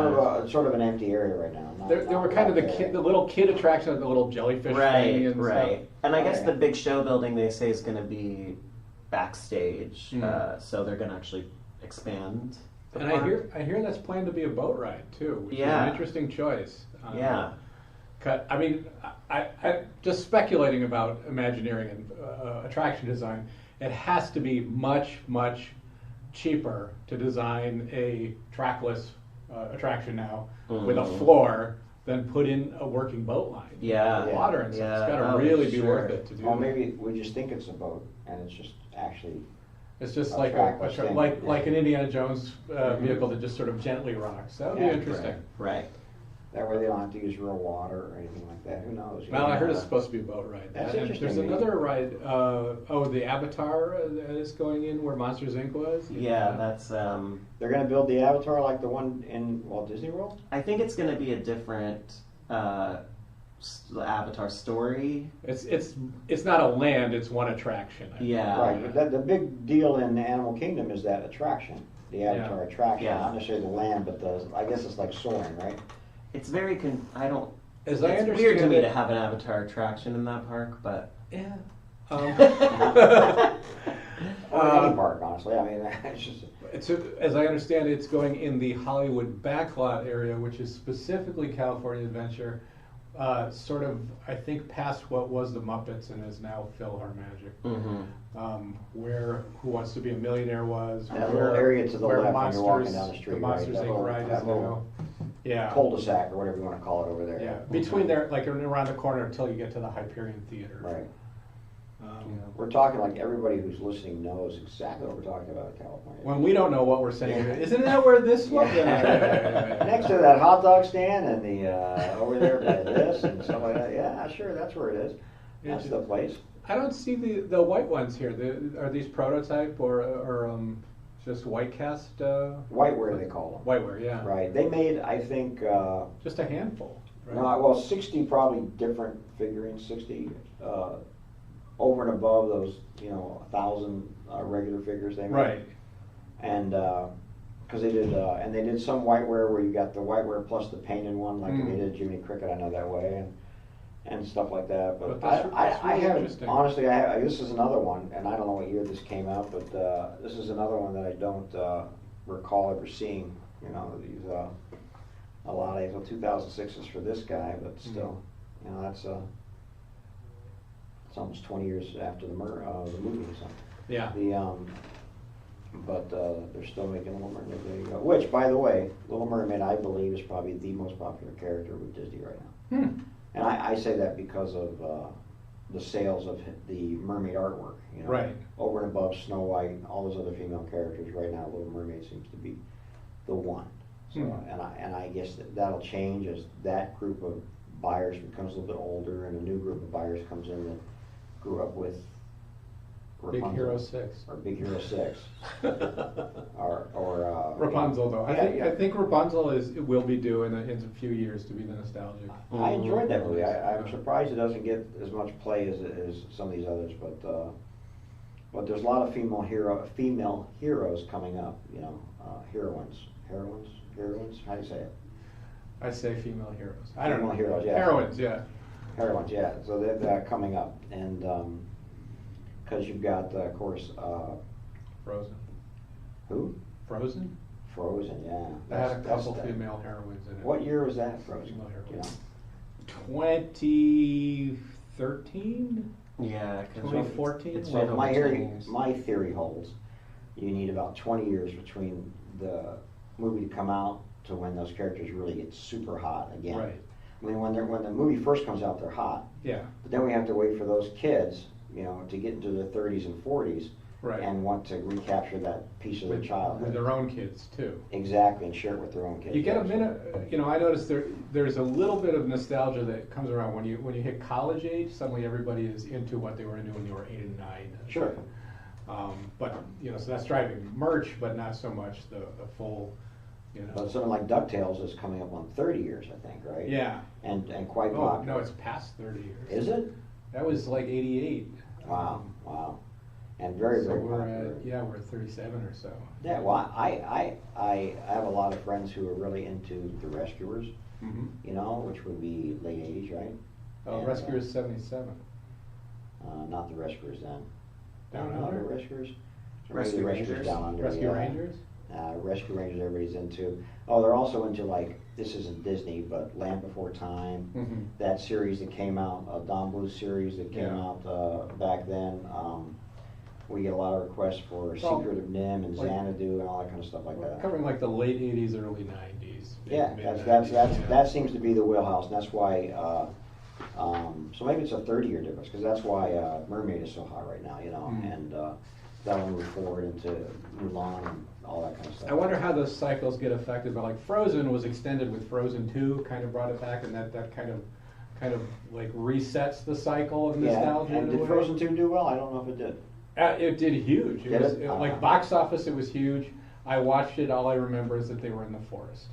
Sort of an empty area right now. There were kind of the little kid attraction, the little jellyfish thing and Right. stuff. And I guess Okay. the big show building they say is going to be backstage, so they're going to actually expand. the And park. I hear that's planned to be a boat ride too, which is Yeah. an interesting choice. Yeah. I mean, I just speculating about Imagineering and attraction design. It has to be much cheaper to design a trackless attraction now with a floor than put in a working boat line. Yeah. Water and stuff. It's got to Oh, really be sure. worth it to do. Or maybe we just think it's a boat and it's just actually. It's just a like trackless thing. like an Indiana Jones vehicle that just sort of gently rocks. That would be Yeah, interesting. Right. That way they don't have to use real water or anything like that. Who knows? Well, I heard it's supposed to be a boat ride. That's And interesting. there's another ride. The Avatar is going in where Monsters Inc. was. Yeah, that's. They're going to build the Avatar like the one in Walt Disney World? I think it's going to be a different Avatar story. It's not a land. It's one attraction. Yeah. Right. But the big deal in Animal Kingdom is that attraction. the Avatar attraction, Yeah. not necessarily the land, but I guess it's like soaring, right? It's very I don't. As I It's understand weird to me it- to have an Avatar attraction in that park, but Yeah. Or any park, honestly. I mean, it's just. As I understand it, it's going in the Hollywood backlot area, which is specifically California Adventure, sort of, I think, past what was the Muppets and is now PhilharMagic, where Who Wants to Be a Millionaire was. That where, little area to the where left Monsters, when you're walking down the street, the right? Monsters That Inc. little- ride that is little now. Yeah. Cul-de-sac or whatever you want to call it over there. Yeah, between there, like around the corner until you get to the Hyperion Theater. Right. Um, We're talking like everybody who's listening knows exactly what we're talking about in California. When we don't know what we're saying, Yeah. isn't that where this was? Yeah. Next to that hot dog stand and the over there by this and stuff like that. Yeah, sure, that's where it is. That's the place. I don't see the white ones here. Are these prototype or just white cast? Whiteware they call them. Whiteware, yeah. Right. They made, I think, Just a handful. Right? no, well, 60 probably different figurines. 60 over and above those, 1,000 regular figures they made. Right. And because they did some whiteware where you got the whiteware plus the painted one, like they did Jiminy Cricket. I know that way, and stuff like that. But that's I really haven't, interesting. honestly. This is another one, and I don't know what year this came out, but this is another one that I don't recall ever seeing. These a lot of these. Well, 2006 is for this guy, but still, that's it's almost 20 years after the movie. So. Yeah. But they're still making Little Mermaid. There you go. Which, by the way, Little Mermaid, I believe, is probably the most popular character with Disney right now. And I say that because of the sales of the mermaid artwork. Right. Over and above Snow White and all those other female characters, right now Little Mermaid seems to be the one. So, and I guess that'll change as that group of buyers becomes a little bit older, and a new group of buyers comes in that grew up with Big Rapunzel, Hero 6. or Big Hero 6, or Rapunzel, though. Yeah, I think Rapunzel will be due in a few years to be the nostalgic. I enjoyed that movie. I'm surprised it doesn't get as much play as some of these others, but there's a lot of female heroes coming up. Heroines. How do you say it? I say female heroes. I don't know. Female heroes, yeah. Heroines, yeah. Heroines, yeah. So they're coming up, and because you've got, of course, Frozen. who? Frozen? Frozen, yeah. That had a couple that. female heroines in it. What year was that, Frozen? Female heroines. You know? 2013? yeah, 2014? It's Well, been my over 10 theory, years. my theory holds. You need about 20 years between the movie to come out to when those characters really get super hot again. Right. I mean, when the movie first comes out, they're hot. Yeah. But then we have to wait for those kids, to get into their 30s and 40s, Right. and want to recapture that piece of their childhood. With their own kids, too. Exactly, and share it with their own kids. You get a minute, I noticed there's a little bit of nostalgia that comes around when you hit college age. Suddenly everybody is into what they were into when you were 8 and 9. Sure. But so that's driving merch, but not so much the full. But something like DuckTales is coming up on 30 years, I think, right? Yeah. And quite Oh popular. no, it's past 30 years. Is it? That was like 88. Wow. And very, So very we're popular. we're at 37 or so. Yeah, well, I have a lot of friends who are really into the Rescuers, Mm-hmm. which would be late 80s, right? Oh, And, Rescuers 77. Not the Rescuers then. Down No, Under? the Rescuers? Or Rescue maybe the Rescuers Rangers? Down Under, Rescue yeah. Rangers? Rescue Rangers everybody's into. Oh, they're also into, like, this isn't Disney, but Land Before Time. Mm-hmm. That series that came out, Don Bluth series that came Yeah. out back then. We get a lot of requests for Well, Secret of Nim and like- Xanadu and all that kind of stuff like We're that. covering like the late 80s, early 90s. Yeah, mid-90s, that seems to be the wheelhouse, and that's why. So maybe it's a 30-year difference, because that's why Mermaid is so hot right now, and that'll move forward into Mulan and all that kind of stuff. I wonder how those cycles get affected by, like, Frozen was extended with Frozen 2, kind of brought it back, and that kind of like resets the cycle of nostalgia. Yeah, and in a did way. Frozen 2 do well? I don't know if it did. It did huge. Did it? Like box office, it was huge. I watched it. All I remember is that they were in the forest.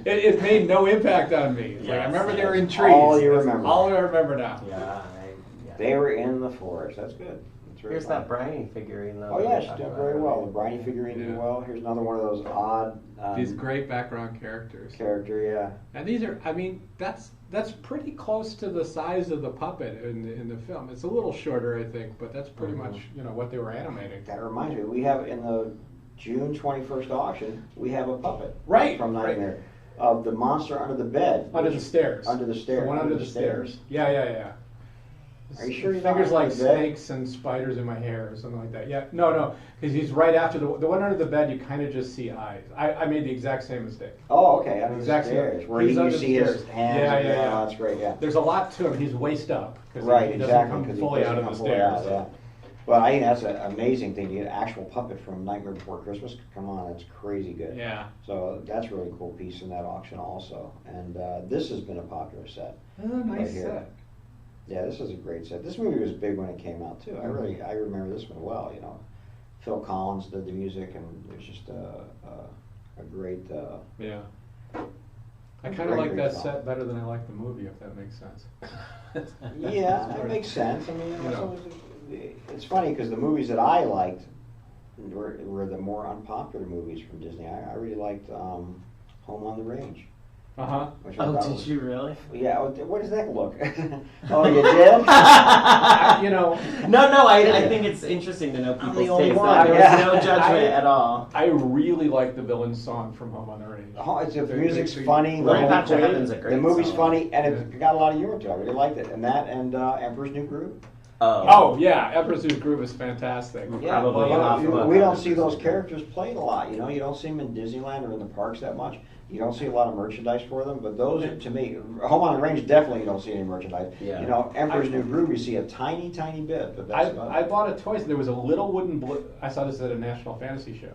It made no impact on me. It's like, I remember they were in trees. All you That's remember. all I remember now. Yeah, They were in the forest. That's good. That's very Here's funny. that Briny figurine though. Oh that yeah, we she's talked doing about very well. The earlier. Briny figurine did Yeah. well. Here's another one of those odd These great background characters. character. Yeah. And these are, I mean, that's pretty close to the size of the puppet in the film. It's a little shorter, I think, but that's pretty much, you know, what they were animating. That reminds me, we have in the June 21st auction, we have a puppet Right, from right. Nightmare of the monster under the bed. Under the stairs. Under the stairs. The one under the stairs. Yeah. Are you sure he's not Fingers under like the bed? snakes and spiders in my hair or something like that. Yeah, no, because he's right after the one under the bed. You kind of just see eyes. I made the exact same mistake. Oh, okay, under the Exactly. stairs, where He's you under the see his stairs. hands. Yeah, and- yeah. That's great. Yeah. There's a lot to him. He's waist up because Right, he doesn't exactly. come 'Cause he fully out doesn't of the come fully stairs. out, yeah. But I think that's an amazing thing to get an actual puppet from Nightmare Before Christmas. Come on, that's crazy good. Yeah. So that's a really cool piece in that auction also. And this has been a popular set. Oh, nice Right here. set. Yeah, this is a great set. This movie was big when it came out too. Mm-hmm. I remember this one well. You know, Phil Collins did the music, and it was just a great. Yeah. I Great, kind of like great that film. set better than I like the movie, if that makes sense. Yeah, that makes sense. I mean, You know. it's funny because the movies that I liked were the more unpopular movies from Disney. I really liked Home on the Range. Uh-huh. Which I Oh, thought did was- you really? Yeah. What does that look? Oh, you did? You know, No, I think it's interesting to know I'm people's the only taste. one, There was yeah. no judgment at all. I really like the villain's song from Home on the Range. Oh, the The- music's the- funny. Right, whole- Patch of great. Heaven's a great The movie's song. funny, and it got a lot of humor to it. I really liked it. And that and Emperor's New Groove. Oh, yeah, Emperor's New Groove is fantastic. Yeah, Probably well, off of we a- don't see those characters played a lot. You know, you don't see them in Disneyland or in the parks that much. You don't see a lot of merchandise for them. But those, to me, Home on the Range definitely you don't see any merchandise. Yeah. You know, Emperor's New Groove, you see a tiny bit, but that's about I it. bought a toy. There was a little wooden. I saw this at a National Fantasy show.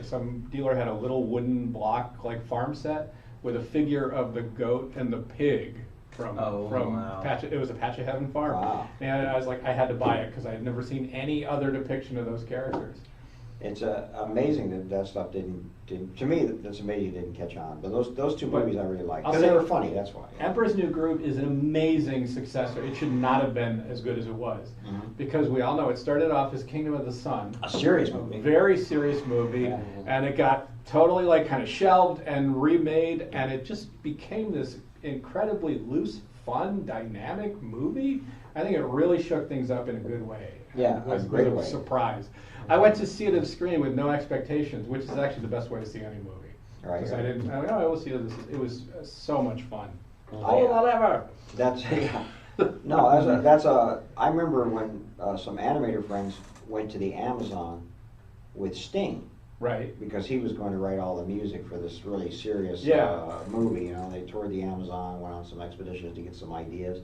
Some dealer had a little wooden block, like farm set, with a figure of the goat and the pig from wow. Patch. It was a Patch of Heaven farm, Wow. and I was like, I had to buy it because I had never seen any other depiction of those characters. It's amazing that stuff didn't. To me, that's amazing it didn't catch on. But those two movies I really liked I'll because they say- were funny. That's why. Emperor's New Groove is an amazing successor. It should not have been as good as it was, Mhm. because we all know it started off as Kingdom of the Sun, A serious a movie. very serious movie, Yeah. and it got totally like kind of shelved and remade, and it just became this incredibly loose, fun, dynamic movie. I think it really shook things up in a good way. Yeah, It was a great a way. surprise. I went to see it on screen with no expectations, which is actually the best way to see any movie. Right. Because I didn't. I will see this. It was so much fun. I- whatever. That's yeah. No, that's a. I remember when some animator friends went to the Amazon with Sting Right. because he was going to write all the music for this really serious Yeah. movie. You know, they toured the Amazon, went on some expeditions to get some ideas,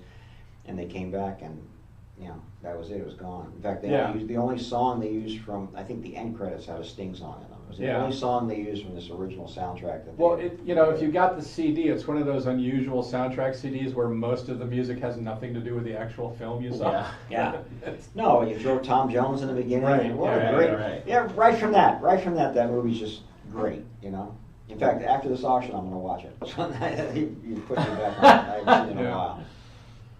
and they came back and. You know, that was it. It was gone. In fact, the only song they used from, I think the end credits had a Sting song in them. It was the Yeah. only song they used from this original soundtrack. That Well, they, if you got the CD, it's one of those unusual soundtrack CDs where most of the music has nothing to do with the actual film you saw. Yeah. Yeah. No, you throw Tom Jones in the beginning. Right, And what yeah, a great, right. Yeah, right from that, that movie's just great. You know. In fact, after this auction, I'm going to watch it. you put me back on. I haven't seen it in a Yeah. while.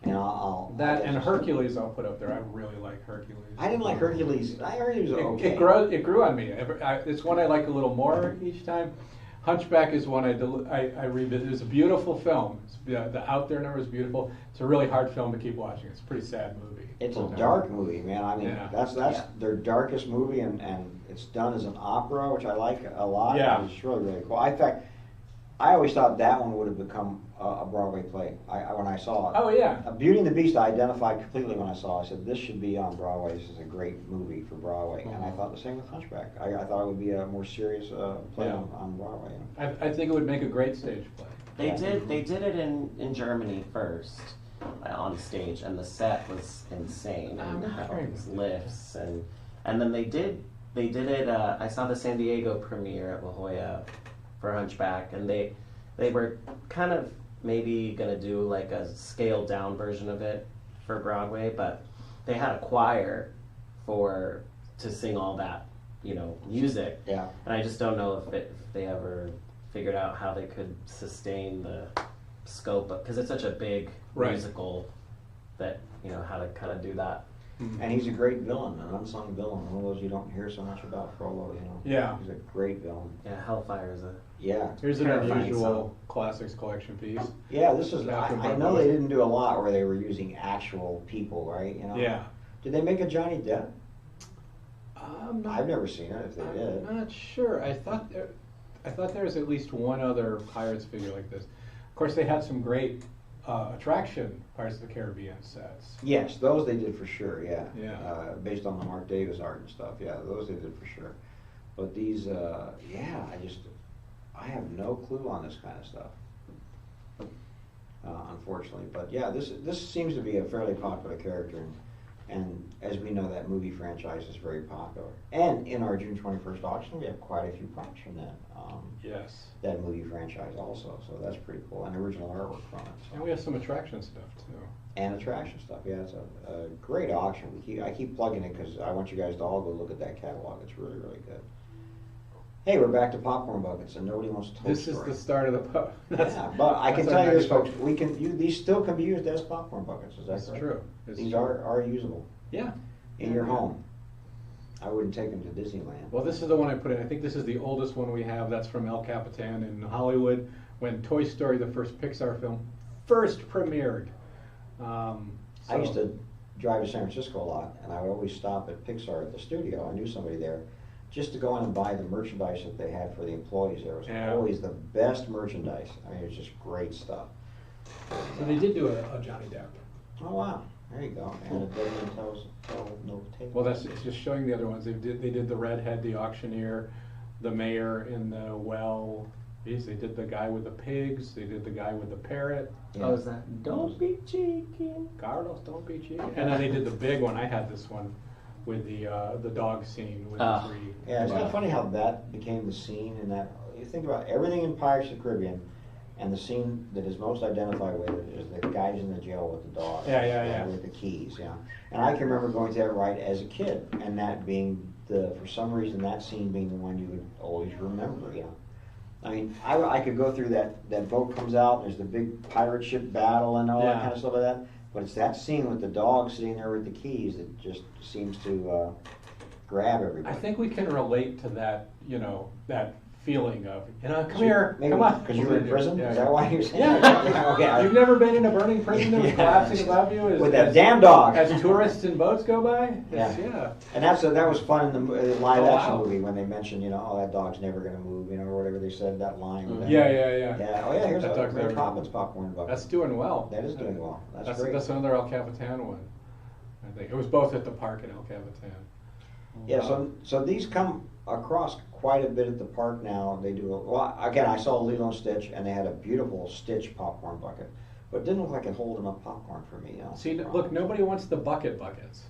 And I'll That I'll and just- Hercules I'll put up there. I really like Hercules. I didn't like Hercules. Hercules was okay. It grew on me. It's one I like a little more each time. Hunchback is one I revisit. It's a beautiful film. The out there number is beautiful. It's a really hard film to keep watching. It's a pretty sad movie. It's a dark movie, man. I mean, Yeah. that's their darkest movie, and it's done as an opera, which I like a lot. Yeah. It's really cool. In fact, I always thought that one would have become a Broadway play. When I saw it. Oh yeah. Beauty and the Beast, I identified completely when I saw it. I said, this should be on Broadway. This is a great movie for Broadway. And I thought the same with Hunchback. I thought it would be a more serious play Yeah. on Broadway. I think it would make a great stage play. They did it in Germany first on stage, and the set was insane, and I'm how sure. it was lifts, and then they did it. I saw the San Diego premiere at La Jolla for Hunchback, and they were kind of maybe gonna do like a scaled down version of it for Broadway, but they had a choir to sing all that music. Yeah. And I just don't know if they ever figured out how they could sustain the scope, because it's such a big Right. musical that how to kind of do that. And he's a great villain, an unsung villain, one of those you don't hear so much about Frollo, you know. Yeah. He's a great villain. Yeah, Hellfire is a. Yeah. Here's an Terrifying unusual song. classics collection piece. Yeah, this is, Malcolm I know Buckley. they didn't do a lot where they were using actual people, right? You know. Yeah. Did they make a Johnny Depp? Not, I've never seen it, if they did. I'm not sure. I thought there was at least one other Pirates figure like this. Of course, they had some great attraction Pirates of the Caribbean sets. Yes, those they did for sure, yeah. Yeah. Based on the Mark Davis art and stuff, yeah, those they did for sure. But these, yeah, I have no clue on this kind of stuff. Unfortunately, but yeah, this seems to be a fairly popular character, and as we know, that movie franchise is very popular. And in our June 21st auction, we have quite a few props from that. Yes. That movie franchise also, so that's pretty cool, and original artwork from it. So. And we have some attraction stuff too. And attraction stuff, yeah, it's a great auction. I keep plugging it because I want you guys to all go look at that catalog. It's really, really good. Hey, we're back to popcorn buckets, and nobody wants to Toy This Story. is the start of the Yeah, but I can that's our tell you this, next folks. These still can be used as popcorn buckets. Is that That's correct? true. It's These true. are usable Yeah. in your home. I wouldn't take them to Disneyland. Well, this is the one I put in. I think this is the oldest one we have. That's from El Capitan in Hollywood when Toy Story, the first Pixar film, first premiered. I used to drive to San Francisco a lot, and I would always stop at Pixar at the studio. I knew somebody there, just to go in and buy the merchandise that they had for the employees there. It was Yeah. always the best merchandise. I mean, it was just great stuff. So they did do a Johnny Depp. Oh wow, there you go. And it doesn't tell no tale. Well, it's just showing the other ones. They did the redhead, the auctioneer, the mayor in the well. Geez, they did the guy with the pigs. They did the guy with the parrot. Yeah. Oh, is that? Don't be cheeky. Carlos, don't be cheating. And then they did the big one. I had this one with the dog scene with the three. Yeah, it's kind of funny how that became the scene in that. You think about everything in Pirates of the Caribbean, and the scene that is most identified with it is the guys in the jail with the dog. Yeah. With the keys, yeah. And I can remember going to that ride as a kid, and that being for some reason, that scene being the one you would always remember, you know. I mean, I could go through that boat comes out, and there's the big pirate ship battle and all that Yeah. kind of stuff like that. But it's that scene with the dog sitting there with the keys that just seems to grab everybody. I think we can relate to that, that feeling of, come here, Maybe come on. because you were in prison? Yeah, Is that why you're saying Yeah. that? Okay. You've never been in a burning prison that was Yeah. collapsing above you? With that damn dog. As tourists and boats go by? Yeah. Yeah. And that was fun in the live Oh, action wow. movie when they mentioned, oh, that dog's never going to move, or whatever they said, that line. with that. Yeah. Yeah, oh yeah, here's That a dog's Mary never- Poppins popcorn bucket. That's doing well. That is doing well. That's great. That's another El Capitan one. I think it was both at the park and El Capitan. Yeah, so these come across quite a bit at the park now. They do, well, again, I saw Lilo and Stitch, and they had a beautiful Stitch popcorn bucket. But it didn't look like it held enough popcorn for me. See, look, nobody wants the buckets.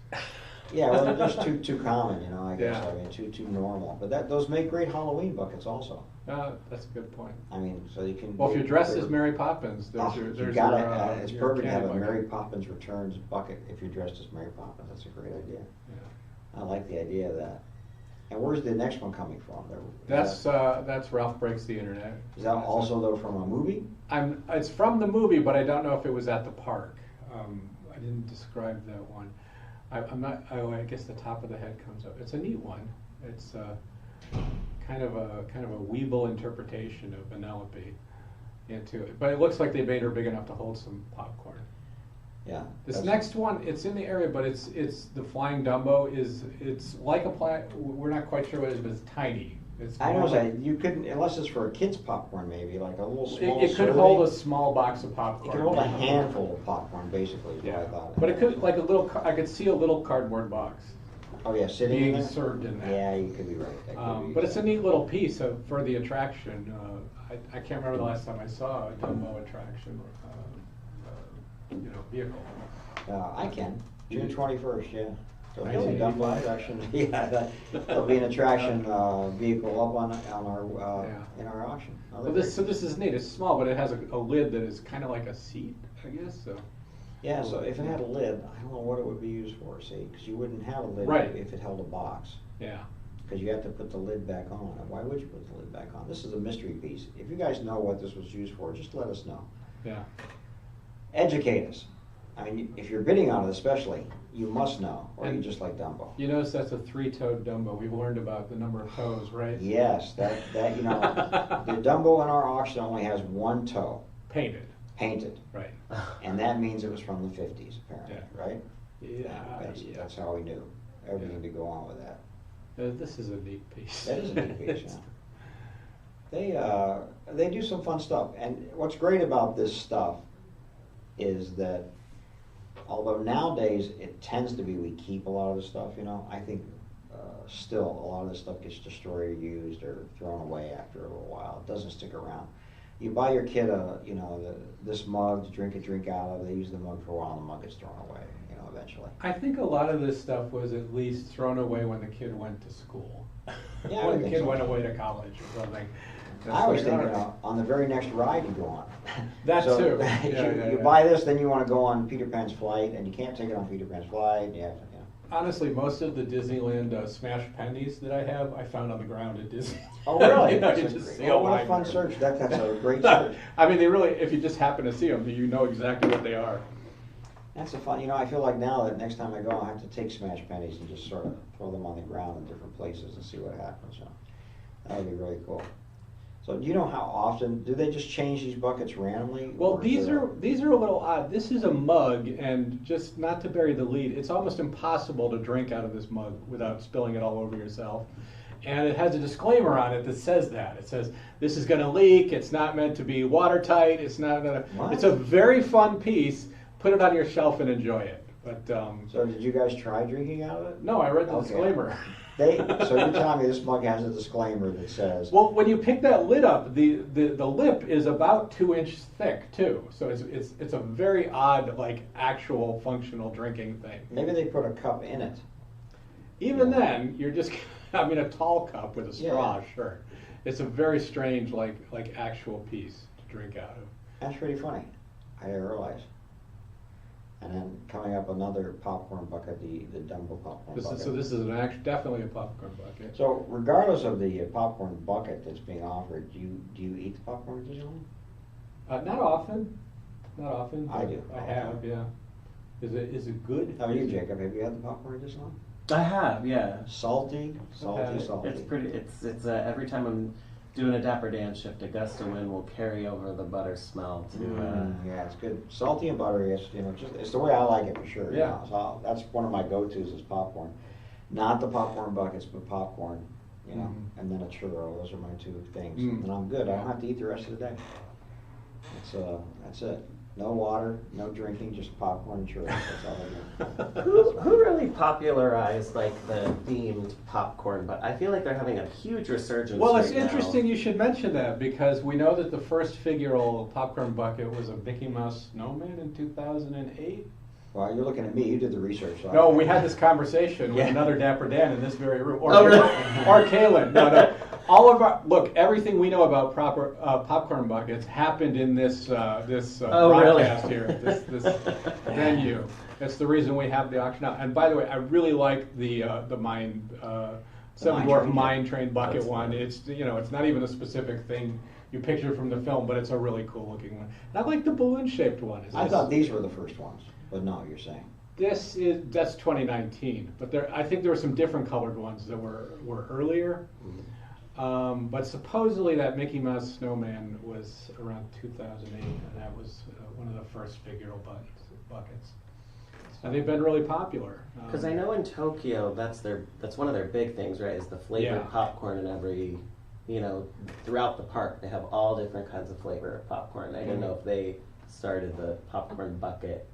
Yeah, well, they're just too common, I guess. Yeah. I mean, too normal. But those make great Halloween buckets also. That's a good point. I mean, so you can. Well, if you're dressed as Mary Poppins, there's you your gotta. It's your perfect to have candy a bucket. Mary Poppins Returns bucket if you're dressed as Mary Poppins. That's a great idea. Yeah. I like the idea of that. And where's the next one coming from? That's Ralph Breaks the Internet. Is that also though from a movie? It's from the movie, but I don't know if it was at the park. I didn't describe that one. I'm not. I guess the top of the head comes up. It's a neat one. It's kind of a Weeble interpretation of Penelope into it, but it looks like they made her big enough to hold some popcorn. Yeah. This next one, it's in the area, but it's the Flying Dumbo. It's like we're not quite sure what it is, but it's tiny. It's I more know like- that you couldn't, unless it's for a kid's popcorn, maybe like a little small. It could serving. hold a small box of popcorn. It could hold a handful of popcorn, basically. Is Yeah, what I thought. but it could I could see a little cardboard box Oh yeah, sitting in being there. served in that. Yeah, you could be right. That could be But it's a neat little piece for the attraction. I can't remember the last time I saw a Dumbo attraction, vehicle. I can. June 21st, yeah. So there'll be 1985. Dumbo attraction. Yeah, there'll be an attraction vehicle up on our in our auction. Oh, Well, this is neat. It's small, but it has a lid that is kind of like a seat, I guess. So. Yeah, so if it had a lid, I don't know what it would be used for, see, because you wouldn't have a lid Right. if it held a box. Yeah. Because you have to put the lid back on. And why would you put the lid back on? This is a mystery piece. If you guys know what this was used for, just let us know. Yeah. Educate us. I mean, if you're bidding on it especially, you must know, or you And- just like Dumbo. You notice that's a 3-toed Dumbo. We've learned about the number of toes, right? Yes, that you know, the Dumbo in our auction only has one toe Painted, painted, right? and that means it was from the 50s, apparently, right? Yeah, That's how we knew everything to go on with that. This is a neat piece. That is a neat piece, yeah. They do some fun stuff, and what's great about this stuff is that although nowadays it tends to be we keep a lot of the stuff, you know, I think still a lot of this stuff gets destroyed or used or thrown away after a little while. It doesn't stick around. You buy your kid this mug to drink a drink out of. They use the mug for a while, and the mug gets thrown away, you know, eventually. I think a lot of this stuff was at least thrown away when the kid went to school. Yeah, I when the think kid so. went away to college or something. I was It's like, thinking all right. on the very next ride you go on. That So, too. you, Yeah, you yeah. buy this, then you want to go on Peter Pan's flight, and you can't take it on Peter Pan's flight. You have to, you know. Honestly, most of the Disneyland smash pennies that I have, I found on the ground at Disney. Oh, really? You know, you That's just great- see oh, a what a line fun there. search. That's a great search. I mean, they really, if you just happen to see them, you know exactly what they are. That's a fun, you know, I feel like now that next time I go, I'll have to take smash pennies and just sort of throw them on the ground in different places and see what happens. So that would be really cool. So do you know how often, do they just change these buckets randomly? Well, or is these there are a little odd. This is a mug, and just not to bury the lead, it's almost impossible to drink out of this mug without spilling it all over yourself. And it has a disclaimer on it that says that. It says, this is going to leak, it's not meant to be watertight, it's not going to... What? It's a very fun piece. Put it on your shelf and enjoy it. But, So did you guys try drinking out of it? no, I read the Okay. disclaimer. So you're telling me this mug has a disclaimer that says, Well, when you pick that lid up, the lip is about 2 inches thick too. So it's a very odd, like, actual functional drinking thing. maybe they put a cup in it. Even Yeah. then, you're just, I mean, a tall cup with a straw, Yeah. sure. It's a very strange, like actual piece to drink out of. That's pretty funny. I didn't realize. And then coming up another popcorn bucket, the Dumbo popcorn bucket. This is definitely a popcorn bucket. So regardless of the popcorn bucket that's being offered, do you eat the popcorn at Disneyland? Not often. Not often. I do. I have, yeah. Is it good? How about you, Jacob? Have you had the popcorn at Disneyland? I have, yeah. Salty. Okay. It's pretty. It's every time I'm doing a Dapper Dan shift, a gust of wind will carry over the butter smell to. Yeah, it's good. Salty and buttery. It's it's the way I like it for sure. you Yeah. know. So that's one of my go-tos is popcorn. Not the popcorn buckets, but popcorn. You know, and then a churro. Those are my two things, and I'm good. I don't have to eat the rest of the day. That's it. No water, no drinking, just popcorn and churros. That's all I do. Who really popularized like the themed popcorn? But I feel like they're having a huge resurgence. Well, it's right now. interesting you should mention that because we know that the first figural popcorn bucket was a Mickey Mouse snowman in 2008. Well, you're looking at me. You did the research. So No, we had this conversation with Yeah. another Dapper Dan in this very room. Or, Oh, really? or Kalen. No. All of our everything we know about proper popcorn buckets happened in this Oh, really? broadcast here, this venue. That's the reason we have the auction out. And by the way, I really like the mine Seven Mine Dwarf Train, Mine Train bucket That's one. fun. It's it's not even a specific thing you picture from the film, but it's a really cool looking one. And I like the balloon shaped one. I thought these were the first ones, but no, you're saying. That's 2019, but I think there were some different colored ones that were earlier. But supposedly that Mickey Mouse snowman was around 2008, and that was one of the first figural buckets. And they've been really popular. Because I know in Tokyo, that's one of their big things, right? Is the flavored Yeah. popcorn in every, throughout the park they have all different kinds of flavor of popcorn. I don't know if they started the popcorn bucket.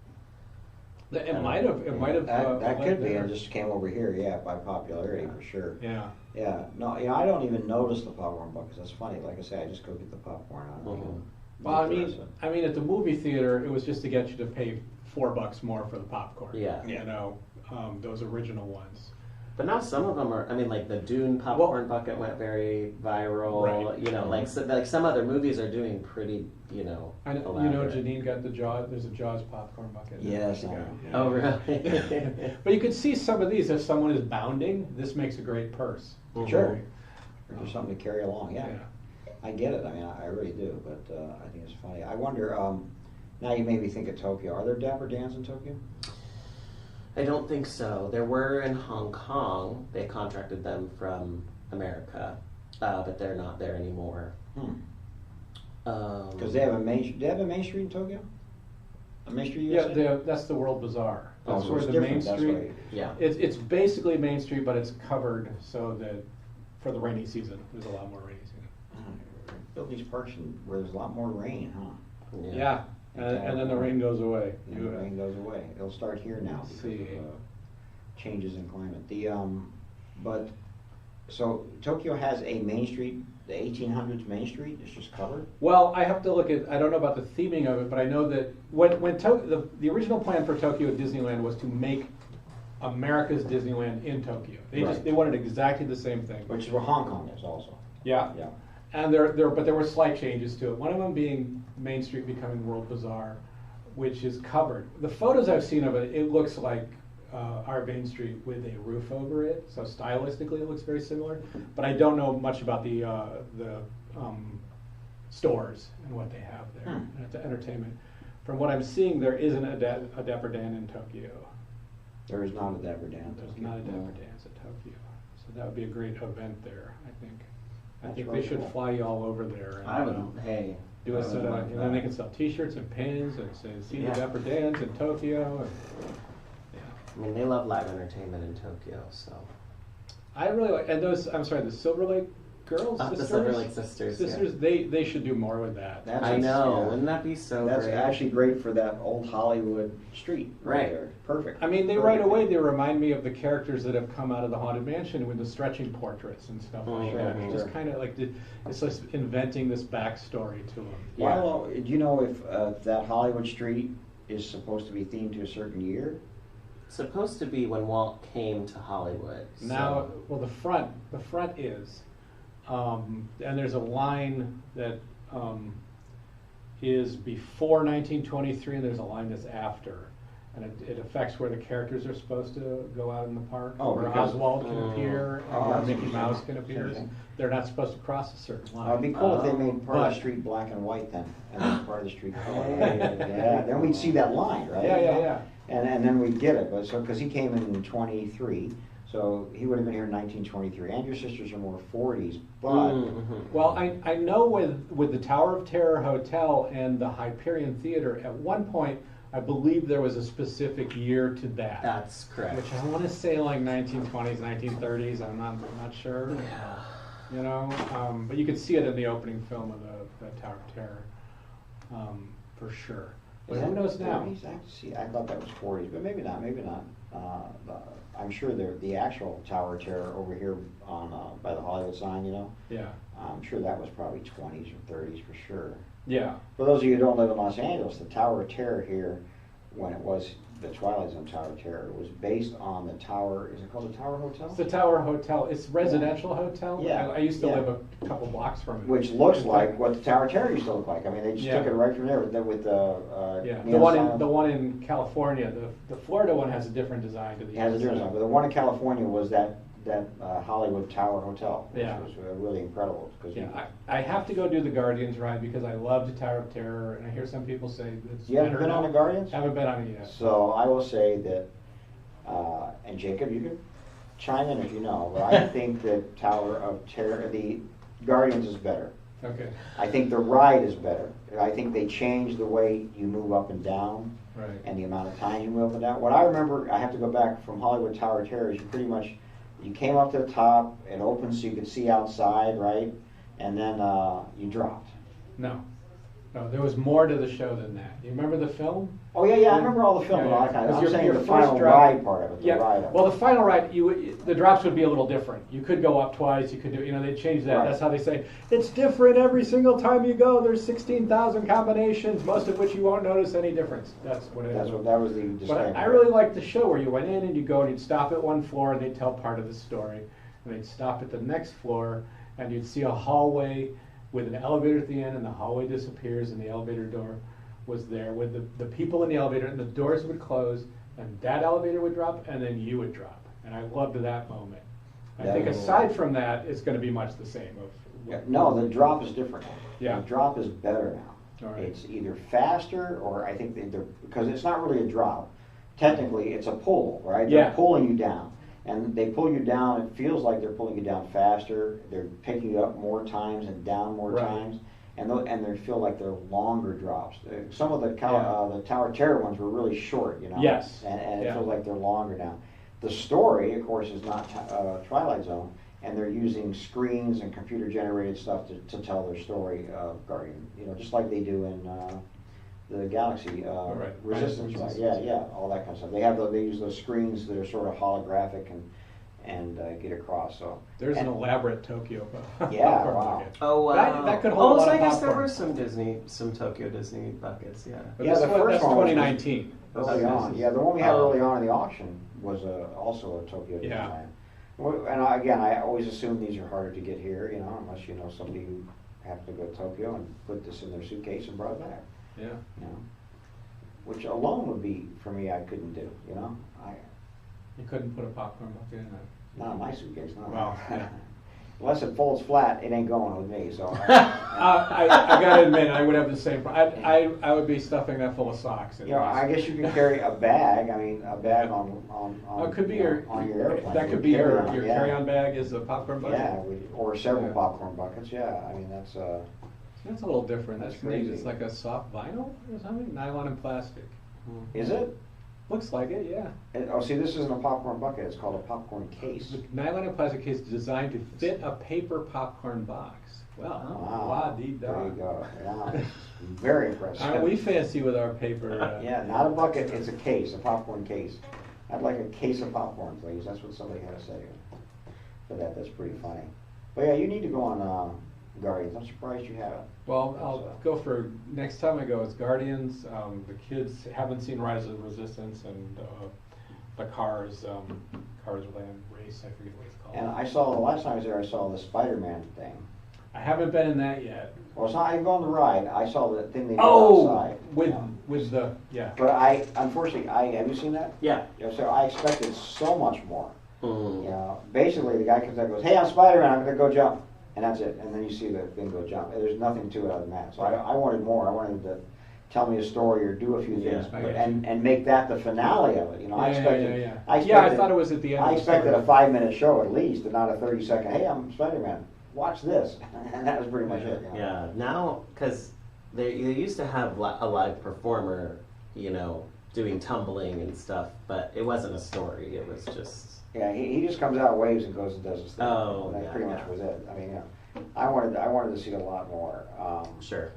It might have. That led could be. there. It just came over here, yeah, by popularity for sure. Yeah. Yeah. No, I don't even notice the popcorn buckets. That's funny. Like I say, I just go get the popcorn out. Mhm. Well, I mean, at the movie theater, it was just to get you to pay $4 more for the popcorn. Yeah. Those original ones. But now some of them are. I mean, like the Dune popcorn bucket went very viral. Right. Like some other movies are doing pretty. I know, elaborate. Janine got the Jaws. There's a Jaws popcorn bucket. Yes, She I got, know. yeah. Oh really? But you could see some of these. If someone is bounding, this makes a great purse. Sure. Or just something to carry along. Yeah. Yeah. I get it. I mean, I really do. But I think it's funny. I wonder. Now you made me think of Tokyo. Are there Dapper Dans in Tokyo? I don't think so. There were in Hong Kong. They contracted them from America, but they're not there anymore. Because they have a main. They have a main street in Tokyo. A main street. USA? Yeah, that's the World Bazaar. That's so where it's the different, main that's street. right. Yeah. It's basically Main Street, but it's covered so that for the rainy season, there's a lot more rainy season. Build these parks where there's a lot more rain, huh? Yeah, and then the rain goes away. And the rain goes away. It'll start here now because of changes in climate. But so Tokyo has a main street, the 1800s main street. It's just covered. Well, I have to look at. I don't know about the theming of it, but I know that the original plan for Tokyo Disneyland was to make America's Disneyland in Tokyo. They wanted exactly the same thing. Which is where Hong Kong is also. Yeah. Yeah. And but there were slight changes to it. One of them being Main Street becoming World Bazaar, which is covered. The photos I've seen of it, it looks like our Main Street with a roof over it. So stylistically, it looks very similar. But I don't know much about the stores and what they have there. The entertainment. From what I'm seeing, there isn't a Dapper Dan in Tokyo. There is not a Dapper Dan. There's not a Dapper Dance at Tokyo. So that would be a great event there, I think. I That's think really they should cool. fly you all over there. And, I would. Hey. do a I set would of, like and then that. they can sell T-shirts and pins and say, see Yeah. the Dapper Dans in Tokyo. And, yeah. I mean, they love live entertainment in Tokyo, so. I really like, and those, I'm sorry, the Silver Lake girls, The sisters? Silver Lake sisters. Sisters, they should do more with that. That's I know. yeah. Wouldn't that be so That's great? actually great for that old Hollywood street Right. there. Perfect. I mean, Perfect. right away they remind me of the characters that have come out of the Haunted Mansion with the stretching portraits and stuff like that. Mhm. It's just kind of like, it's just inventing this backstory to them. Yeah. Well, do you know if that Hollywood street is supposed to be themed to a certain year? Supposed to be when Walt came to Hollywood. Now, well, the front is, and there's a line that is before 1923, and there's a line that's after, and it affects where the characters are supposed to go out in the park. Oh, where because- Oswald can appear, and where that's Mickey interesting. Mouse can appear. Okay. They're not supposed to cross a certain line. It'd be cool if they made part of But- the street black and white then, and then part of the street color. Hey. Yeah, then we'd see that line, right? Yeah. And then we'd get it, but so, because he came in 23, so he would have been here in 1923. And your sisters are more 40s, but Mhm. Well, I know with the Tower of Terror Hotel and the Hyperion Theater, at one point, I believe there was a specific year to that. That's correct. Which I want to say like 1920s, 1930s. I'm not sure. Yeah. You know, but you could see it in the opening film of the Tower of Terror, for sure. But is who that knows now? 40s? See, I thought that was 40s, but maybe not. I'm sure the actual Tower of Terror over here on by the Hollywood sign, you know, Yeah, I'm sure that was probably 20s or 30s for sure. yeah. For those of you who don't live in Los Angeles, the Tower of Terror here, when it was the Twilight Zone Tower of Terror, was based on the Tower, is it called the Tower Hotel? It's the Tower Hotel. It's residential hotel. Yeah, I used to yeah. live a couple blocks from it. Which looks like what the Tower of Terror used to look like. I mean, they just Yeah. took it right from there with the Yeah, neon the sign. one in California. The Florida one has a different design to the It has a different inside. sign, but the one in California was that Hollywood Tower Hotel, which Yeah. was really incredible. Cause Yeah, I have to go do the Guardians ride because I love the Tower of Terror, and I hear some people say it's you haven't better been on now. the Guardians? Haven't been on it yet. So I will say that, and Jacob, you can chime in if you know, but I think that Tower of Terror, the Guardians is better. Okay, I think the ride is better. I think they changed the way you move up and down right. and the amount of time you move up and down. What I remember, I have to go back from Hollywood Tower of Terror, is you pretty much, you came up to the top, it opened so you could see outside, right? And then you dropped. No, there was more to the show than that. You remember the film? Oh, yeah, I remember all the film Yeah, and all that kind of. yeah. I'm Your- saying your the first final drop- ride part of it, the Yeah. ride of it. Well, the final ride, the drops would be a little different. You could go up twice. You could do, they changed that. Right. That's how they say it's different every single time you go. There's 16,000 combinations, most of which you won't notice any difference. That's what it is. That was the But disclaimer. I really liked the show where you went in and you go and you'd stop at one floor and they'd tell part of the story. And they'd stop at the next floor and you'd see a hallway with an elevator at the end, and the hallway disappears and the elevator door was there with the people in the elevator, and the doors would close and that elevator would drop and then you would drop. And I loved that moment. I That think was- aside from that, it's going to be much the same. Yeah, no, the drop is different. Yeah. The drop is better now. All right. It's either faster, or I think they're, because it's not really a drop. Technically, it's a pull, right? They're Yeah. pulling you down. And they pull you down, it feels like they're pulling you down faster. They're picking you up more times and down more Right. times. And they feel like they're longer drops. Some of the Tower Terror ones were really short, you know? Yes. And it Yeah. feels like they're longer now. The story, of course, is not Twilight Zone, and they're using screens and computer-generated stuff to tell their story, Guardian. You know, just like they do in the Galaxy Right. Resistance. Right. Yeah, all that kind of stuff. They use those screens that are sort of holographic and get across. So There's an and- elaborate Tokyo. Yeah, popcorn wow. bucket. Oh wow! That could hold a lot so of I guess there popcorn. were some Tokyo Disney buckets. Yeah. But Yeah, this the one, first that's one was 2019. Early on, yeah, the one we had early on in the auction was also a Tokyo Yeah. design. And I always assume these are harder to get here, you know, unless you know somebody who happened to go to Tokyo and put this in their suitcase and brought it back, Yeah. you know. Which alone would be, for me, I couldn't do, you know. You couldn't put a popcorn bucket in it. Not in my suitcase, no. Well, yeah. Unless it folds flat, it ain't going with me, so. I gotta admit, I would have the same. I would be stuffing that full of socks. You know, I guess you can carry a bag. I mean, a bag on Oh, it could be you know, your on your airplane. That could be your carry-on, yeah. carry-on bag is a popcorn bucket. Yeah, or several Yeah. popcorn buckets. Yeah, I mean that's. That's a little different. That's That's neat. crazy. It's like a soft vinyl or something, nylon and plastic. Is it? Looks like it, yeah. See, this isn't a popcorn bucket. It's called a popcorn case. The nylon and plastic case designed to fit a paper popcorn box. Well, Wow. la-dee-da. There you go. Yeah, very impressive. Aren't we fancy with our paper? Yeah, not a bucket. It's a case, a popcorn case. I'd like a case of popcorn, please. That's what somebody had to say for that. That's pretty funny. But yeah, you need to go on Guardians. I'm surprised you haven't. Well, I'll go for next time I go. It's Guardians. The kids haven't seen Rise of the Resistance and the Cars Land Race. I forget what it's called. And I saw the last time I was there. I saw the Spider-Man thing. I haven't been in that yet. Well, it's not. I didn't go on the ride. I saw the thing they did Oh, outside. with you know. with the yeah. But unfortunately, have you seen that? Yeah. Yeah. So I expected so much more. Mm. You know, basically the guy comes out and goes, "Hey, I'm Spider-Man. I'm gonna go jump," and that's it. And then you see the thing go jump. There's nothing to it other than that. So I wanted more. I wanted to tell me a story or do a few things, Yeah, I get and make that the finale of it. You know, I expected. Yeah. I Yeah, I expected- thought it was at the end. I of the expected a story. 5-minute show at least, and not a 30-second. Hey, I'm Spider-Man. Watch this, and that was pretty much it. You know? Yeah. Now, because they used to have a live performer, you know, doing tumbling and stuff, but it wasn't a story. It was just. Yeah, he just comes out, waves, and goes and does his thing. Oh, And that yeah, pretty much yeah. was it. I mean, yeah, I wanted to see a lot more. Sure.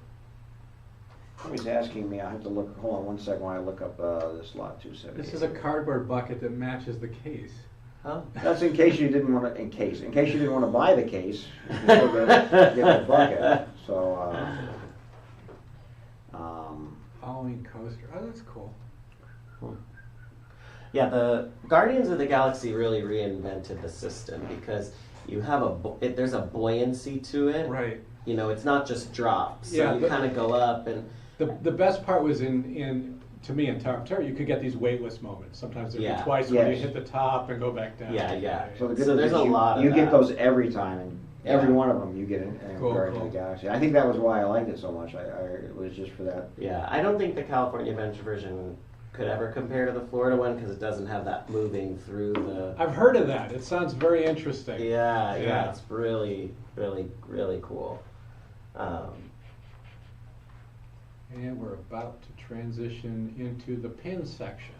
Somebody's asking me. I have to look. Hold on one second while I look up this lot 270. This is a cardboard bucket that matches the case. Oh. That's in case you didn't want to. In case you didn't want to buy the case, you can still get the bucket. So. Halloween coaster. Oh, that's cool. Yeah, the Guardians of the Galaxy really reinvented the system because you have there's a buoyancy to it. Right. You know, it's not just drops. So Yeah, you but- kind of go up and. The best part was in to me in Tower of Terror, you could get these weightless moments. Sometimes there'd Yeah. be twice where you Yes. hit the top and go back down. Yeah. So the good So news there's is a lot of you get that. those every time, and every Yeah. one of them you get in Cool, Guardians cool. of the Galaxy. I think that was why I liked it so much. It was just for that. Yeah, I don't think the California Adventure version could ever compare to the Florida one because it doesn't have that moving through the. I've heard of that. It sounds very interesting. Yeah, it's really, really, really cool. And we're about to transition into the pin section.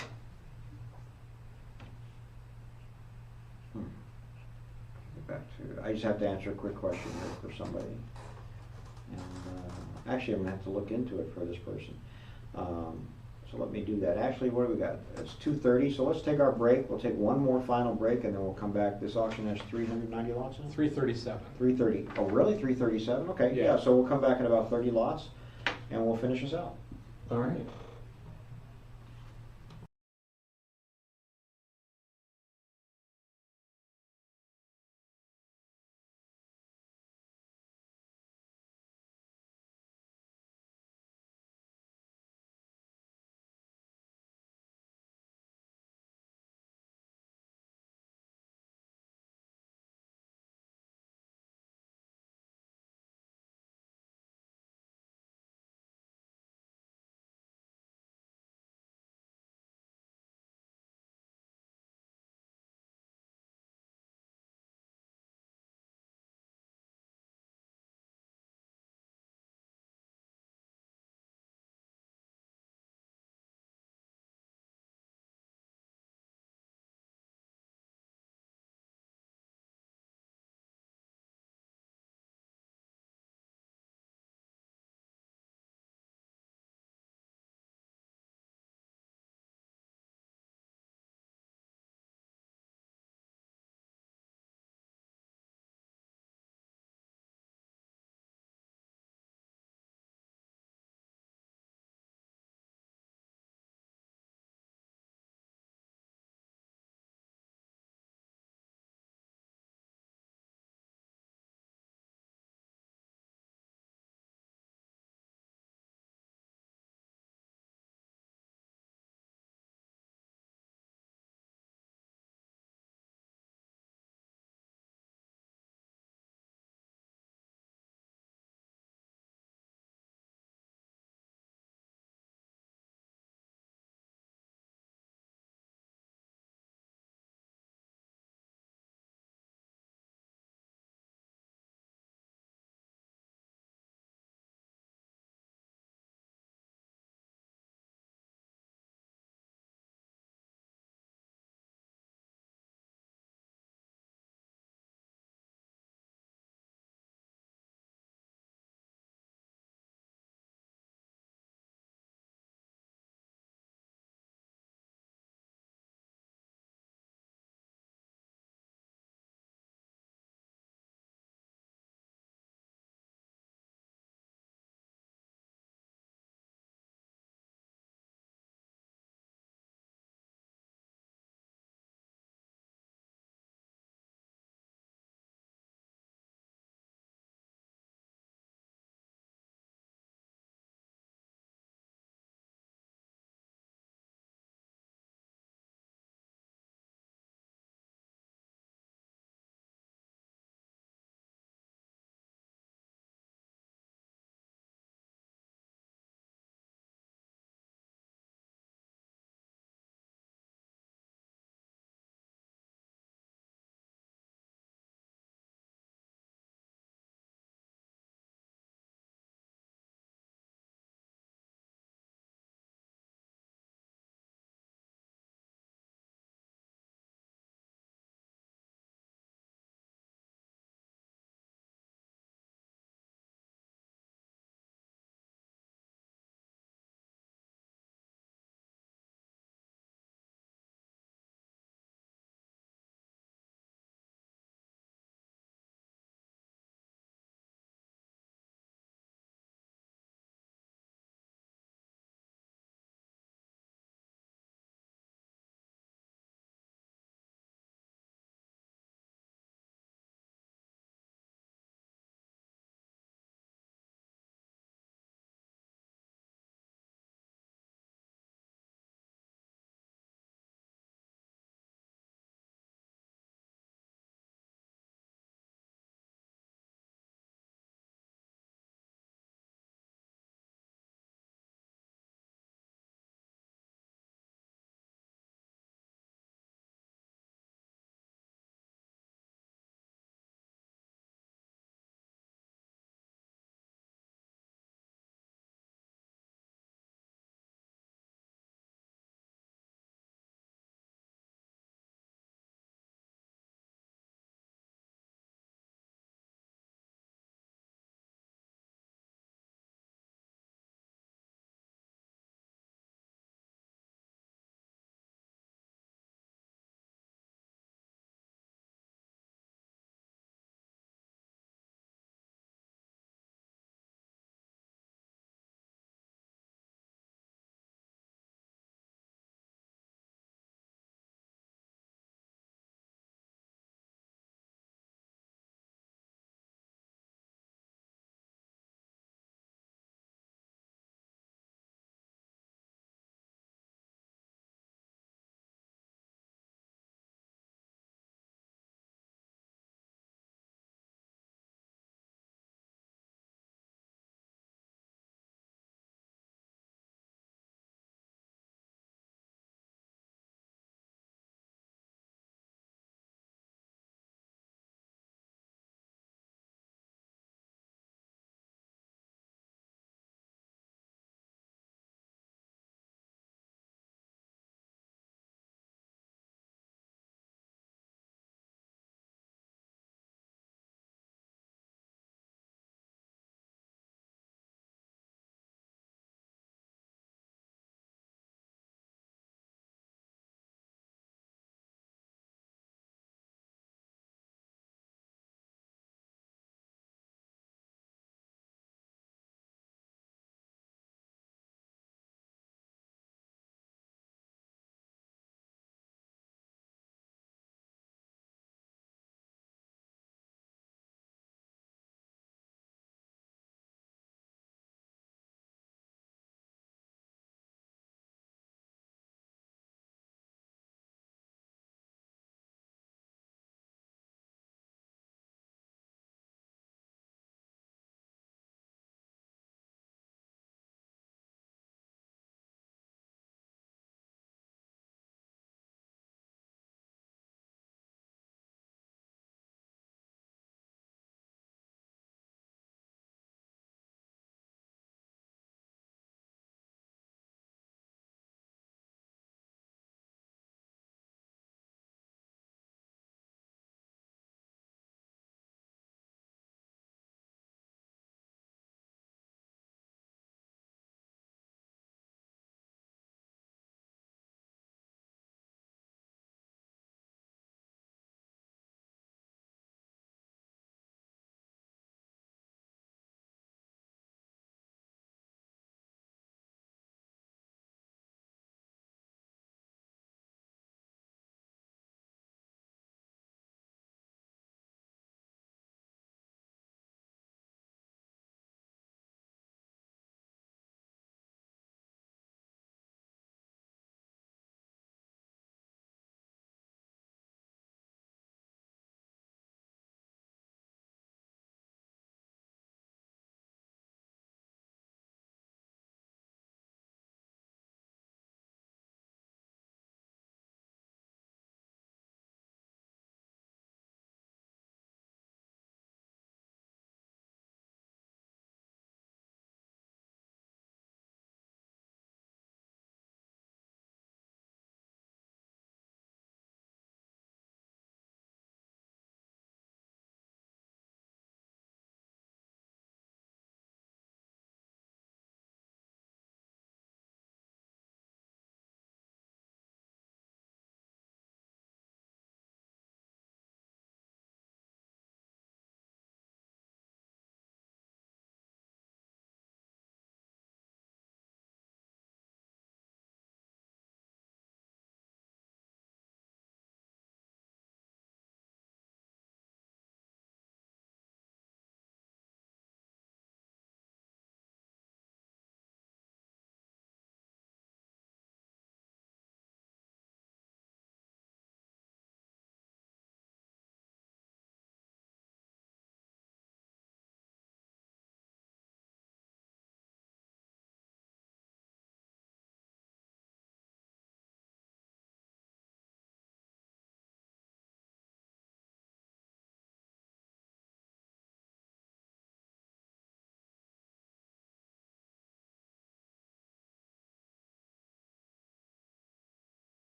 Get back to. I just have to answer a quick question here for somebody. And actually, I'm gonna have to look into it for this person. So let me do that. Actually, what do we got? It's 2:30. So let's take our break. We'll take one more final break, and then we'll come back. This auction has 390 lots in it. 337. 330. Oh, really? 337? Okay. Yeah. Yeah. So we'll come back in about 30 lots, and we'll finish this out. All right.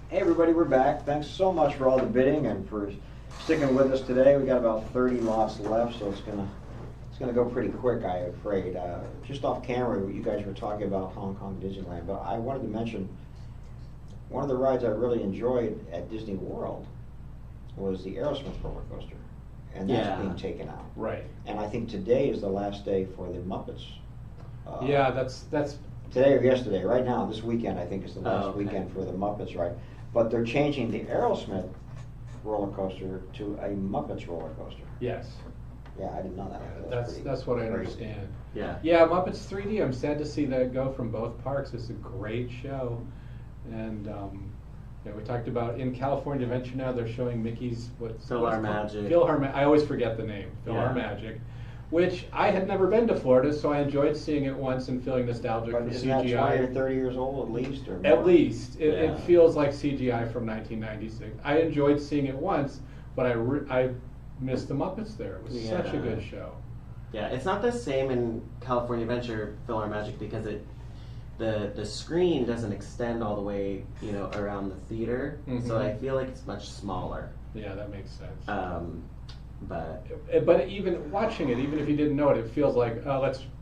Hey everybody, we're back. Thanks so much for all the bidding and for sticking with us today. We got about 30 lots left, so it's gonna go pretty quick, I'm afraid. Just off camera, you guys were talking about Hong Kong Disneyland, but I wanted to mention one of the rides I really enjoyed at Disney World was the Aerosmith roller coaster, and that's being taken out. Right. And I think today is the last day for the Muppets. Yeah, that's Today or yesterday, right now, this weekend, I think is the last okay. weekend for the Muppets ride. But they're changing the Aerosmith roller coaster to a Muppets roller coaster. yes. Yeah, I didn't know that. That's what I crazy. understand. Yeah. Yeah, Muppets 3D. I'm sad to see that go from both parks. It's a great show, and we talked about in California Adventure now. They're showing Mickey's PhilharMagic. I always forget the name. PhilharMagic, which I had never been to Florida, so I enjoyed seeing it once and feeling nostalgic But for isn't that CGI. 20 or 30 years old at least? Or At more? least it Yeah. feels like CGI from 1996. I enjoyed seeing it once, but I missed the Muppets there. It was such a Yeah. good show. Yeah, it's not the same in California Adventure PhilharMagic because the screen doesn't extend all the way, around the theater. So Mhm. I feel like it's much smaller. Yeah, that makes sense. But But even watching it, even if you didn't know it, it feels like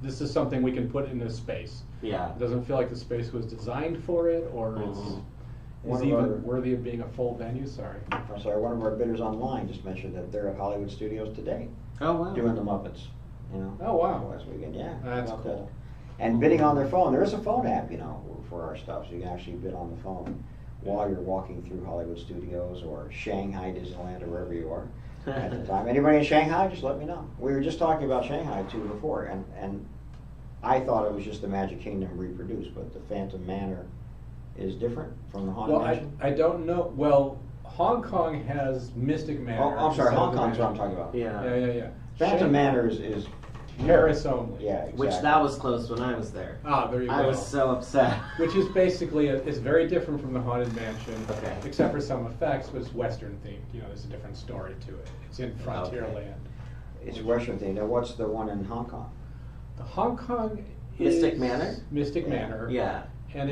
this is something we can put in this space. yeah, It doesn't feel like the space was designed for it, or Mhm. One is of even our- worthy of being a full venue. Sorry. I'm sorry, one of our bidders online just mentioned that they're at Hollywood Studios today oh wow, doing the Muppets. Oh wow. Last weekend, yeah. That's About cool. that. And bidding on their phone. There is a phone app, for our stuff, so you can actually bid on the phone while you're walking through Hollywood Studios or Shanghai Disneyland or wherever you are at the time. Anybody in Shanghai, just let me know. We were just talking about Shanghai too before, and I thought it was just the Magic Kingdom reproduced, but the Phantom Manor is different from the Haunted Well, Mansion. I don't know. Well, Hong Kong has Mystic Manor. Oh, I'm sorry, Hong instead of Kong's what I'm the talking about. yeah. Yeah. Phantom Shanghai- Manor is Paris only. yeah, exactly. Which that was closed when I was there. Ah, there you I go. was so upset. Which is basically it's very different from the Haunted Mansion, Okay. except for some effects, but it's Western themed. There's a different story to it. It's in Frontierland. Okay. It's Western thing. Now, what's the one in Hong Kong? The Hong Kong Mystic is Manor? Mystic Yeah. Manor. Yeah. And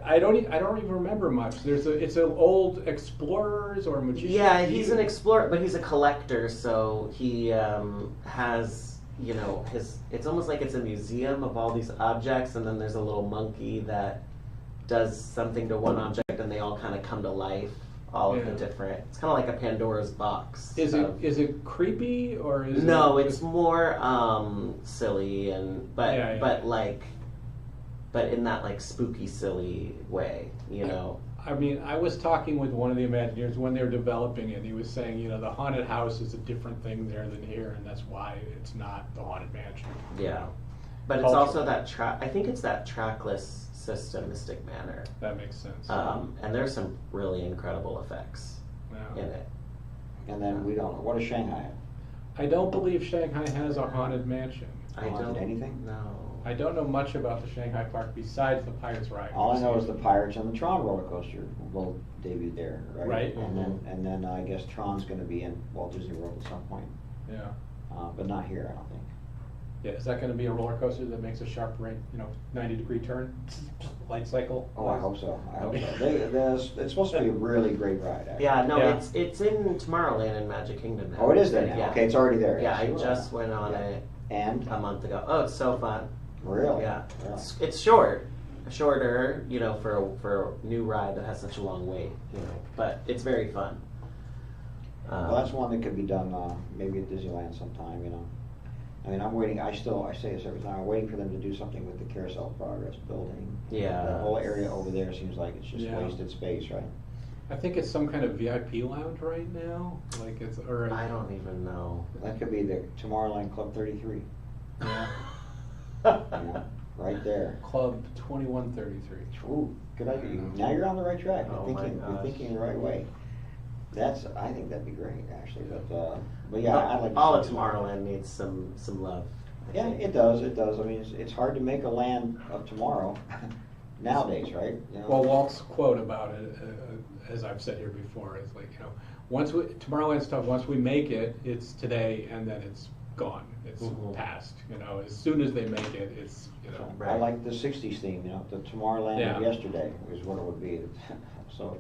I don't even remember much. It's an old explorers or magician. Yeah, he's an explorer, but he's a collector, so he has, it's almost like it's a museum of all these objects, and then there's a little monkey that does something to one object, and they all kind of come to life, all of the Yeah. different, it's kind of like a Pandora's box. Is it creepy or is No, it it's more silly, but in that like spooky, silly way, I mean, I was talking with one of the Imagineers when they were developing it. He was saying, the haunted house is a different thing there than here, and that's why it's not the haunted mansion. Yeah. But it's Culture. also that I think it's that trackless system, Mystic Manor. That makes sense. And there's some really incredible effects Yeah. in it. And then we don't know. What is Shanghai? I don't believe Shanghai has a haunted mansion. I Haunted don't anything? know. I don't know much about the Shanghai park besides the Pirates ride. All I know is the Pirates and the Tron roller coaster will debut there, right? Right. And then I guess Tron's going to be in Walt Disney World at some point, Yeah. but not here, I don't think. Yeah. Is that going to be a roller coaster that makes a sharp right, 90-degree turn, light cycle? Oh, I hope so. I hope Okay. so. It's supposed to be a really great ride. Actually. Yeah, no, Yeah. it's in Tomorrowland in Magic Kingdom now. Oh, it is there now. Yeah. Okay, it's already there. Yeah, I Sure. just went on it And a month ago. Oh, it's so fun. really, Yeah. Really? It's shorter, for a new ride that has such a long wait, but it's very fun. Well, that's one that could be done maybe at Disneyland sometime. I mean, I'm waiting. I say this every time. I'm waiting for them to do something with the Carousel Progress building. Yeah. The whole area over there seems like it's just Yeah. wasted space, right? I think it's some kind of VIP lounge right now. Like it's or I don't even know. That could be the Tomorrowland Club 33. yeah, Right there. Club 2133. Ooh, good idea. Now you're on the right track. Oh You're my thinking, gosh. the right way. I think that'd be great, actually. But yeah, I'd like to all of see it. Tomorrowland needs some love. I Yeah, think. it does. It does. I mean, it's hard to make a land of tomorrow nowadays, right? Well, Walt's quote about it, as I've said here before, is like, once Tomorrowland stuff, once we make it, it's today, and then it's gone. It's Mhm. past. You know, as soon as they make it, it's you know. I like the '60s theme, you know, the Tomorrowland Yeah. of yesterday is what it would be. So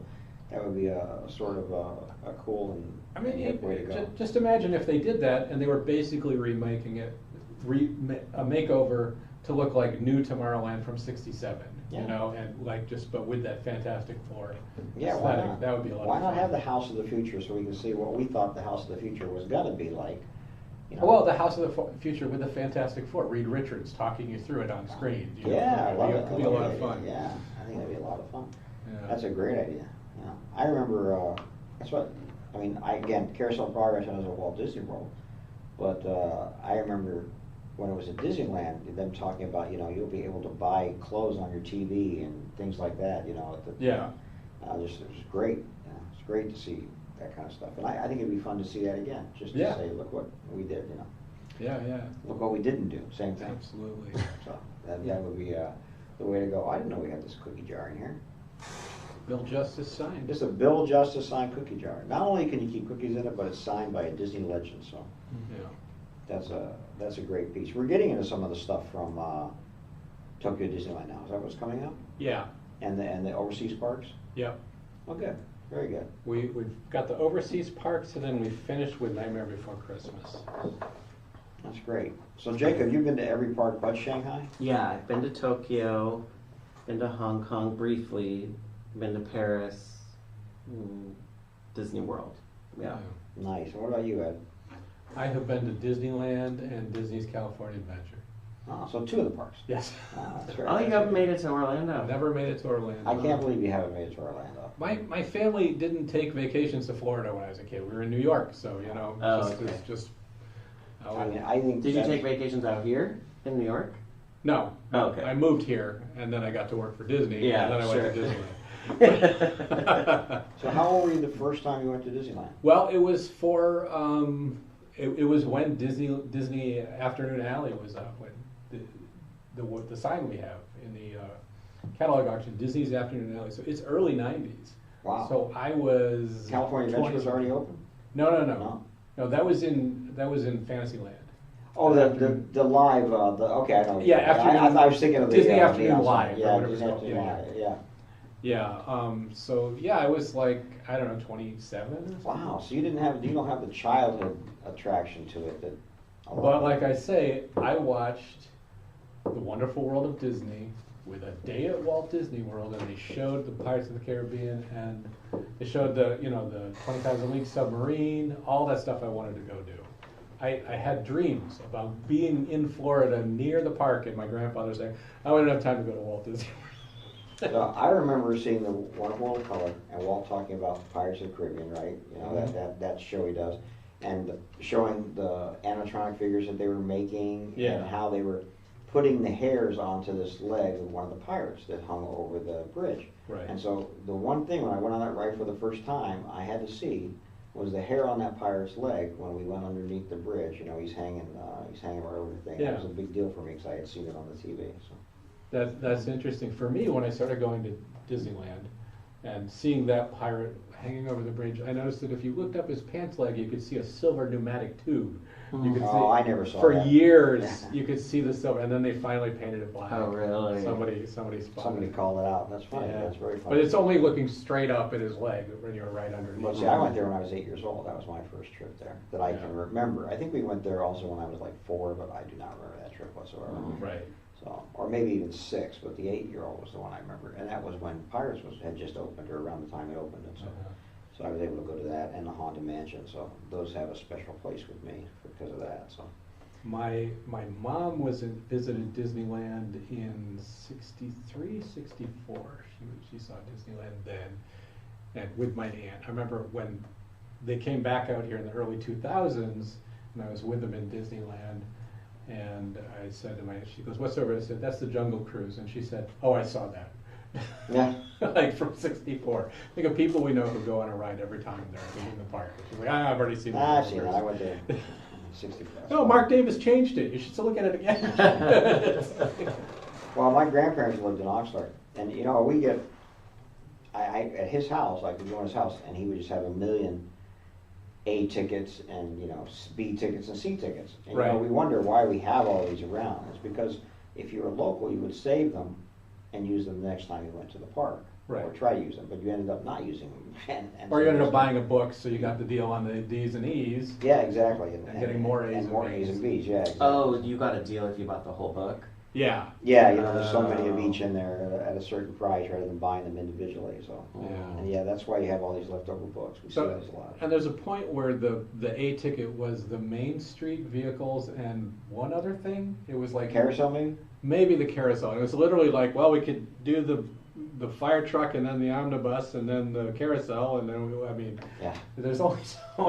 that would be a sort of a cool and I mean, hip way to go. just imagine if they did that and they were basically remaking it, a makeover to look like new Tomorrowland from '67. Yeah. You know, and like just but with that fantastic floor. Yeah, why aesthetic. not? That would be a lot Why of not fun. have the House of the Future so we can see what we thought the House of the Future was gonna be like? You know? Well, the House of the Future with the Fantastic Four, Reed Richards talking you through it on screen. You know, Yeah, I love it. It could be a lot of fun. Yeah, I think that'd be a lot of fun. Yeah. That's a great idea. Yeah. I remember, that's what, I mean, again, Carousel of Progress, I was at Walt Disney World, but I remember when it was at Disneyland, them talking about, you know, you'll be able to buy clothes on your TV and things like that, you know. Yeah. It was great. You know, it's great to see that kind of stuff. And I think it'd be fun to see that again, just to Yeah. say, look what we did, you know. Yeah, yeah. Look what we didn't do, same thing. Absolutely. So that would be the way to go. I didn't know we had this cookie jar in here. Bill Justice signed. This is a Bill Justice signed cookie jar. Not only can you keep cookies in it, but it's signed by a Disney legend. So Yeah. that's a great piece. We're getting into some of the stuff from Tokyo Disneyland now. Is that what's coming up? Yeah. And the overseas parks? Yep. Oh, good. Very good. We've got the overseas parks, and then we finished with Nightmare Before Christmas. That's great. So, Jacob, you've been to every park but Shanghai? Yeah, I've been to Tokyo, been to Hong Kong briefly, been to Paris, Disney World. Yeah. Nice. What about you, Ed? I have been to Disneyland and Disney's California Adventure. Oh, so 2 of the parks. Yes. That's very Oh, you nice. haven't made it to Orlando. Never made it to Orlando. I can't believe you haven't made it to Orlando. My family didn't take vacations to Florida when I was a kid. We were in New York, so you know, Oh, just, okay. it's just. I mean, I think Did you that's- take vacations out here in New York? No. Oh, okay. I moved here, and then I got to work for Disney, Yeah, and then I went to sure. Disneyland. So how old were you the first time you went to Disneyland? Well, it was for it was when Disney Afternoon Alley was up, when the sign we have in the catalog auction, Disney's Afternoon Alley. So it's early '90s. Wow. So I was California Adventure was already open? No. That was in Fantasyland. Oh, the live, okay, I know. Yeah, I was thinking of the Disney the Afternoon outside. Live, or Yeah, whatever it's Disney called. Afternoon Yeah, Live, yeah. Yeah. So yeah, I was like, I don't know, 27 or something. Wow, so you don't have the childhood attraction to it that. But like I say, I watched The Wonderful World of Disney with A Day at Walt Disney World, and they showed the Pirates of the Caribbean, and they showed the 20,000 League Submarine, all that stuff I wanted to go do. I had dreams about being in Florida near the park, and my grandfather saying, I wouldn't have time to go to Walt Disney World. So I remember seeing the Wonderful World of Color and Walt talking about the Pirates of the Caribbean, right? You know, that show he does, and showing the animatronic figures that they were making and how they were putting the hairs onto this leg of one of the pirates that hung over the bridge. Right. And so the one thing when I went on that ride for the first time, I had to see was the hair on that pirate's leg when we went underneath the bridge. You know, he's hanging right over the thing. Yeah. That was a big deal for me because I had seen it on the TV. So. That's interesting. For me, when I started going to Disneyland and seeing that pirate hanging over the bridge, I noticed that if you looked up his pants leg, you could see a silver pneumatic tube. You could Oh, I never saw for that. years, Yeah. you could see the silver, and then they finally painted it black. Oh, really? Somebody spotted Somebody it. called it out. That's funny. Yeah. That's very funny. But it's only looking straight up at his leg when you're right underneath. But see, I went there when I was 8 years old. That was my first trip there that I Yeah. can remember. I think we went there also when I was like 4, but I do not remember that trip whatsoever. Right. So, or maybe even 6, but the 8-year-old was the one I remember, and that was when Pirates had just opened, or around the time it opened, and so. Uh-huh. So I was able to go to that and the Haunted Mansion. So those have a special place with me because of that. So. My mom visited Disneyland in '63, '64. She saw Disneyland then, and with my aunt. I remember when they came back out here in the early 2000s, and I was with them in Disneyland. And I said to my aunt, she goes, "What's over?" I said, "That's the Jungle Cruise." And she said, "Oh, I saw that." Yeah. Like from '64. Think of people we know who go on a ride every time they're in the park. She's like, I've already seen that. I've seen it. I went there. 65. No, Mark Davis changed it. You should still look at it again. Well, my grandparents lived in Oxnard, and you know we get, I at his house, I could go in his house, and he would just have a million A tickets and, B tickets and C tickets. And, Right. we wonder why we have all these around. It's because if you were local, you would save them and use them the next time you went to the park. Right. Or try to use them, but you ended up not using them. Or you ended up buying a book, so you got the deal on the D's and E's. Yeah, exactly. And getting more A's and more and A's B's. and B's, yeah, exactly. Oh, you got a deal if you bought the whole book? Yeah. Yeah, there's so many of Oh. each in there at a certain price rather than buying them individually, so. Yeah. And yeah, that's why you have all these leftover books. We see So, those a lot. and there's a point where the A ticket was the Main Street vehicles and one other thing. It was like Carousel maybe? maybe the carousel. It was literally like, well, we could do the fire truck and then the omnibus and then the carousel and then Yeah. there's only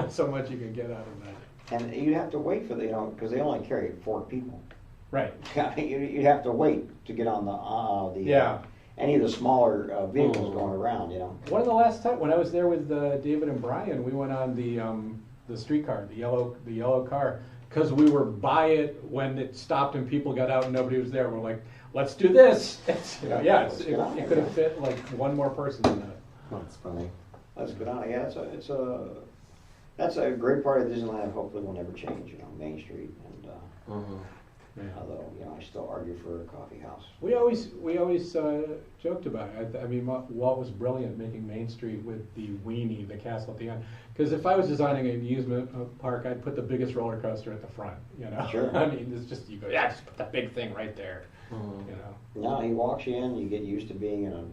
so much you can get out of that. And you'd have to wait for because they only carry 4 people. Right. I mean, you'd have to wait to get on Yeah. any of the smaller vehicles going around, One of the last time when I was there with David and Brian, we went on the streetcar, the yellow car, because we were by it when it stopped and people got out and nobody was there. We're like, let's do this. It could have fit like one more person in that. That's funny. That's good on it. Yeah, that's a great part of Disneyland. Hopefully, will never change. Main Street, and Yeah. although I still argue for a coffee house. We always joked about it. I mean, Walt was brilliant making Main Street with the weenie, the castle at the end. Because if I was designing an amusement park, I'd put the biggest roller coaster at the front. Sure. I mean, it's just just put that big thing right there. No, he walks you in. You get used to being in a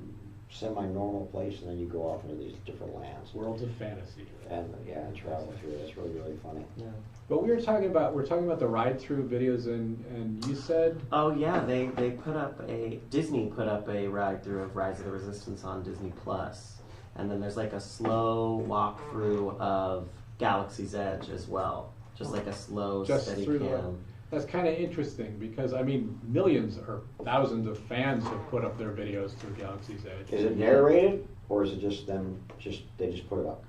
semi-normal place, and then you go off into these different lands. Worlds of fantasy. And travel through it. It's really, really funny. Yeah. But we're talking about the ride-through videos, and you said Oh yeah, they Disney put up a ride through of Rise of the Resistance on Disney Plus, and then there's like a slow walkthrough of Galaxy's Edge as well, just like a slow Just steady through the- cam. that's kind of interesting because I mean, millions or thousands of fans have put up their videos through Galaxy's Edge. Is it narrated, or is it just them? They just put it up?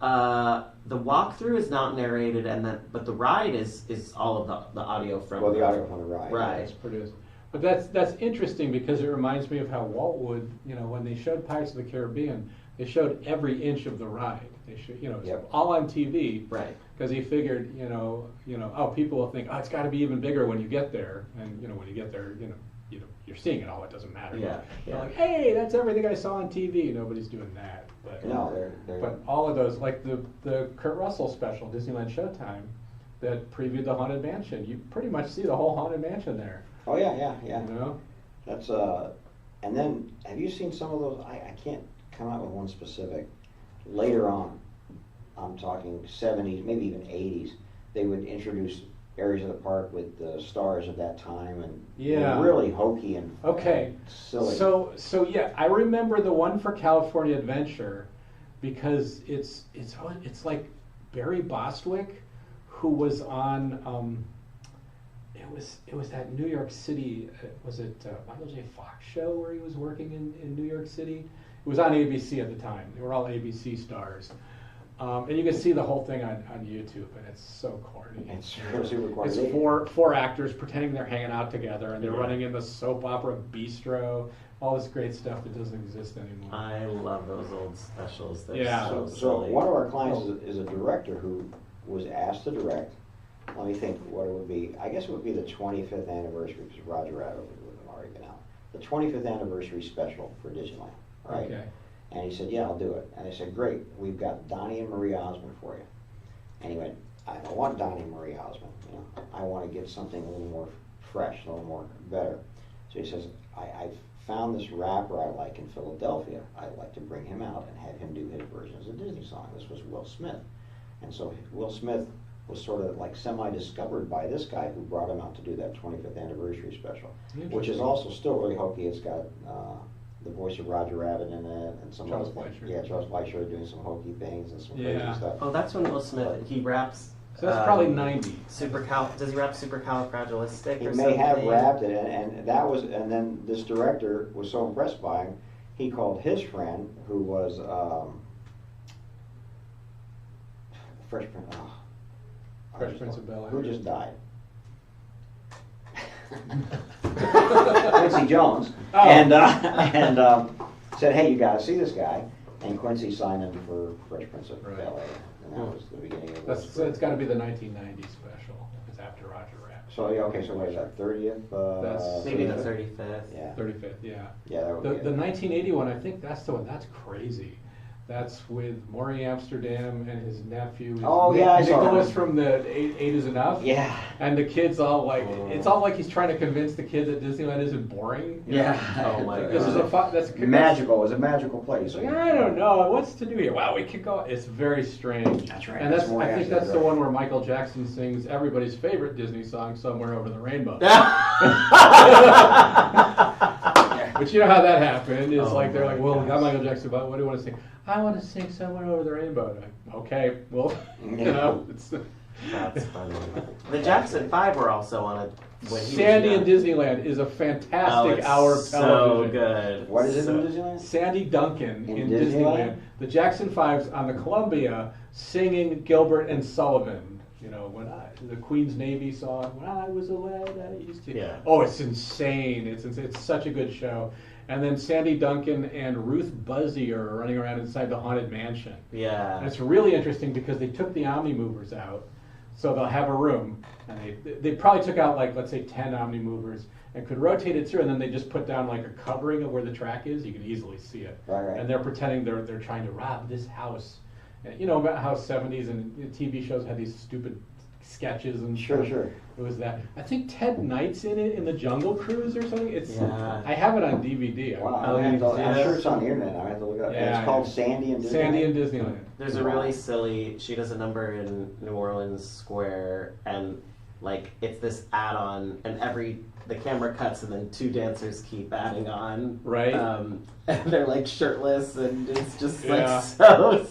The walkthrough is not narrated, but the ride is all of the audio from. Well, the audio from the ride. Right. It's produced. But that's interesting because it reminds me of how Walt would, when they showed Pirates of the Caribbean, they showed every inch of the ride. They showed, it's Yep. all on TV. Right. Because he figured, people will think, it's got to be even bigger when you get there, and when you get there, you're seeing it all. It doesn't matter. Yeah. They're Yeah. like, hey, that's everything I saw on TV. Nobody's doing that. But No, they're. but all of those, like the Kurt Russell special, Disneyland Showtime, that previewed the Haunted Mansion, you pretty much see the whole Haunted Mansion there. Oh yeah. That's and then have you seen some of those? I can't come out with one specific. Later on, I'm talking 70s, maybe even 80s. They would introduce areas of the park with the stars of that time, and Yeah. really hokey and Okay. silly. So yeah, I remember the one for California Adventure because it's like Barry Bostwick, who was on it was that New York City, was it Michael J. Fox show where he was working in New York City? It was on ABC at the time. They were all ABC stars. And you can see the whole thing on YouTube, and it's so corny. It's super corny. It's four actors pretending they're hanging out together, and they're running in the soap opera bistro. All this great stuff that doesn't exist anymore. I love those old specials. They're Yeah. so So silly. one of our clients is a director who was asked to direct. Let me think what it would be. I guess it would be the 25th anniversary, because Roger Rabbit would have already been out. The 25th anniversary special for Disneyland, right? Okay. And he said, yeah, I'll do it. And I said, great, we've got Donnie and Marie Osmond for you. And he went, I don't want Donnie and Marie Osmond. I want to get something a little more fresh, a little more better. So he says, I found this rapper I like in Philadelphia. I'd like to bring him out and have him do his versions of Disney song. This was Will Smith. And so Will Smith was sort of like semi-discovered by this guy who brought him out to do that 25th anniversary special, which is also still really hokey. It's got the voice of Roger Rabbit in it, and some Charles other things. Fleischer. Yeah, Charles Fleischer doing some hokey things and some crazy Yeah. stuff. Oh, that's when Will Smith he raps. So that's probably 90. Does he rap supercalifragilistic? He or may something? have rapped it, and that was, and then this director was so impressed by him, he called his friend, who was Fresh Prince. Fresh Prince of Bel-Air. Who just died? Quincy Jones, Oh. and said, "Hey, you got to see this guy." And Quincy signed in for Fresh Prince of Right. Bel-Air, and that was the beginning of That's it. it's got to be the 1990 special. It's after Roger Rabbit. So, yeah, okay, so what is that, 30th? That's- Maybe the 35th? 35th. Yeah, 35th, yeah. yeah, that would The be it. 1980 one, I think that's the one. That's crazy. That's with Maury Amsterdam and his nephew. Oh, yeah, I saw Nicholas that. from the Eight Is Enough. Yeah. And the kid's all like, it's all like he's trying to convince the kid that Disneyland isn't boring. you Yeah. know? Oh my This is God. that's Magical, it's a magical place. It's like, I don't know what's to do here. Wow, we could go. It's very strange. That's right. And That's Maury I think that's the Amsterdam. one where Michael Jackson sings everybody's favorite Disney song, "Somewhere Over the Rainbow." But you know how that happened. It's Oh like they're my like, well, we got gosh. Michael Jackson, but what do you want to sing? I want to sing "Somewhere Over the Rainbow." Like, okay, well, you know, it's That's funny. The Jackson 5 were also on it when he Sandy was in young. Disneyland is a Oh, fantastic it's hour of so television. good. What is it So- in Disneyland? Sandy Duncan In in Disneyland? Disneyland. The Jackson Fives on the Columbia singing Gilbert and Sullivan. You know, the Queen's Navy song, "When I was a lad, I used to." Yeah. Oh, it's insane. It's such a good show. And then Sandy Duncan and Ruth Buzzy are running around inside the Haunted Mansion. Yeah. And it's really interesting because they took the Omni Movers out, so they'll have a room, and they probably took out, like, let's say 10 Omni Movers and could rotate it through, and then they just put down like a covering of where the track is. You can easily see it. Right. And they're pretending they're trying to rob this house. And you know about how 70s and TV shows had these stupid sketches and Sure, stuff. sure. It was that. I think Ted Knight's in it in the Jungle Cruise or something. It's Yeah. I have it on DVD. Wow, Oh, I'm yeah. sure it's on the internet. I have to look it up. Yeah. It's called Sandy and Disneyland. Sandy in Disneyland. There's a really silly. She does a number in New Orleans Square, and like it's this add-on, and the camera cuts, and then two dancers keep adding on, Right. And they're like shirtless, and it's just Yeah. like so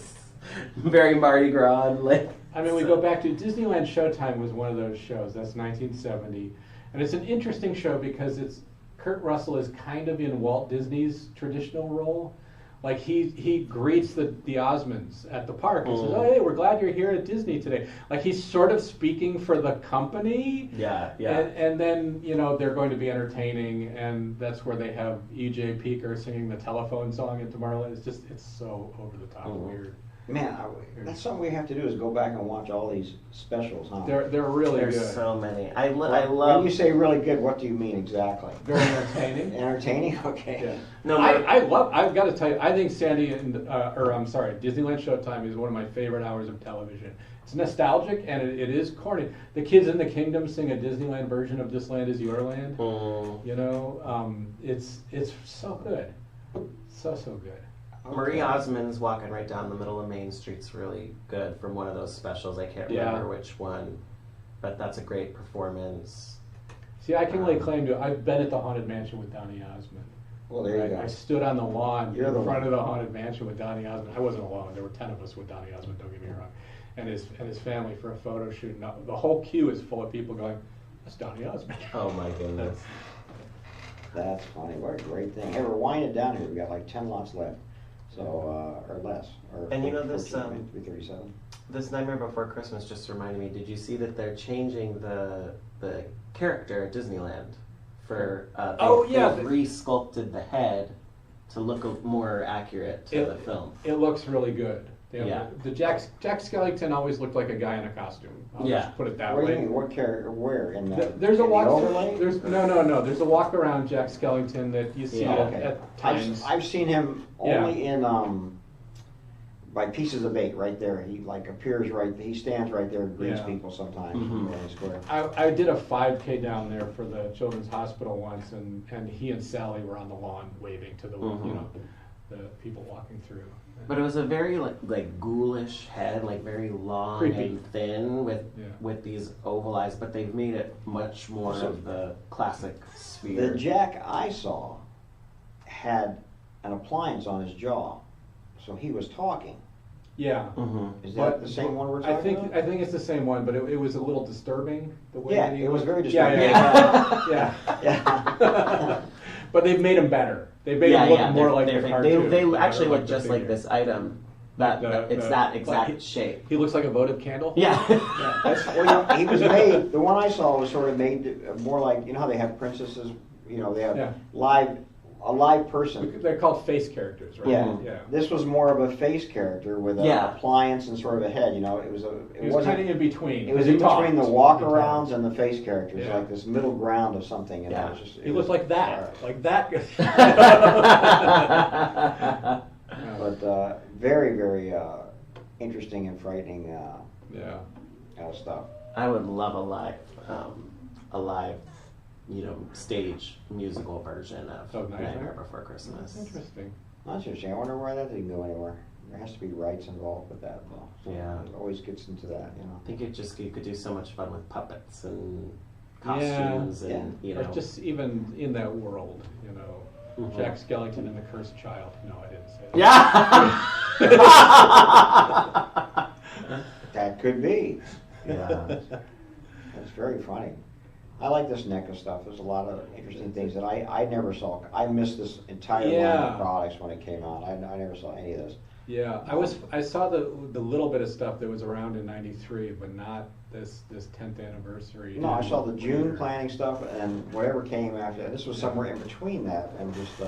very Mardi Gras, and, like. I mean, we so- go back to Disneyland Showtime was one of those shows. That's 1970, and it's an interesting show because Kurt Russell is kind of in Walt Disney's traditional role. Like he greets the Osmonds at the park and says, "Oh, hey, we're glad you're here at Disney today." Like he's sort of speaking for the company. Yeah, yeah. And then they're going to be entertaining, and that's where they have E.J. Peeker singing the telephone song at Tomorrowland. It's so over the top weird. Man, that's something we have to do is go back and watch all these specials, huh? They're really There's good. so many. I When love. you say really good, what do you mean exactly? Very entertaining. Entertaining? Okay. Yeah. No, I've got to tell you, I think Disneyland Showtime is one of my favorite hours of television. It's nostalgic and it is corny. The Kids in the Kingdom sing a Disneyland version of "This Land Is Your Land." It's so good, so good. Marie Osmond's walking right down the middle of Main Street's really good from one of those specials. I can't remember which one, but that's a great performance. See, I can lay claim to. I've been at the Haunted Mansion with Donny Osmond. Well, there you I go. stood on the lawn You're the in front one. of the Haunted Mansion with Donny Osmond. I wasn't alone. There were 10 of us with Donny Osmond. Don't get me wrong, and his family for a photo shoot. And the whole queue is full of people going, "That's Donny Osmond." Oh my goodness. That's funny. What a great thing. Hey, we're winding down here. We got like 10 lots left. So, or less. Or And you know this, 14, 337. This Nightmare Before Christmas just reminded me. Did you see that they're changing the character at Disneyland? They've re-sculpted the head to look more accurate to the film. It looks really good. Yeah. The Jack Skellington always looked like a guy in a costume. I'll just put it that What do way. you mean? What character? Where? In the, There's a in walk. the overlay? There's no. There's a walk around Jack Skellington that you see at times. I've seen him Yeah. only in by Pieces of Eight right there. He like appears right. He stands right there and greets Yeah. people sometimes Mhm. in the square. I did a 5K down there for the Children's Hospital once, and he and Sally were on the lawn waving to the the people walking through. But it was a very like ghoulish head, like very long Creepy. and thin with these oval eyes. But they've made it much more So- of the classic sphere. The Jack I saw had an appliance on his jaw, so he was talking. Yeah. Mm-hmm. Is that But- the same one we're I talking think about? I think it's the same one, but it was a little disturbing the way Yeah, that he it was looked. very Yeah, disturbing. yeah. Yeah. But they've made him better. They made him look more like the cartoon. They you know, actually like look the just like figure. this item. It's that exact shape. He looks like a votive candle. Yeah. Well, he was made. The one I saw was sort of made more like how they have princesses. They have Yeah. live a live person. They're called face characters, right? Yeah. Yeah. This was more of a face character with an Yeah. appliance and sort of a head. You know, it It was wasn't. kind of in between. It was He in between the talked. walk-arounds He and the face characters, Yeah. like this middle ground of something. You know, Yeah. it was just, talked. He looked like that, like that. But very, very interesting and frightening Yeah. stuff. I would love a live, stage musical version of Oh, Nightmare? Nightmare Before Christmas. Interesting. That's interesting. I wonder why that didn't go anywhere. There has to be rights involved with that, though. So Yeah. it always gets into that, you know. I think you could do so much fun with puppets and Yeah. costumes and Or just even in that world, Mhm. Jack Skellington and the Cursed Child. No, I didn't say that. Yeah. That could be. Yeah. That's very funny. I like this NECA stuff. There's a lot of interesting things that I never saw. I missed this entire line Yeah. of products when it came out. I never saw any of this. Yeah, I saw the little bit of stuff that was around in '93, but not this 10th anniversary. No, I saw the June planning stuff and whatever came after that. This was somewhere in between that and just,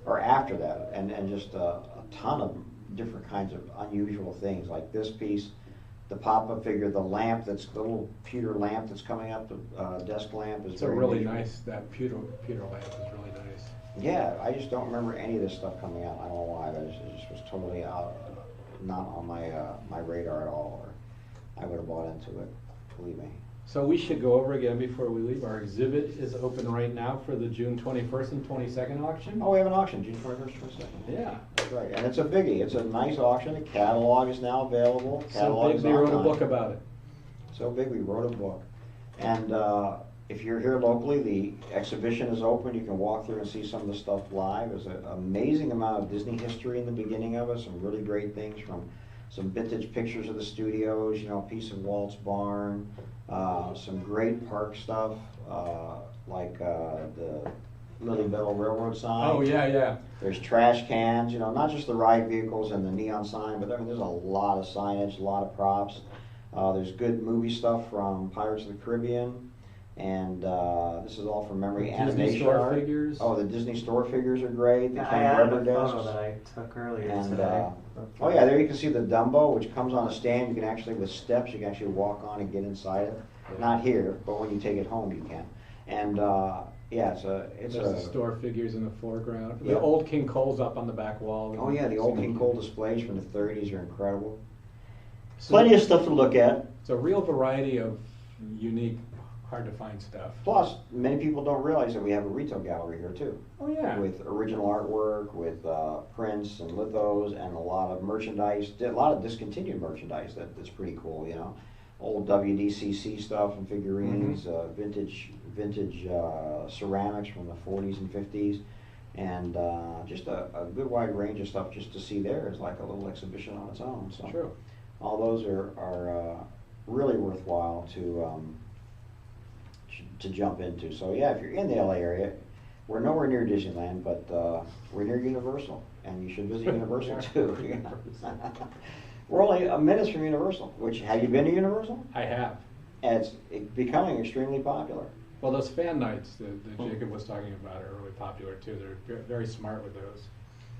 or after that, and just a ton of different kinds of unusual things, like this piece, the pop-up figure, the lamp the little pewter lamp that's coming up, the desk lamp is It's a very really unusual. nice. That pewter lamp is really nice. Yeah, I just don't remember any of this stuff coming out. I don't know why, but it just was totally out, not on my radar at all, or I would have bought into it, believe me. So we should go over again before we leave. Our exhibit is open right now for the June 21st and 22nd auction. Oh, we have an auction, June 21st, 22nd. Yeah. That's right, and it's a biggie. It's a nice auction. The catalog is now available. So Catalog big is they wrote a online. book about it. So big, we wrote a book. And if you're here locally, the exhibition is open. You can walk through and see some of the stuff live. There's an amazing amount of Disney history in the beginning of it. Some really great things, from some vintage pictures of the studios, a piece of Walt's barn, some great park stuff, like the Lily Bell Railroad sign. Oh yeah, yeah. There's trash cans, not just the ride vehicles and the neon sign, but there's a lot of signage, a lot of props. There's good movie stuff from Pirates of the Caribbean, and this is all from memory Disney animation store art. figures. Oh, the Disney store figures are great. The I Ken added Rubber a photo discs. that I took earlier And, today. oh yeah, there you can see the Dumbo, which comes on a stand. You can actually, with steps, you can actually walk on and get inside it. Not here, but when you take it home, you can. And yeah, it's There's the store figures in the foreground. Yeah. The old King Cole's up on the back wall. Oh yeah, the old King Cole displays from the 30s are incredible. So Plenty of stuff to look at. It's a real variety of unique, hard to find stuff. Plus, many people don't realize that we have a retail gallery here too, Oh yeah. with original artwork, with prints and lithos, and a lot of merchandise, a lot of discontinued merchandise that's pretty cool. Old WDCC stuff and figurines, vintage ceramics from the 40s and 50s, and just a good wide range of stuff just to see there is like a little exhibition on its own. So True. all those are really worthwhile to jump into. So yeah, if you're in the LA area, we're nowhere near Disneyland, but we're near Universal, and you should visit Universal too. We're only a minute from Universal. Which, have you been to Universal? I have. And it's becoming extremely popular. Well, those fan nights that Jacob was talking about are really popular too. They're very smart with those.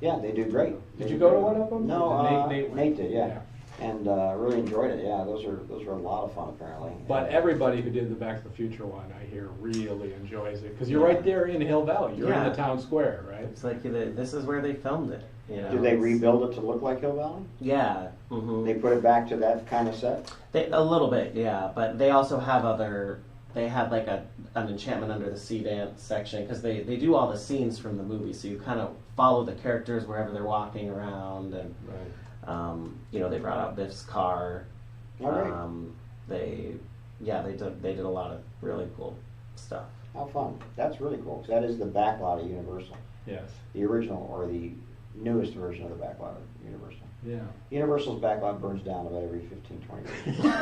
Yeah, they do great. Did They you do go to great. one of them? No, Nate Nate did, yeah. And really enjoyed it. Yeah, those are a lot of fun apparently. But And, everybody who did the Back to the Future one, I hear, really enjoys it because you're right there in Hill Valley. You're in Yeah. the town square, right? It's like this is where they filmed it. did they rebuild it to look like Hill Valley? Yeah. Mm-hmm. They put it back to that kind of set? A little bit, yeah. But they also have They had like an Enchantment Under the Sea dance section because they do all the scenes from the movie, so you kind of follow the characters wherever they're walking around, and they brought out Biff's car. All right. They did a lot of really cool stuff. How fun. That's really cool, 'cause that is the backlot of Universal. Yes. The original, or the newest version of the backlot of Universal. Yeah. Universal's backlot burns down about every 15, 20 years.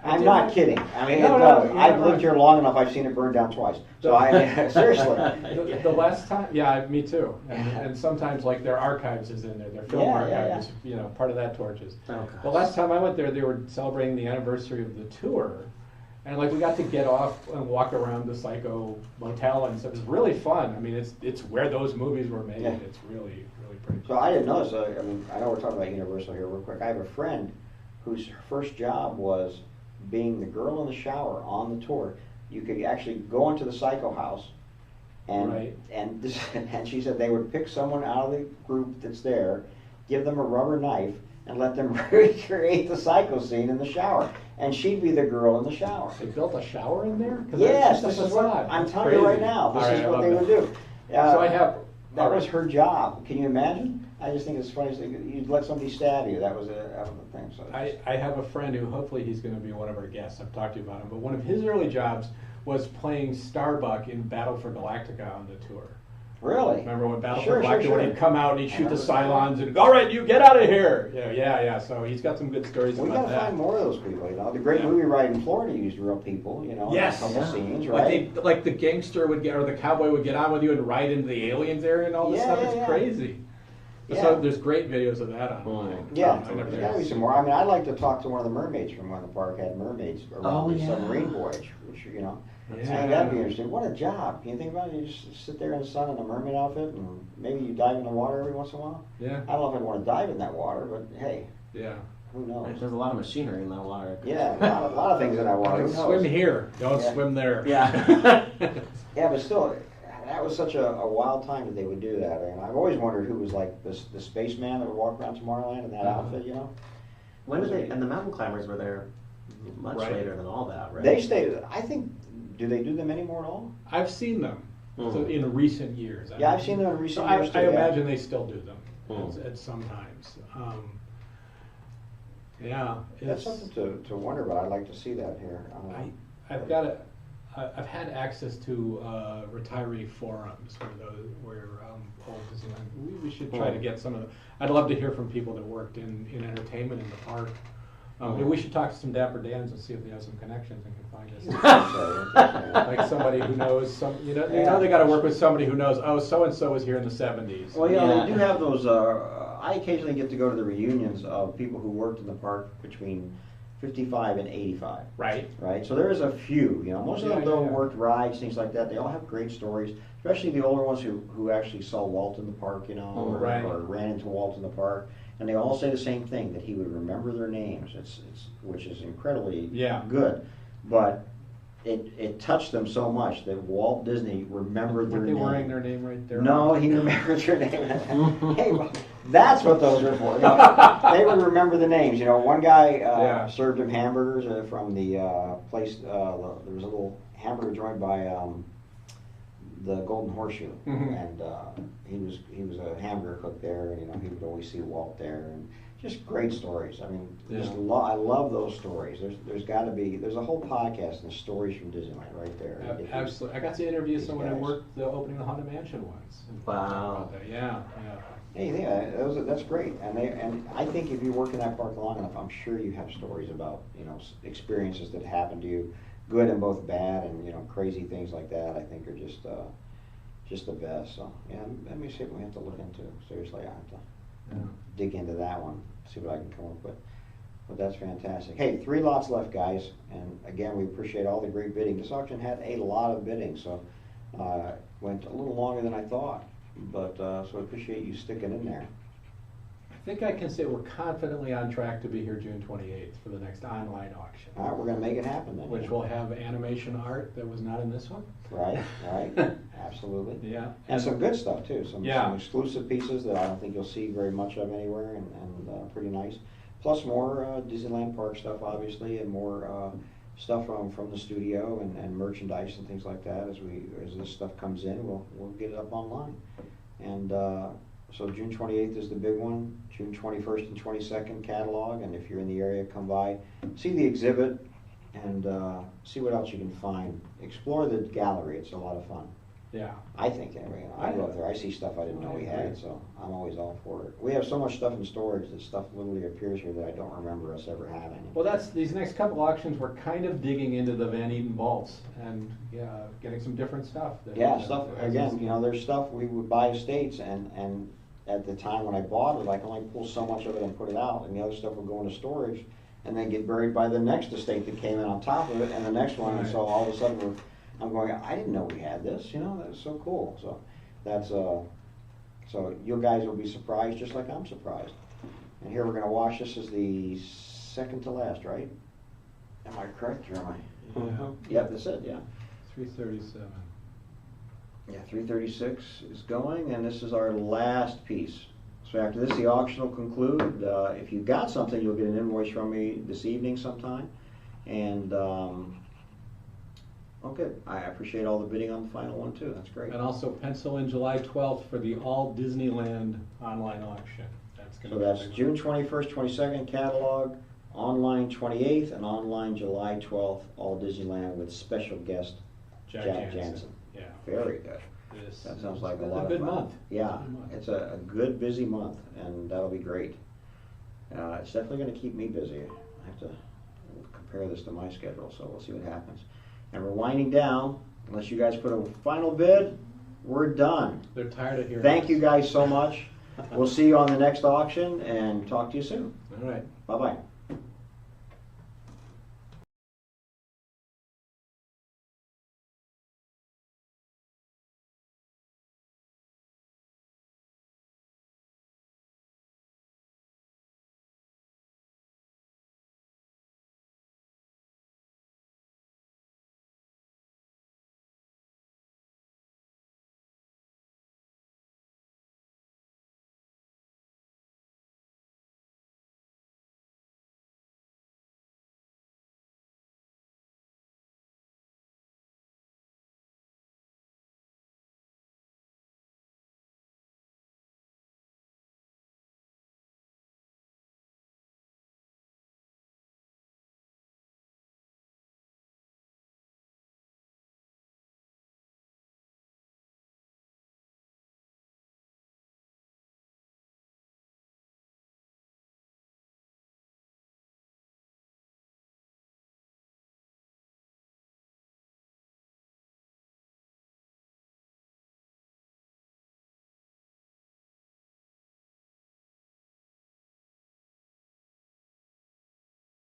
I'm not kidding. I mean, No, it no, does. you're I've right. lived here long enough, I've seen it burn down twice. So seriously. The last time, yeah, me too. And sometimes like their archives is in there, their film Yeah, yeah, archives, part of that torches. Oh, The last time I went there, they were celebrating the anniversary of the tour, And like we got to get off and walk around the Psycho Motel and stuff. It was really fun. I mean, it's where those movies were made. Yeah. It's really pretty. So I didn't notice. I mean, I know we're talking about Universal here real quick. I have a friend whose first job was being the girl in the shower on the tour. You could actually go into the Psycho house, and Right. and she said they would pick someone out of the group that's there, give them a rubber knife, and let them recreate the Psycho scene in the shower. And she'd be the girl in the shower. They built a shower in there? 'Cause Yes, that's this just is a what facade. I'm That's telling you right crazy. now. This All right, is I what love they that. would do. So I have. That was her job. Can you imagine? I just think it's funny. You'd let somebody stab you. That was the thing. So I have a friend who hopefully he's going to be one of our guests. I've talked to you about him, but one of his early jobs was playing Starbuck in Battle for Galactica on the tour. really? Remember when Battle Sure, for sure, Galactica, sure. when he'd come out and he'd shoot the remember Cylons and, all right, you get out of here. Yeah. So he's got some good stories We about gotta that. find more of those people. You know, the great Yeah. movie Ride in Florida used real people. You know, Yes. in a couple Yeah. scenes, Like, right? like the gangster would get, or the cowboy would get on with you and ride into the aliens area and all this Yeah, stuff. yeah, It's yeah. crazy. Yeah. So there's great videos of that online. Yeah, I never there's gotta be did. some more. I mean, I'd like to talk to one of the mermaids from when the park had mermaids around Oh, the yeah. submarine voyage, which you know. I Yeah. think that'd be interesting. What a job! Can you think about it? You just sit there in the sun in a mermaid outfit, and maybe you dive in the water every once in a while. Yeah, I don't know if I'd want to dive in that water, but hey, yeah. who knows? There's a lot of machinery in that water. Yeah, a lot of things in that water. Who knows? Swim here, don't Yeah. swim there. Yeah. Yeah, but still, that was such a wild time that they would do that. And I've always wondered who was like the spaceman that would walk around Tomorrowland in that outfit, you know? When did they? And the mountain climbers were there much Right. later than all that, right? They stayed. I think. Do they do them anymore at all? I've seen them Mhm. so in recent years. Yeah, I've seen them in So recent I years too. I yeah. imagine they still do them Mhm. at some times. Yeah, That's it's, something to wonder about. I'd like to see that here. I've got a, I've had access to retiree forums where old Disneyland. We should try to get some of the. I'd love to hear from people that worked in entertainment in the park. Maybe we should talk to some Dapper Dans and see if they have some connections and can find us. Like somebody who knows some, you know they got to work with somebody who knows. Oh, so and so was here in the '70s. Well, yeah, Yeah. they do have those. I occasionally get to go to the reunions of people who worked in the park between 55 and 85. Right. Right, so there is a few. You know, most of them Yeah, though yeah. worked rides, things like that. They all have great stories, especially the older ones who actually saw Walt in the park, you know, or, Right. or ran into Walt in the park. And they all say the same thing, that he would remember their names. It's which is incredibly Yeah. good, but it touched them so much that Walt Disney remembered their Weren't they name. wearing their name right there? No, he remembered their name. Hey, that's what those are for. No, they would remember the names. You know, one guy Yeah. served him hamburgers from the place. There was a little hamburger joint by the Golden Horseshoe, Mhm. and he was a hamburger cook there, and you know he would always see Walt there, and just great stories. I mean, just Yeah. I love those stories. There's got to be a whole podcast and stories from Disneyland right there. If you- Absolutely. I got to interview These someone who guys. worked the opening of the Haunted Mansion once. And Wow. talk about that. Yeah. Hey, yeah, that's great, and I think if you work in that park long enough, I'm sure you have stories about experiences that happened to you, good and both bad, and crazy things like that. I think are just the best. So yeah, let me see what we have to look into. Seriously, I have to Yeah. dig into that one, see what I can come up with. But that's fantastic. Hey, 3 lots left, guys, and again, we appreciate all the great bidding. This auction had a lot of bidding, so went a little longer than I thought. But so I appreciate you sticking in there. I think I can say we're confidently on track to be here June 28th for the next online auction, All right, we're gonna make it happen then. which will have animation art that was not in this one. Right, absolutely. Yeah. And some good stuff too. Some Yeah. exclusive pieces that I don't think you'll see very much of anywhere, and pretty nice. Plus more Disneyland Park stuff, obviously, and more stuff from the studio and merchandise and things like that. As this stuff comes in, we'll get it up online. And so June 28th is the big one. June 21st and 22nd catalog. And if you're in the area, come by, see the exhibit, and see what else you can find. Explore the gallery. It's a lot of fun. Yeah. I think anyway. I go up there. I see stuff I didn't know we had, so I'm always all for it. We have so much stuff in storage that stuff literally appears here that I don't remember us ever having. Well, these next couple auctions, we're kind of digging into the Van Eaton vaults and getting some different stuff. Yeah, stuff again. There's stuff we would buy estates, and at the time when I bought it, I can only pull so much of it and put it out, and the other stuff would go into storage. and then get buried by the next estate that came in on top of it, and the next one, and Right. so all of a sudden I'm going, I didn't know we had this, you know, that's so cool. So that's, so you guys will be surprised just like I'm surprised. And here we're gonna wash, this is the second to last, right? Am I correct, or am I? Yeah. Yep, that's it, yeah. 337. Yeah, 336 is going, and this is our last piece. So after this, the auction will conclude. If you got something, you'll get an invoice from me this evening sometime. And, okay, I appreciate all the bidding on the final one too, that's great. And also pencil in July 12th for the All Disneyland online auction. That's going So to be a that's big one. June 21st, 22nd catalog, online 28th, and online July 12th, all Disneyland with special guest Jack Jansen. Yeah. Very good. This That sounds like a is lot of good fun. month. Yeah, Good month. it's a good busy month, and that'll be great. It's definitely going to keep me busy. I have to compare this to my schedule, so we'll see what happens. And we're winding down. Unless you guys put a final bid, we're done. They're tired of hearing Thank us. you guys so much. We'll see you on the next auction, and talk to you soon. All right. Bye-bye.